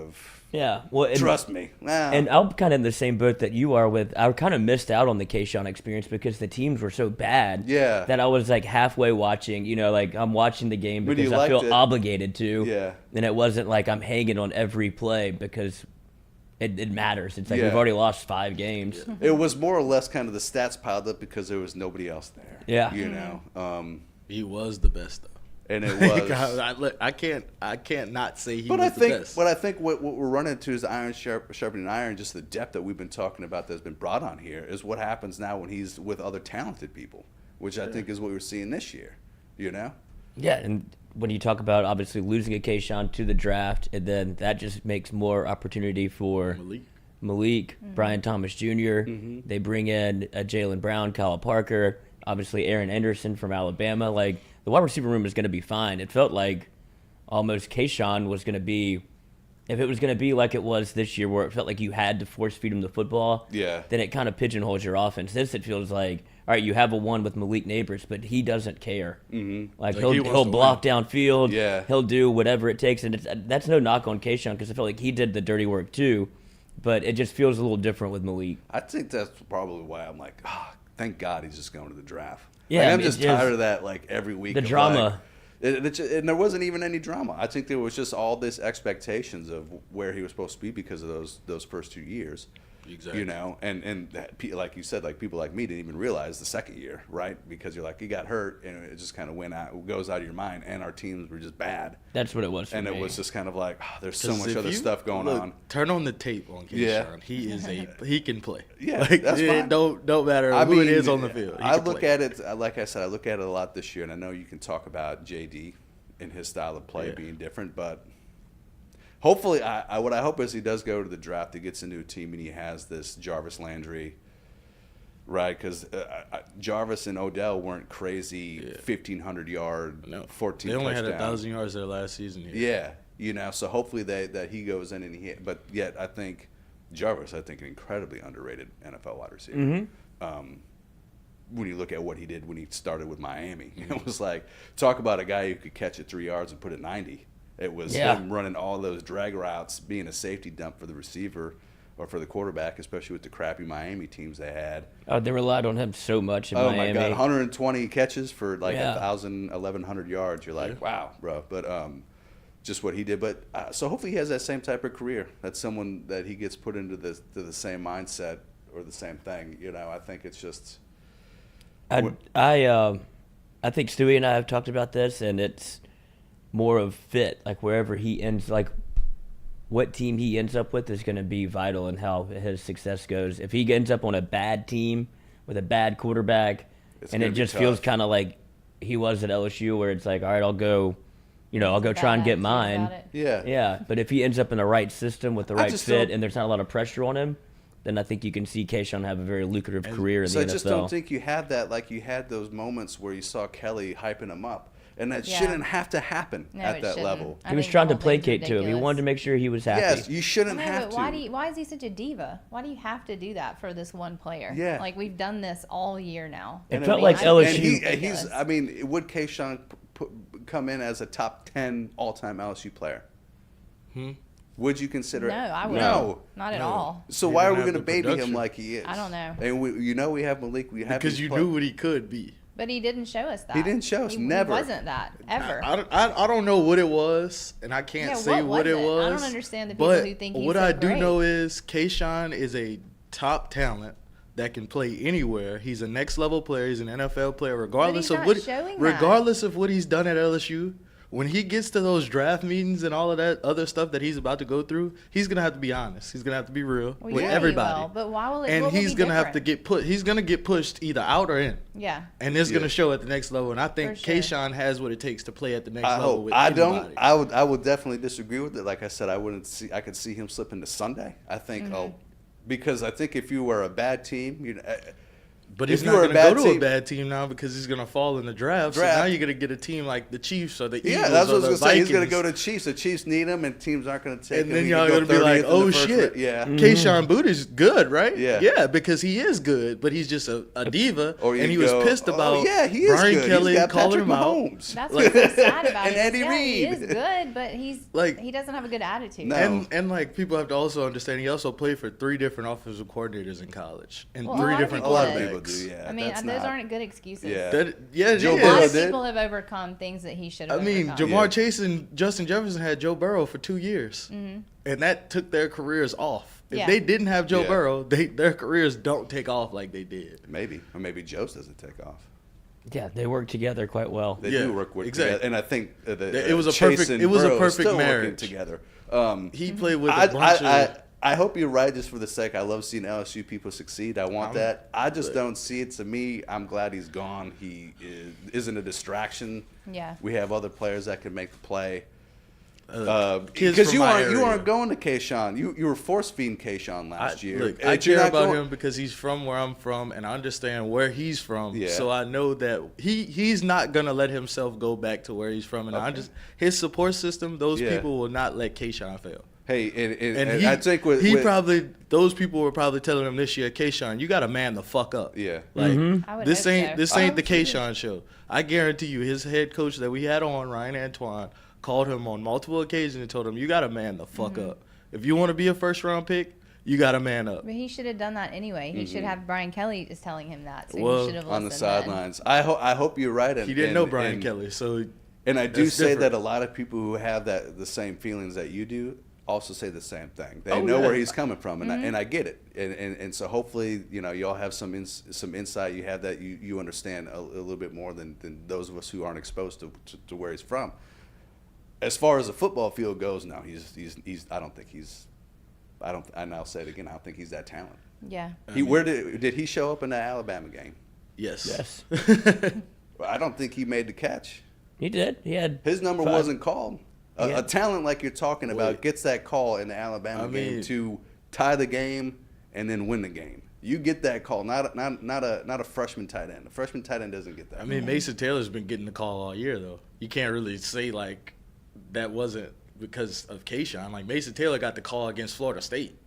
Well, trust me. And I'm kind of in the same boat that you are with. I kind of missed out on the Keyshawn experience because the teams were so bad. Yeah. That I was like halfway watching. Like I'm watching the game because I feel obligated to. Yeah. And it wasn't like I'm hanging on every play because it matters. It's like we've already lost 5 games. It was more or less kind of the stats piled up because there was nobody else there. Yeah. He was the best though. And it was. I can't not say he But was I think, the best. what I think what we're running into is iron sharpening iron. Just the depth that we've been talking about that's been brought on here is what happens now when he's with other talented people, which I think is what we're seeing this year. Yeah, and when you talk about obviously losing a Keyshawn to the draft, and then that just makes more opportunity for Malik, Brian Thomas Jr. They bring in Jalen Brown, Kyle Parker, obviously Aaron Anderson from Alabama. Like, the wide receiver room is going to be fine. It felt like almost Keyshawn was going to be, if it was going to be like it was this year where it felt like you had to force feed him the football, then it kind of pigeonholes your offense. This, it feels like, all right, you have a one with Malik Neighbors, but he doesn't care. Like he'll block downfield. He'll do whatever it takes. And that's no knock on Keyshawn because I feel like he did the dirty work too, but it just feels a little different with Malik. I think that's probably why I'm like, thank God he's just going to the draft. Yeah, I'm just tired of that. Like every week, the drama. And there wasn't even any drama. I think there was just all this expectations of where he was supposed to be because of those first 2 years. Exactly. And that, like you said, like people like me didn't even realize the second year, right? Because you're like, he got hurt, and it just kind of goes out of your mind. And our teams were just bad. That's what it was. And me. It was just kind of like, there's so much other stuff going on. Turn on the tape on Keyshawn. He can play. Yeah, that's fine. Don't matter who it is on the field. I look at it, like I said, I look at it a lot this year, and I know you can talk about JD and his style of play being different, but hopefully, what I hope is he does go to the draft, he gets a new team, and he has this Jarvis Landry, right? Because Jarvis and Odell weren't crazy 1,500 yard, 14 They only touchdown. had 1,000 yards their last season. Yeah, so hopefully that he goes in and but yet I think Jarvis, an incredibly underrated NFL wide receiver. When you look at what he did when he started with Miami, it was like, talk about a guy who could catch it 3 yards and put it 90. It was him running all those drag routes, being a safety dump for the receiver or for the quarterback, especially with the crappy Miami teams they had. Oh, they relied on him so much in Miami. Oh, my God. 120 catches for like 1,100 yards. You're like, wow, bro. But just what he did. But so hopefully he has that same type of career. That's someone that he gets put into the same mindset or the same thing. I think it's just... I think Stewie and I have talked about this, and it's more of fit. Like wherever he ends, like what team he ends up with is going to be vital in how his success goes. If he ends up on a bad team with a bad quarterback, and it just feels kind of like he was at LSU, where it's like, all right, I'll go try and get mine. Yeah. But if he ends up in the right system with the right fit, and there's not a lot of pressure on him, then I think you can see Keyshawn have a very lucrative career in the NFL. So I just don't think you had that, like you had those moments where you saw Kelly hyping him up. And that shouldn't have to happen at that level. He was trying to placate to him. He wanted to make sure he was happy. Yes, you shouldn't have to. Why is he such a diva? Why do you have to do that for this one player? Yeah. Like, we've done this all year now. It felt like LSU. And would Keyshawn come in as a top 10 all-time LSU player? Would you consider it? No, I wouldn't. No. Not at all. So why are we going to baby him like he is? I don't know. And we have Malik. Because you knew what he could be. But he didn't show us that. He didn't show us. Never. He wasn't that, ever. I don't know what it was, and I can't say what it was. I don't understand the people who think he's what so I do great. know is Keyshawn is a top talent that can play anywhere. He's a next level player. He's an NFL player, regardless of what he's done at LSU. When he gets to those draft meetings and all of that other stuff that he's about to go through, he's gonna have to be honest. He's gonna have to be real with everybody. He will, but why will it? And he's gonna have to get get put. He's gonna get pushed either out or in. Yeah. And it's gonna show at the next level. And I think Keyshawn has what it takes to play at the next level. With I anybody. don't. I would definitely disagree with it. Like I said, I could see him slipping to Sunday. I think because I think if you were a bad team, But he's If not you were going to a bad go to team- a bad team now because he's going to fall in the draft. So now you're going to get a team like the Chiefs or the Eagles Yeah, that's what I or was the going to say. He's going to Vikings. go to Chiefs. The Chiefs need him, and teams aren't going to take him. And then He y'all could going go to be like, 30th in the oh, first shit. round. Yeah. Keyshawn Boutte is good, right? Yeah. Yeah, because he is good, but he's just a diva. Or you and he was go, pissed about he is Brian good. Kelly He's got calling Patrick him out. Mahomes. That's what's so sad about And it. Andy He Reid. is good, but he doesn't have a good attitude. No. And like people have to also understand, he also played for 3 different offensive coordinators in college and Well, a 3 lot of different people A lot of do. people quarterbacks. do, yeah. I mean, that's those not- aren't good excuses. Yeah. Yeah, Joe it A lot Burrow of is. people have overcome things that he should I have mean, overcome. Jamar Chase and Justin Jefferson had Joe Burrow for 2 years, Mm-hmm. and that took their careers off. If Yeah. they didn't have Joe Yeah. Burrow, their careers don't take off like they did. Maybe. Or maybe Joe's doesn't take off. Yeah, they work together quite well. They Yeah, do work exactly. together. And I think It was a Chase perfect- and it was a Burrow are perfect still working marriage. together. He played with a I, bunch of. I hope you're right just for the sake. I love seeing LSU people succeed. I want that. I just but- don't see it. To me, I'm glad he's gone. He isn't a distraction. Yeah. We have other players that can make the play. kids Because from you my aren't area. going to Keyshawn. You were force feeding Keyshawn last year. Look, And I you're care not about going- him because he's from where I'm from, and I understand where he's from. Yeah. So I know that he's not gonna let himself go back to where he's from, and I Okay. just his support system. Those Yeah. people will not let Keyshawn fail. Hey, And and he, I think those people were probably telling him this year, Keyshawn, you got to man the fuck up. Yeah. Like I would this hope ain't so. this ain't the Keyshawn show. I guarantee you, his head coach that we had on, Ryan Antoine, called him on multiple occasions and told him, you got to man the fuck up. If you want to be a first round pick, you got to man up. But he should have done that anyway. He should have. Brian Kelly is telling him that, so Well, he should have on the listened then. sidelines. I hope you're right. And, He didn't and- know Brian and- Kelly, so And I do That's say different. that a lot of people who have the same feelings that you do also say the same thing. They Oh, know yeah. where he's coming from, and I get it. And so hopefully, y'all have some insight. You have that you understand a little bit more than those of us who aren't exposed to where he's from. As far as the football field goes, no, he's. I don't think he's. And I'll say it again. I don't think he's that talented. Yeah. Where did he show up in the Alabama game? yes. I don't think he made the catch. He did. He had His number 5. wasn't called. Yeah. A talent like you're talking about Wait. gets that call in the Alabama game mean- to tie the game and then win the game. You get that call, not a freshman tight end. A freshman tight end doesn't get that. I mean, Mason Taylor's been getting the call all year, though. You can't really say, like, that wasn't because of Keyshawn. Like, Mason Taylor got the call against Florida State.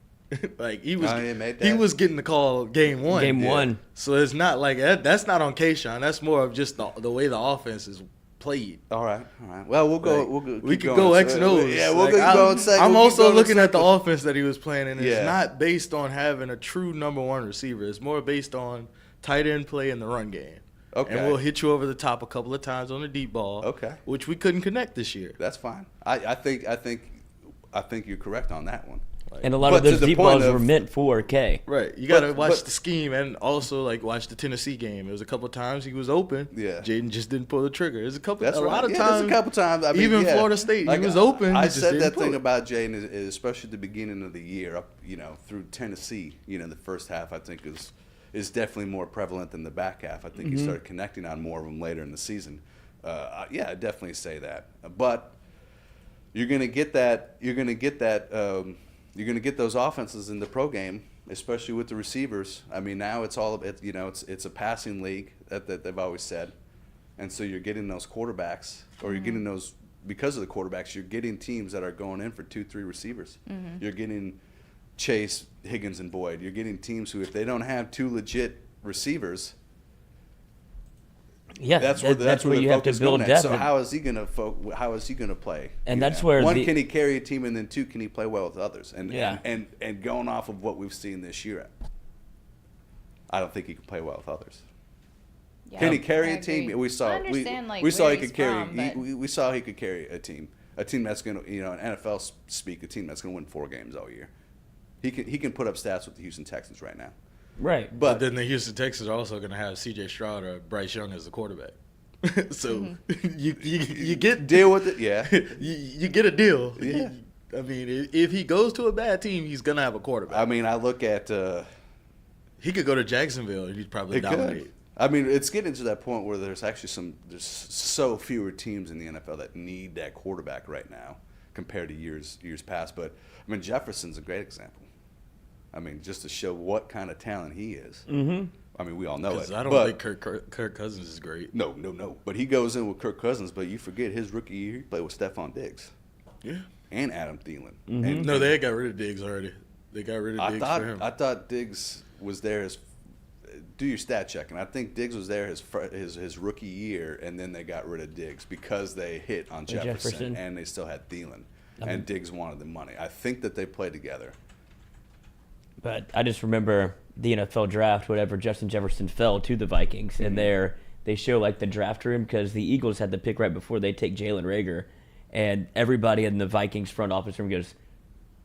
Like, he was he made he that. was getting the call game one. Game one. So it's not like that's not on Keyshawn. That's more of just the way the offense is played. All right. Well, we'll go. Like, We'll we keep could going. go X and O's. Yeah, we'll Like, go I'm, in second. I'm We'll keep also going in looking at the second. offense that he was playing, and Yeah. it's not based on having a true number one receiver. It's more based on tight end play in the run game. Okay. And we'll hit you over the top a couple of times on the deep ball. Okay. Which we couldn't connect this year. That's fine. I think you're correct on that one. And a lot But of to those the deep point balls of- were meant for K. Right. You got to watch but- the scheme and also like watch the Tennessee game. It was a couple of times he was open. Yeah. Jaden just didn't pull the trigger. There's a That's right. lot of Yeah, times. there's a couple times. I mean, even yeah. Florida State, Like, he was open. I he just said didn't that pull thing it. about Jaden, especially at the beginning of the year, up through Tennessee. The first half I think is definitely more prevalent than the back half. I think he started connecting on more of them later in the season. Yeah, I definitely say that. But you're gonna get that. You're gonna get those offenses in the pro game, especially with the receivers. I mean, now it's all it's a passing league that they've always said, and so you're getting those quarterbacks, or you're getting those because of the quarterbacks. You're getting teams that are going in for 2-3 receivers. You're getting Chase, Higgins, and Boyd. You're getting teams who, if they don't have 2 legit receivers, Yeah, that's where the you have to focus build going at. depth. So how is he gonna play? And that's where one, can he carry a team, and then 2, can he play well with others? And Yeah. and going off of what we've seen this year, I don't think he can play well with others. Yeah, Can he carry I a team? agree. We saw I understand, like, we saw where he he's could carry. from, but- We saw he could carry a team that's gonna in NFL speak, a team that's gonna win 4 games all year. He can put up stats with the Houston Texans right now. right. But But then the Houston Texans are also going to have C.J. Stroud or Bryce Young as the quarterback. So you get deal with it. Yeah. you get a deal. Yeah. I mean, if he goes to a bad team, he's gonna have a quarterback. I mean, I look at. He could go to Jacksonville and he'd probably It dominate. could. I mean, it's getting to that point where there's so fewer teams in the NFL that need that quarterback right now compared to years past. But I mean, Jefferson's a great example. I mean, just to show what kind of talent he is. Mm-hmm. I mean, we all know it. I don't but, think Kirk Cousins is great. No. But he goes in with Kirk Cousins, but you forget his rookie year, he played with Stephon Diggs. Yeah. And Adam Thielen. Mm-hmm. And, No, they got rid of Diggs already. They got rid of Diggs for him. I thought Diggs was there as do your stat check, and I think Diggs was there his rookie year, and then they got rid of Diggs because they hit on Jefferson, and they still had Thielen, and Diggs wanted the money. I think that they played together. But I just remember the NFL draft, whatever, Justin Jefferson fell to the Vikings, and they show like the draft room because the Eagles had the pick right before they take Jalen Reagor, and everybody in the Vikings front office room goes,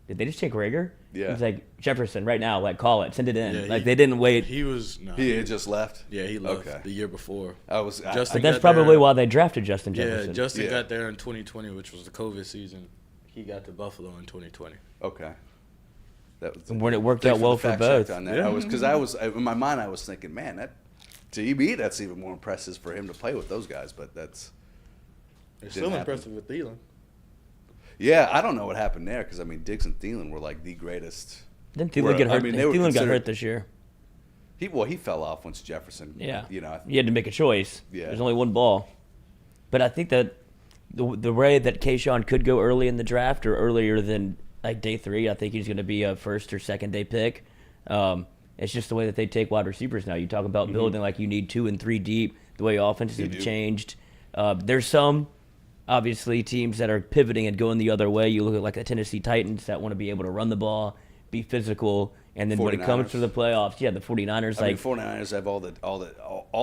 "Did they just take Reagor?" Yeah. He's like, "Jefferson, right now, like call it, send it in." Yeah, they didn't wait. He had just left. Yeah, he left the year before. But that's probably why they drafted Justin Jefferson. Yeah, Justin got there in 2020, which was the COVID season. He got to Buffalo in 2020. Okay. And when it worked out well for both. On that. In my mind, I was thinking, man, that to me, that's even more impressive for him to play with those guys. But it's still impressive with Thielen. Yeah, I don't know what happened there because I mean, Diggs and Thielen were like the greatest. Then Thielen get hurt. Thielen got hurt this year. He fell off once Jefferson. Yeah, you had to make a choice. Yeah, there's only one ball. But I think that the way that Keyshawn could go early in the draft or earlier than like day 3, I think he's going to be a first or second day pick. It's just the way that they take wide receivers now. You talk about building like you need 2 and 3 deep. The way offenses have changed. There's some. Obviously, teams that are pivoting and going the other way. You look at like the Tennessee Titans that want to be able to run the ball, be physical, and then 49ers. When it comes to the playoffs, the 49ers. I mean, 49ers have all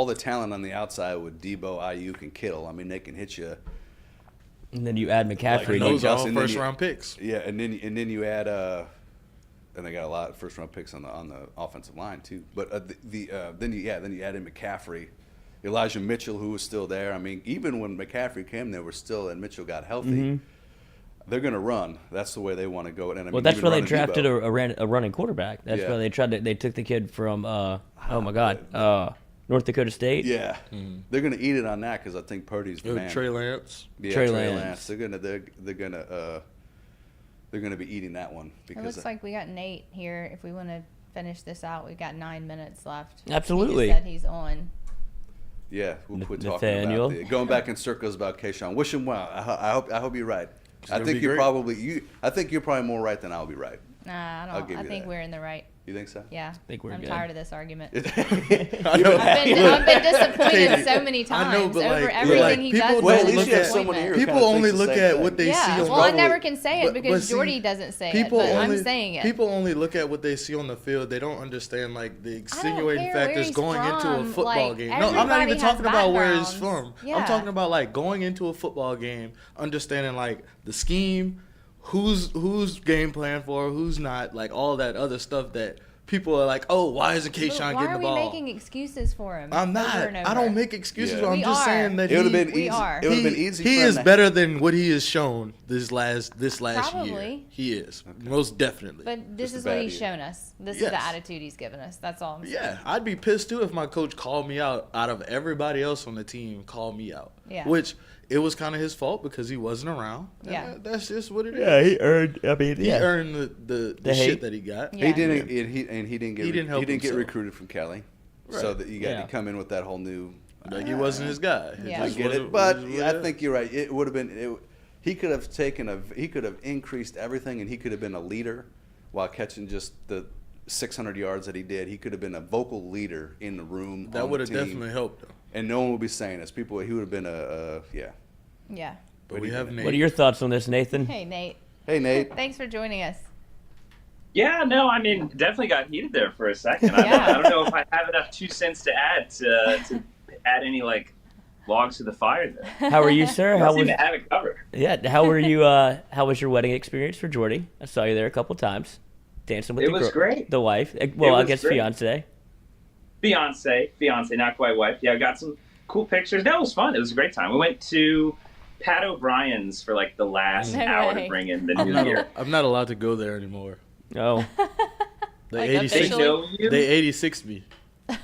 the talent on the outside with Debo, Ayuk, and Kittle. I mean, they can hit you. And then you add McCaffrey. Those are all first-round picks. Yeah, and then you add and they got a lot of first-round picks on the offensive line too. But then you add in McCaffrey. Elijah Mitchell, who was still there. I mean, even when McCaffrey came, they were still, and Mitchell got healthy. They're going to run. That's the way they want to go. And I mean, that's why they drafted a running quarterback. That's why they they took the kid from, North Dakota State. Yeah. They're going to eat it on that because I think Purdy's the man. Trey Lance. Yeah, Trey Lance. They're going to be eating that one. Because it looks like we got Nate here. If we want to finish this out, we've got 9 minutes left. Absolutely. He just said he's on. Yeah, we'll quit talking about going back in circles about Keyshawn. Wish him well. I hope you're right. I think you're probably more right than I'll be right. Nah, I don't. I think we're in the right. You think so? Yeah. I think we're I'm good. tired of this argument. I've been disappointed so many times over everything he does. Well, at least you have someone here. People only look at what they see on. Well, I never can say it because Jordy doesn't say it, but I'm saying it. People only look at what they see on the field. They don't understand like the extenuating factors going into a football game. No, I'm not even talking about where he's from. I'm talking about like going into a football game, understanding like the scheme. Who's game plan for, who's not, like all that other stuff that people are like, oh, why isn't Keyshawn getting the ball? Why are we making excuses for him? I'm not. I don't make excuses. I'm just saying that it would have been easy. It would have been easy. He is better than what he has shown this last Probably. year. He is most definitely. But this is what he's shown us. This is the attitude he's given us. That's all I'm saying. Yeah, I'd be pissed too if my coach called me out of everybody else on the team. Called me out. Yeah. Which. It was kind of his fault because he wasn't around. Yeah, that's just what it is. Yeah, he earned. I mean, he earned the shit that he got. Yeah. He didn't get recruited from Kelly, so that you got to come in with that whole new. Like he wasn't his guy. Yeah. I get it, but I think you're right. It would have been. He could have increased everything, and he could have been a leader while catching just the 600 yards that he did. He could have been a vocal leader in the room. That would have definitely helped him. And no one would be saying this. He would have been Yeah. But we have Nate. What are your thoughts on this, Nathan? Hey, Nate. Hey, Nate. Thanks for joining us. Yeah, no, I mean, definitely got heated there for a second. I don't know if I have enough 2 cents to add to add any like logs to the fire there. How are you, sir? How was? Have it covered. Yeah. How were you? How was your wedding experience for Jordy? I saw you there a couple times, dancing with the wife. Well, I guess fiance. Fiance, not quite wife. Yeah, I got some cool pictures. No, it was fun. It was a great time. We went to Pat O'Brien's for like the last hour to bring in the new year. I'm not allowed to go there anymore. Oh. They 86'd me.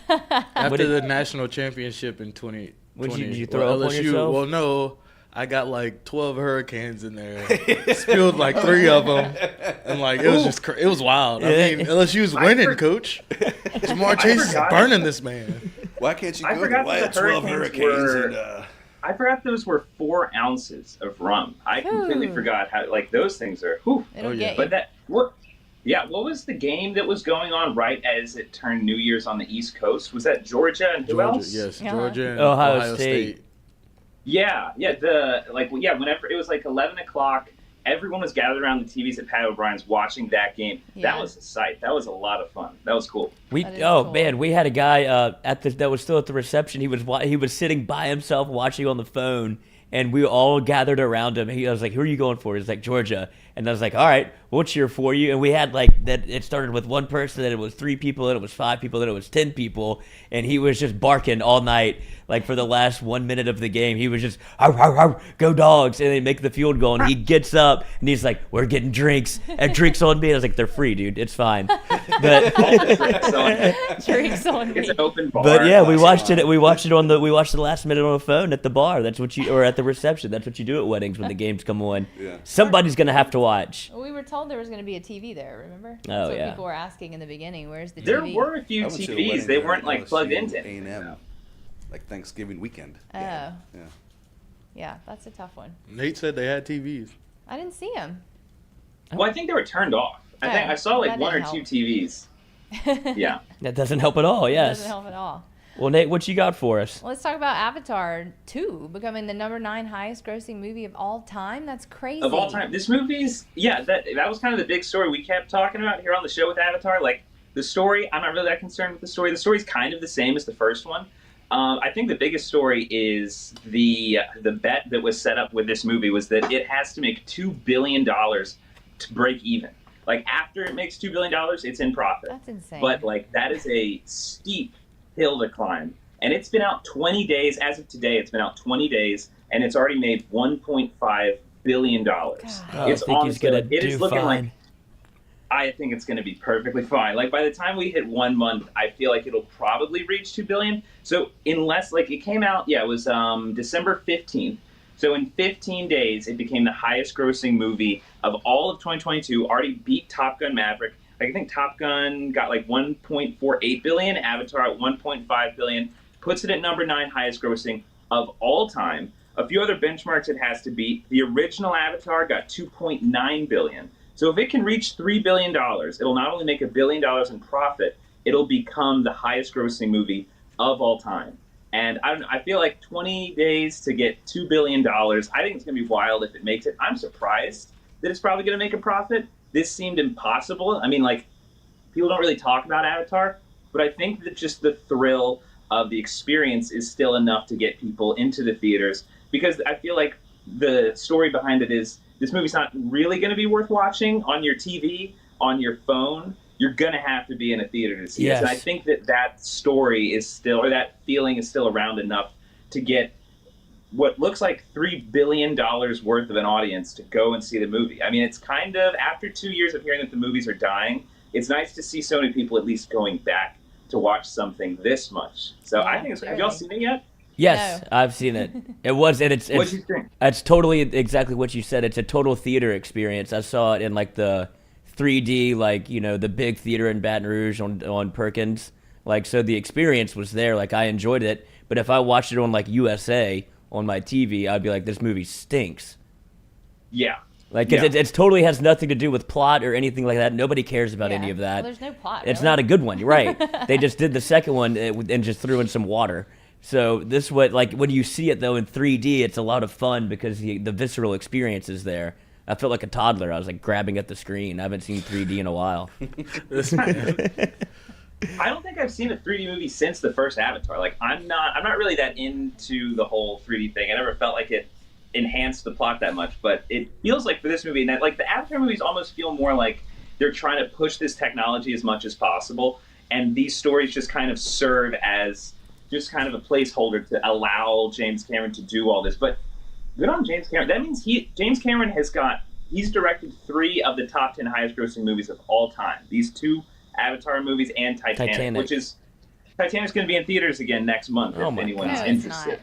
After the national championship in 2020. Did you throw up on yourself? Well, no. I got like 12 hurricanes in there. Spilled like 3 of them, and like it was just it was wild. I mean, LSU was winning, Coach. Jamar Chase is burning this man. Why can't you I go forgot to that the 12 hurricanes I forgot those were 4 ounces of rum. I completely forgot how those things are. It'll get you. But what was the game that was going on right as it turned New Year's on the East Coast? Was that Georgia and who else? Yes, Georgia and Ohio State. Yeah. Whenever it was like 11 o'clock, everyone was gathered around the TVs at Pat O'Brien's watching that game. Yeah. That was a sight. That was a lot of fun. That was cool. Cool. Man, we had a guy that was still at the reception. He was sitting by himself watching on the phone, and we all gathered around him. I was like, "Who are you going for?" He's like, "Georgia." And I was like, "All right, we'll cheer for you." And we had that. It started with one person, then it was 3 people, then it was 5 people, then it was 10 people, and he was just barking all night. Like for the last 1 minute of the game, he was just "Arr, arr, arr, go Dogs!" And they make the field goal, and he gets up and he's like, "We're getting drinks and drinks on me." And I was like, "They're free, dude. It's fine." But Drinks on me. It's an open bar. But yeah, we watched it. We watched the last minute on the phone at the bar. That's what or at the reception. That's what you do at weddings when the games come on. Yeah. Somebody's gonna have to watch. We were told there was going to be a TV there, remember? Oh, That's what yeah. people were asking in the beginning. Where's the There TV? were a few I went to a TVs. wedding They during weren't plugged LSU into A&M, like Thanksgiving weekend. Oh. Yeah. Yeah, that's a tough one. Nate said they had TVs. I didn't see him. Well, I think they were turned off. I think I saw that 1 or didn't 2 TVs. Yeah. That doesn't help at all. Yes. Doesn't help at all. Well, Nate, what you got for us? Well, let's talk about Avatar 2 becoming the number 9 highest grossing movie of all time. That's crazy. Of all time. This movie's, that was kind of the big story we kept talking about here on the show with Avatar. Like, the story, I'm not really that concerned with the story. The story's kind of the same as the first one. I think the biggest story is the bet that was set up with this movie was that it has to make $2 billion to break even. Like, after it makes $2 billion, it's in profit. That's insane. But, that is a steep hill to climb. And it's been out 20 days. As of today, it's been out 20 days, and it's already made $1.5 billion. It's honestly, it is looking like, I think it's going to be perfectly fine. Like, by the time we hit 1 month, I feel like it'll probably reach $2 billion. So unless, it came out, it was December 15th. So in 15 days, it became the highest grossing movie of all of 2022, already beat Top Gun Maverick. I think Top Gun got 1.48 billion, Avatar at 1.5 billion, puts it at number 9 highest grossing of all time. A few other benchmarks it has to beat. The original Avatar got 2.9 billion. So if it can reach $3 billion, it'll not only make $1 billion in profit, it'll become the highest grossing movie of all time. And I feel like 20 days to get $2 billion, I think it's going to be wild if it makes it. I'm surprised that it's probably going to make a profit. This seemed impossible. I mean, people don't really talk about Avatar, but I think that just the thrill of the experience is still enough to get people into the theaters, because I feel like the story behind it is this movie's not really going to be worth watching on your TV, on your phone. You're going to have to be in a theater to see Yes. it. And I think that story is still, or that feeling is still around enough to get what looks like $3 billion worth of an audience to go and see the movie. I mean, it's kind of, after 2 years of hearing that the movies are dying, it's nice to see so many people at least going back to watch something this much. So I think have y'all seen it yet? Yes, no. I've seen it. It was, and it's What'd you think? It's totally exactly what you said. It's a total theater experience. I saw it in the 3D, the big theater in Baton Rouge on Perkins. So the experience was there. I enjoyed it. But if I watched it on USA on my TV, I'd be like, this movie stinks. Yeah. It totally has nothing to do with plot or anything like that. Nobody cares about any of that. Well, there's no plot. It's really. not a good one. You're right. They just did the second one and just threw in some water. So this when you see it though in 3D, it's a lot of fun because the visceral experience is there. I felt like a toddler. I was grabbing at the screen. I haven't seen 3D in a while. I don't think I've seen a 3D movie since the first Avatar. I'm not really that into the whole 3D thing. I never felt like it enhanced the plot that much, but it feels like for this movie, and the Avatar movies almost feel more like they're trying to push this technology as much as possible, and these stories just kind of serve as just kind of a placeholder to allow James Cameron to do all this. But good on James Cameron. That means James Cameron he's directed 3 of the top 10 highest grossing movies of all time. These 2 Avatar movies and Titanic. Which is Titanic's going to be in theaters again next month if anyone's interested.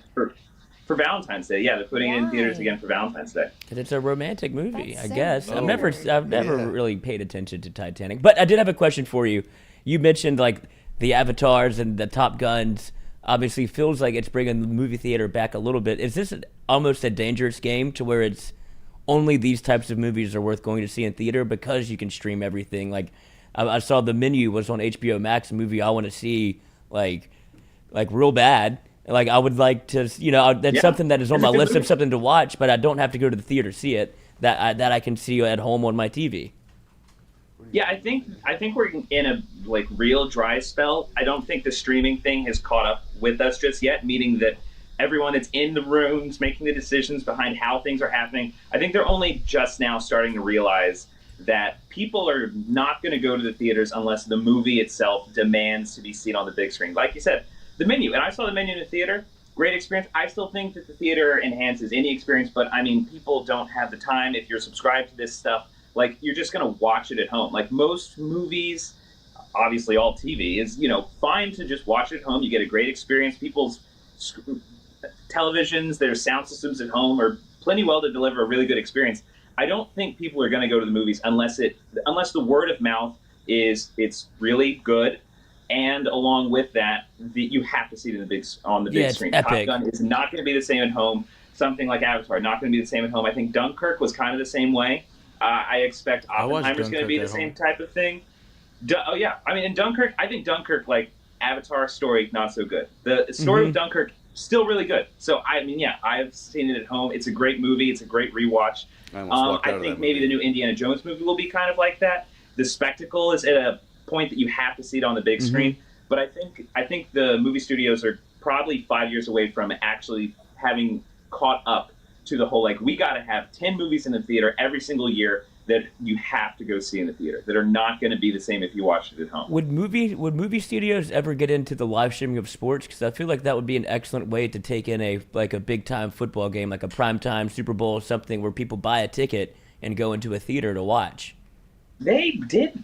for Valentine's Day. Yeah, they're putting it in theaters again for Valentine's Day. Because it's a romantic movie, That's I so guess. weird. I've never really paid attention to Titanic. But I did have a question for you. You mentioned like the Avatars and the Top Guns. Obviously, feels like it's bringing the movie theater back a little bit. Is this almost a dangerous game to where it's only these types of movies are worth going to see in theater because you can stream everything? Like I saw The Menu was on HBO Max, a movie I want to see like real bad. Like I would like to, that's something that is on my list of something to watch, but I don't have to go to the theater to see it. That I can see at home on my TV. Yeah, I think we're in a like real dry spell. I don't think the streaming thing has caught up with us just yet, meaning that everyone that's in the rooms making the decisions behind how things are happening, I think they're only just now starting to realize that people are not going to go to the theaters unless the movie itself demands to be seen on the big screen. Like you said, The Menu, and I saw The Menu in the theater. Great experience. I still think that the theater enhances any experience, but I mean, people don't have the time. If you're subscribed to this stuff, like you're just going to watch it at home. Like most movies, obviously all TV is, fine to just watch it at home. You get a great experience. People's televisions, their sound systems at home are plenty well to deliver a really good experience. I don't think people are going to go to the movies unless the word of mouth is it's really good. And along with that, you have to see it on the big screen. Top Gun is not going to be the same at home. Something like Avatar, not going to be the same at home. I think Dunkirk was kind of the same way. I expect Oppenheimer's going to be the same type of thing. In Dunkirk, I think Dunkirk, like Avatar story, not so good. The story of Dunkirk, still really good. So, I've seen it at home. It's a great movie. It's a great rewatch. I think maybe the new Indiana Jones movie will be kind of like that. The spectacle is at a point that you have to see it on the big screen. But I think the movie studios are probably 5 years away from actually having caught up to the whole, like, we got to have 10 movies in the theater every single year that you have to go see in the theater that are not going to be the same if you watch it at home. Would movie studios ever get into the live streaming of sports? Because I feel like that would be an excellent way to take in a big time football game, like a primetime Super Bowl or something where people buy a ticket and go into a theater to watch. They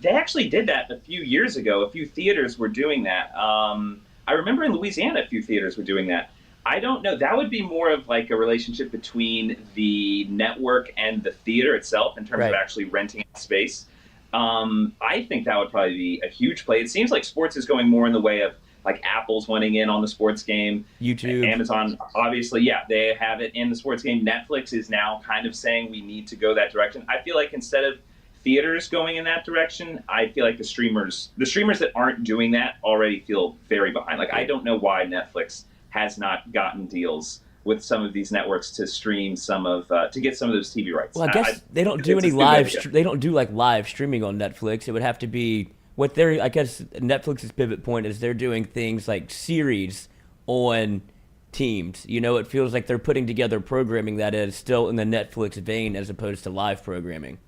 actually did that a few years ago. A few theaters were doing that. I remember in Louisiana, a few theaters were doing that. I don't know. That would be more of like a relationship between the network and the theater itself in terms of actually renting space. I think that would probably be a huge play. It seems like sports is going more in the way of like Apple's wanting in on the sports game. YouTube. Amazon, obviously, they have it in the sports game. Netflix is now kind of saying we need to go that direction. I feel like instead of theaters going in that direction, I feel like the streamers that aren't doing that already feel very behind. Like, I don't know why Netflix has not gotten deals with some of these networks to stream to get some of those TV rights. Well, I guess they don't do any they don't do like live streaming on Netflix. It would have to be I guess Netflix's pivot point is they're doing things like series on teams. It feels like they're putting together programming that is still in the Netflix vein as opposed to live programming.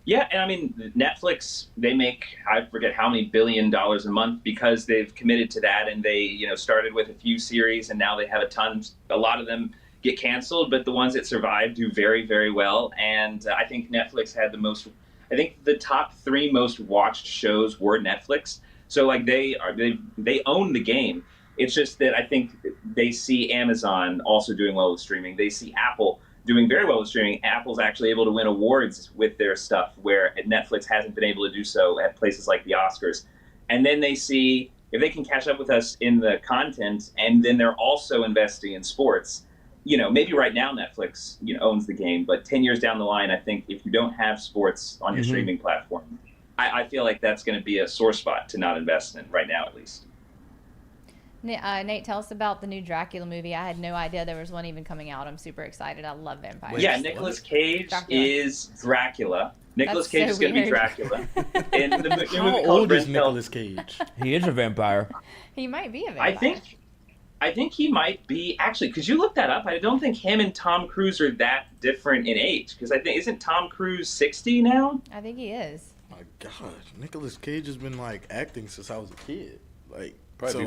Yeah, and I mean, Netflix, they make, I forget how many $1 billion a month because they've committed to that, and they, started with a few series, and now they have a ton. A lot of them get canceled, but the ones that survive do very, very well. And I think Netflix had the top 3 most watched shows were Netflix. So like they own the game. It's just that I think they see Amazon also doing well with streaming. They see Apple doing very well with streaming. Apple's actually able to win awards with their stuff where Netflix hasn't been able to do so at places like the Oscars. And then they see if they can catch up with us in the content, and then they're also investing in sports. Maybe right now Netflix, owns the game, but 10 years down the line, I think if you don't have sports on your streaming platform, I feel like that's going to be a sore spot to not invest in right now, at least. Nate, tell us about the new Dracula movie. I had no idea there was one even coming out. I'm super excited. I love vampires. Yeah, Nicolas Cage is Dracula. Nicolas Cage is going to be Dracula. How old is Nicolas Cage? He is a vampire. He might be a vampire. I think he might be, actually, because you looked that up. I don't think him and Tom Cruise are that different in age. Because isn't Tom Cruise 60 now? I think he is. My God, Nicolas Cage has been acting since I was a kid. Probably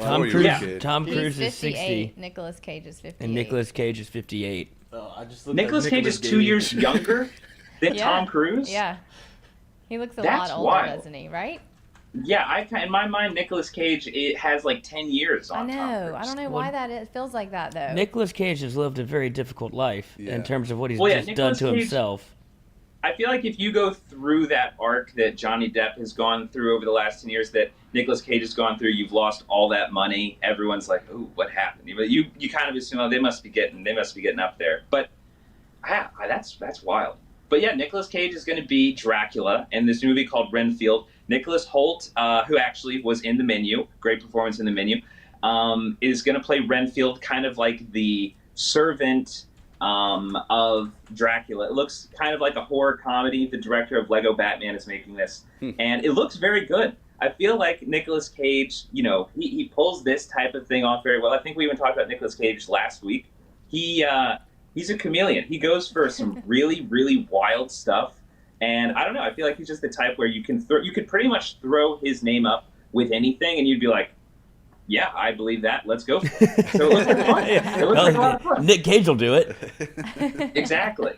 Tom Cruise is 60. Nicolas Cage is 58. And Nicolas Cage is 58. Nicolas Cage is 2 years younger than Tom Cruise? Yeah. He looks a lot older, doesn't he, right? Yeah, in my mind, Nicolas Cage, it has like 10 years I on Tom know. Cruise. I don't know why it feels like that though. Nicolas Cage has lived a very difficult life in terms of what he's Well, just done to himself. I feel like if you go through that arc that Johnny Depp has gone through over the last 10 years, that Nicolas Cage has gone through, you've lost all that money. Everyone's like, "Ooh, what happened?" You kind of assume, "Oh, they must be getting up there." But that's wild. But yeah, Nicolas Cage is going to be Dracula in this movie called Renfield. Nicholas Hoult, who actually was in The Menu, great performance in The Menu, is going to play Renfield, kind of like the servant of Dracula. It looks kind of like a horror comedy. The director of Lego Batman is making this, and it looks very good. I feel like Nicolas Cage, he pulls this type of thing off very well. I think we even talked about Nicolas Cage last week. He's a chameleon. He goes for some really, really wild stuff, and I don't know. I feel like he's just the type where you could pretty much throw his name up with anything, and you'd be like, yeah, I believe that. Let's go. So it looks like fun. It looks like a lot of fun. Nick Cage will do it. Exactly.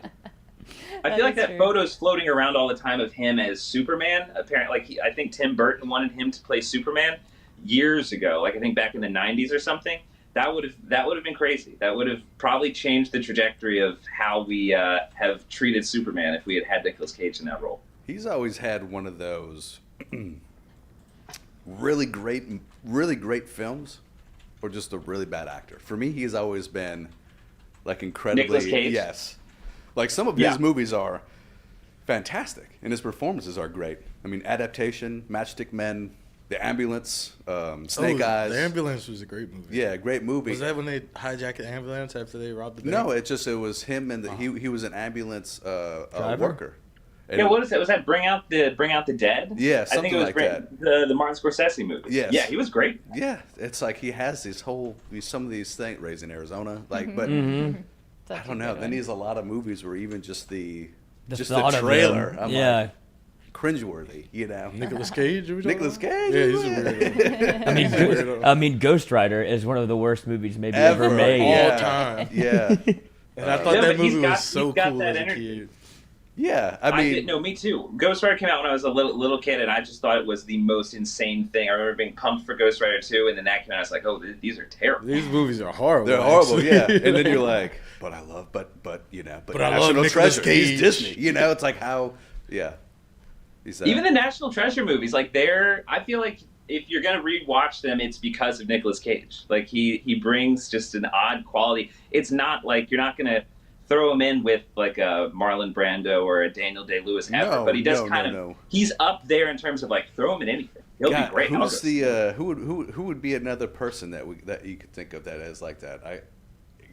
I feel like that photo's floating around all the time of him as Superman. Apparently, I think Tim Burton wanted him to play Superman years ago. Like I think back in the '90s or something. That would have been crazy. That would have probably changed the trajectory of how we have treated Superman if we had Nicolas Cage in that role. He's always had one of those really great films, or just a really bad actor. For me, he's always been like incredibly Nicolas Cage? Yes. Like some of his movies are fantastic, and his performances are great. I mean, Adaptation, Matchstick Men, The Ambulance, Snake Eyes. The Ambulance was a great movie. Yeah, great movie. Was that when they hijacked the ambulance after they robbed the bank? No, it was him and he was an ambulance worker. And yeah, what is that? Was that Bring Out the Dead? Yeah, something I think it was like that. The Martin Scorsese movie. Yes. Yeah, he was great. Yeah, it's like he has some of these things, Raising Arizona, like, but I don't know. Then he has a lot of movies where even just the trailer, I'm like, cringeworthy, Nicolas Cage? Nicolas Cage? Yeah, he's a weirdo. I mean, Ghost Rider is one of the worst movies maybe ever made. All time. Yeah. And I thought that movie was so cool as a kid. Yeah, I mean... me too. Ghost Rider came out when I was a little kid, and I just thought it was the most insane thing. I remember being pumped for Ghost Rider 2, and then that came out, I was like, oh, these are terrible. These movies are horrible. They're horrible, yeah. And then you're like, but I love, but I love Nicolas Treasure. Cage. He's Disney, it's like how, yeah. Even the National Treasure movies, like I feel like if you're going to rewatch them, it's because of Nicolas Cage. Like he brings just an odd quality. It's not like you're not going to throw him in with like a Marlon Brando or a Daniel Day-Lewis ever, but he does he's up there in terms of like throw him in anything. He'll be great. Who would be another person that you could think of that as like that?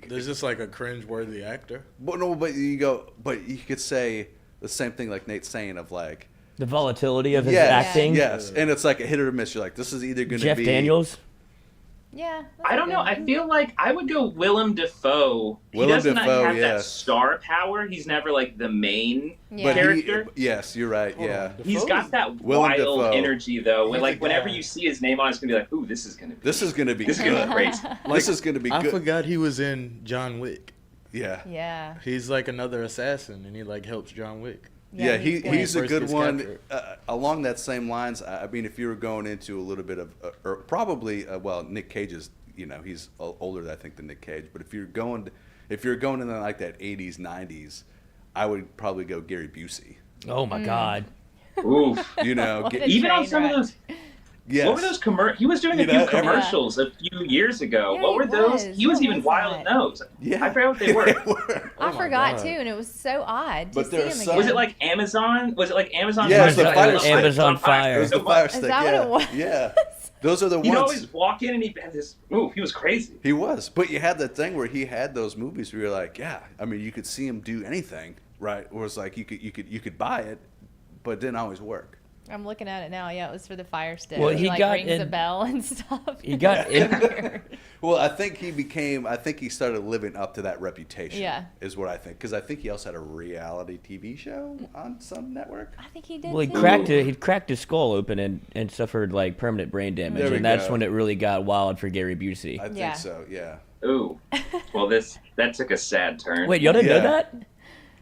There's just like a cringe-worthy actor. But you could say the same thing like Nate's saying of like the volatility of his acting. Yes, and it's like a hit or miss. You're like, this is either going to be Jeff Daniels. Yeah. I don't know. I feel like I would go Willem Dafoe. He doesn't have that star power. He's never like the main character. Yes, you're right. Yeah. He's got that wild energy though. Whenever you see his name on it, it's going to be like, ooh, this is going to be good. This is going to be crazy. This is going to be good. I forgot he was in John Wick. Yeah. Yeah. He's like another assassin, and he like helps John Wick. Yeah, he's a good one. Along that same lines, I mean, if you were going into a little bit of, or probably, Nick Cage is, he's older, I think, than Nick Cage. But if you're going in like that 80s, 90s, I would probably go Gary Busey. Oh my God. Oof. Even on some of those. Yes. What were those He was doing a few commercials a few years ago. Yeah, what were those? He was even wild in those. Yeah. I forgot what they were. I forgot too, and it was so odd to see him again. Was it like Amazon? Was it like Amazon? Yeah, it was the Fire Stick. Amazon Fire. It was the Fire Stick. Is that what it was? Yeah. Those are the ones. He'd always walk in and he had this. Ooh, he was crazy. He was, but you had that thing where he had those movies where you're like, yeah, I mean, you could see him do anything, right? Or it's like you could buy it, but it didn't always work. I'm looking at it now. Yeah, it was for the Fire Stick. Well, he rings a bell and stuff. He got in. Well, I think he started living up to that reputation. Yeah. Is what I think. Because I think he also had a reality TV show on some network. I think he did. Well, he cracked his skull open and suffered like permanent brain damage, and that's when it really got wild for Gary Busey. I think so. Yeah. Ooh. Well, that took a sad turn. Wait, y'all didn't know that?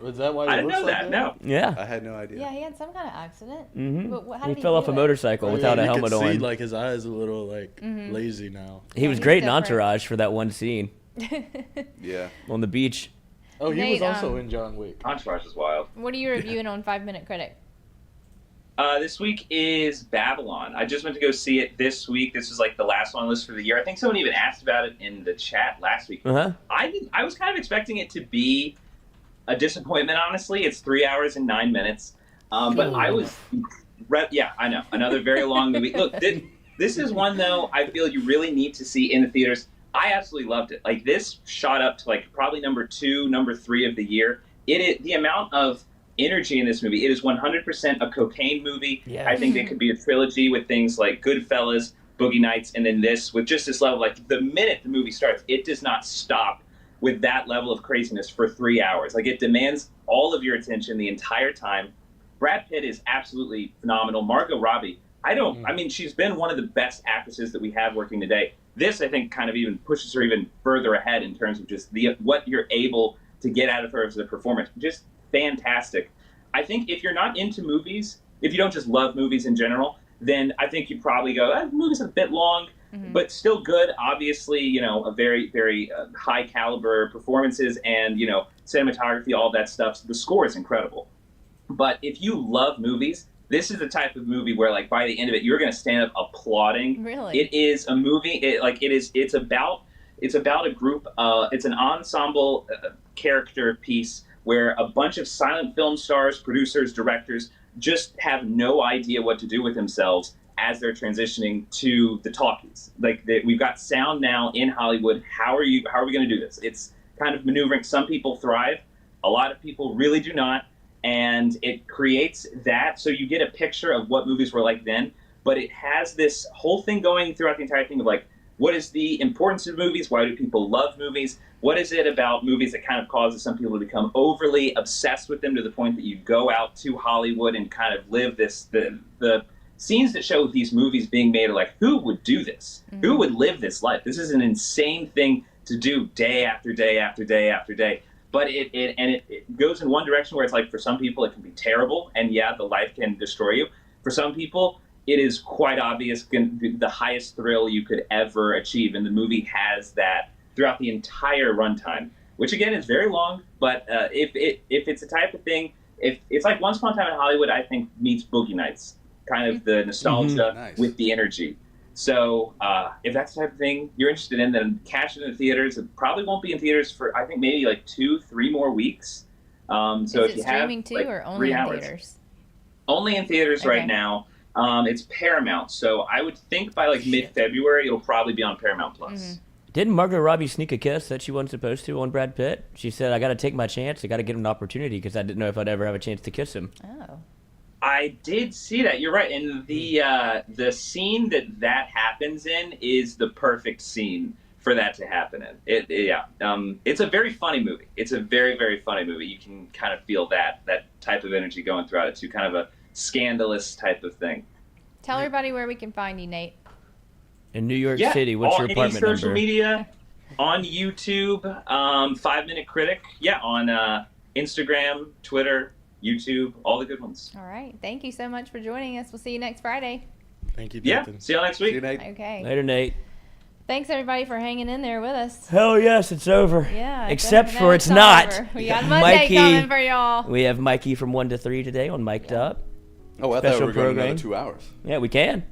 Was that why? I didn't know that. No. Yeah. I had no idea. Yeah, he had some kind of accident. Mm-hmm. But how He did fell do off a it? motorcycle without a you helmet could on. see, like his eyes a little like lazy now. He was he's great in different. Entourage for that one scene Yeah. on the beach. Oh, he Nate, was also in John Wick. Entourage is wild. What are you reviewing on 5 Minute Critic? This week is Babylon. I just went to go see it this week. This was like the last one on the list for the year. I think someone even asked about it in the chat last week. Uh-huh. I was kind of expecting it to be a disappointment, honestly. It's 3 hours and 9 minutes. But I was... Yeah, I know. Another very long movie. Look, this is one, though, I feel you really need to see in the theaters. I absolutely loved it. Like, this shot up to, like, probably number 2, number 3 of the year. The amount of energy in this movie, it is 100% a cocaine movie. Yeah. I think it could be a trilogy with things like Goodfellas, Boogie Nights, and then this with just this level. Like, the minute the movie starts, it does not stop with that level of craziness for 3 hours. Like, it demands all of your attention the entire time. Brad Pitt is absolutely phenomenal. Margot Robbie, I mean, she's been one of the best actresses that we have working today. This, I think, kind of even pushes her even further ahead in terms of just what you're able to get out of her as a performance. Just fantastic. I think if you're not into movies, if you don't just love movies in general, then I think you probably go, the movie's a bit long, but still good. Obviously, you know, a very, very high caliber performances and, you know, cinematography, all that stuff. So the score is incredible. But if you love movies, this is the type of movie where, like, by the end of it, you're going to stand up applauding. Really? It is a movie. It's about a group. It's an ensemble character piece where a bunch of silent film stars, producers, directors just have no idea what to do with themselves as they're transitioning to the talkies. Like, we've got sound now in Hollywood. How are we going to do this? It's kind of maneuvering. Some people thrive. A lot of people really do not. And it creates that, so you get a picture of what movies were like then, but it has this whole thing going throughout the entire thing of, like, what is the importance of movies? Why do people love movies? What is it about movies that kind of causes some people to become overly obsessed with them to the point that you go out to Hollywood and kind of live this, the scenes that show these movies being made are like, who would do this? Who would live this life? This is an insane thing to do day after day after day after day. But it goes in one direction where it's like, for some people it can be terrible, and yeah, the life can destroy you. For some people, it is quite obvious the highest thrill you could ever achieve, and the movie has that throughout the entire runtime, which again is very long. But if it's a type of thing, if it's like Once Upon a Time in Hollywood, I think meets Boogie Nights, kind of the nostalgia with the energy. So if that's the type of thing you're interested in, then catch it in the theaters. It probably won't be in theaters for, I think, maybe like 2-3 more weeks. So is if it you streaming have, too, like, or only 3 in hours. theaters? Only in theaters right now. It's Paramount, so I would think by like mid-February it'll probably be on Paramount Plus. Didn't Margot Robbie sneak a kiss that she wasn't supposed to on Brad Pitt? She said, I got to take my chance. I got to give him an opportunity because I didn't know if I'd ever have a chance to kiss him. Oh. I did see that. You're right. And the scene that happens in is the perfect scene for that to happen in. It's a very funny movie. It's a very, very funny movie. You can kind of feel that type of energy going throughout it too, kind of a scandalous type of thing. Tell everybody where we can find you, Nate. In New York City, what's your apartment any social number? media, on YouTube, 5 Minute Critic, on Instagram, Twitter, YouTube, all the good ones. All right. Thank you so much for joining us. We'll see you next Friday. Thank you, Yeah. Nathan. See you next week. See you, Nate. Okay. Later, Nate. Thanks, everybody, for hanging in there with us. Hell yes, it's over. Yeah. Except no, for it's not. over. We got Monday coming for y'all. We have Mikey from 1 to 3 today on Mic'd Up. Oh, I thought Special we were going program. another 2 hours. Yeah, we can.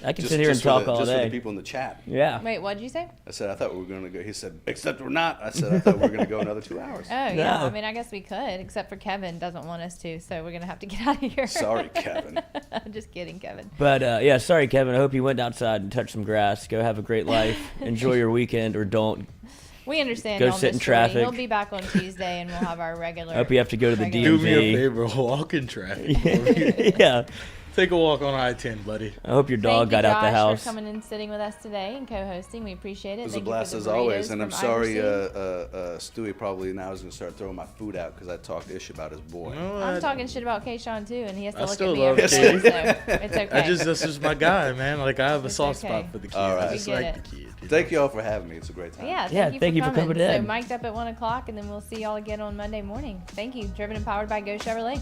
I can sit here and Just for talk the- all just day. for the people in the chat. Yeah. Wait, what'd you say? I said, I thought we were going to go. He said, except we're not. I said, I thought we were going to go another 2 hours. Oh, yeah. No. I mean, I guess we could, except for Kevin doesn't want us to, so we're going to have to get out of here. Sorry, Kevin. I'm just kidding, Kevin. But, yeah, sorry, Kevin. I hope you went outside and touched some grass. Go have a great life. Enjoy your weekend, or don't. We understand. Go all sit in this story. traffic. He'll be back on Tuesday, and we'll have our regular. I hope you have to go to the regular- Do me a DMV. favor, walk in traffic. Yeah. Take a walk on I-10, buddy. I hope your dog Thank got you, out the Josh, house. for coming and sitting with us today and co-hosting. We appreciate it. It was Thank a you for blast the as always, burritos and I'm from sorry, Iverstines. Stewie probably now is going to start throwing my food out because I talked ish about his boy. No, I'm talking shit about Keyshawn too, and he has to I look still at me love every day, Kay. so it's okay. That's just my guy, man. Like, I have a It's soft okay. spot for the kids. All right. I just We get like it. the kids. Thank you all for having me. It's a great time. Yeah, thank you for coming in. So mic'd up at 1 o'clock, and then we'll see y'all again on Monday morning. Thank you. Driven and powered by Go Chevrolet.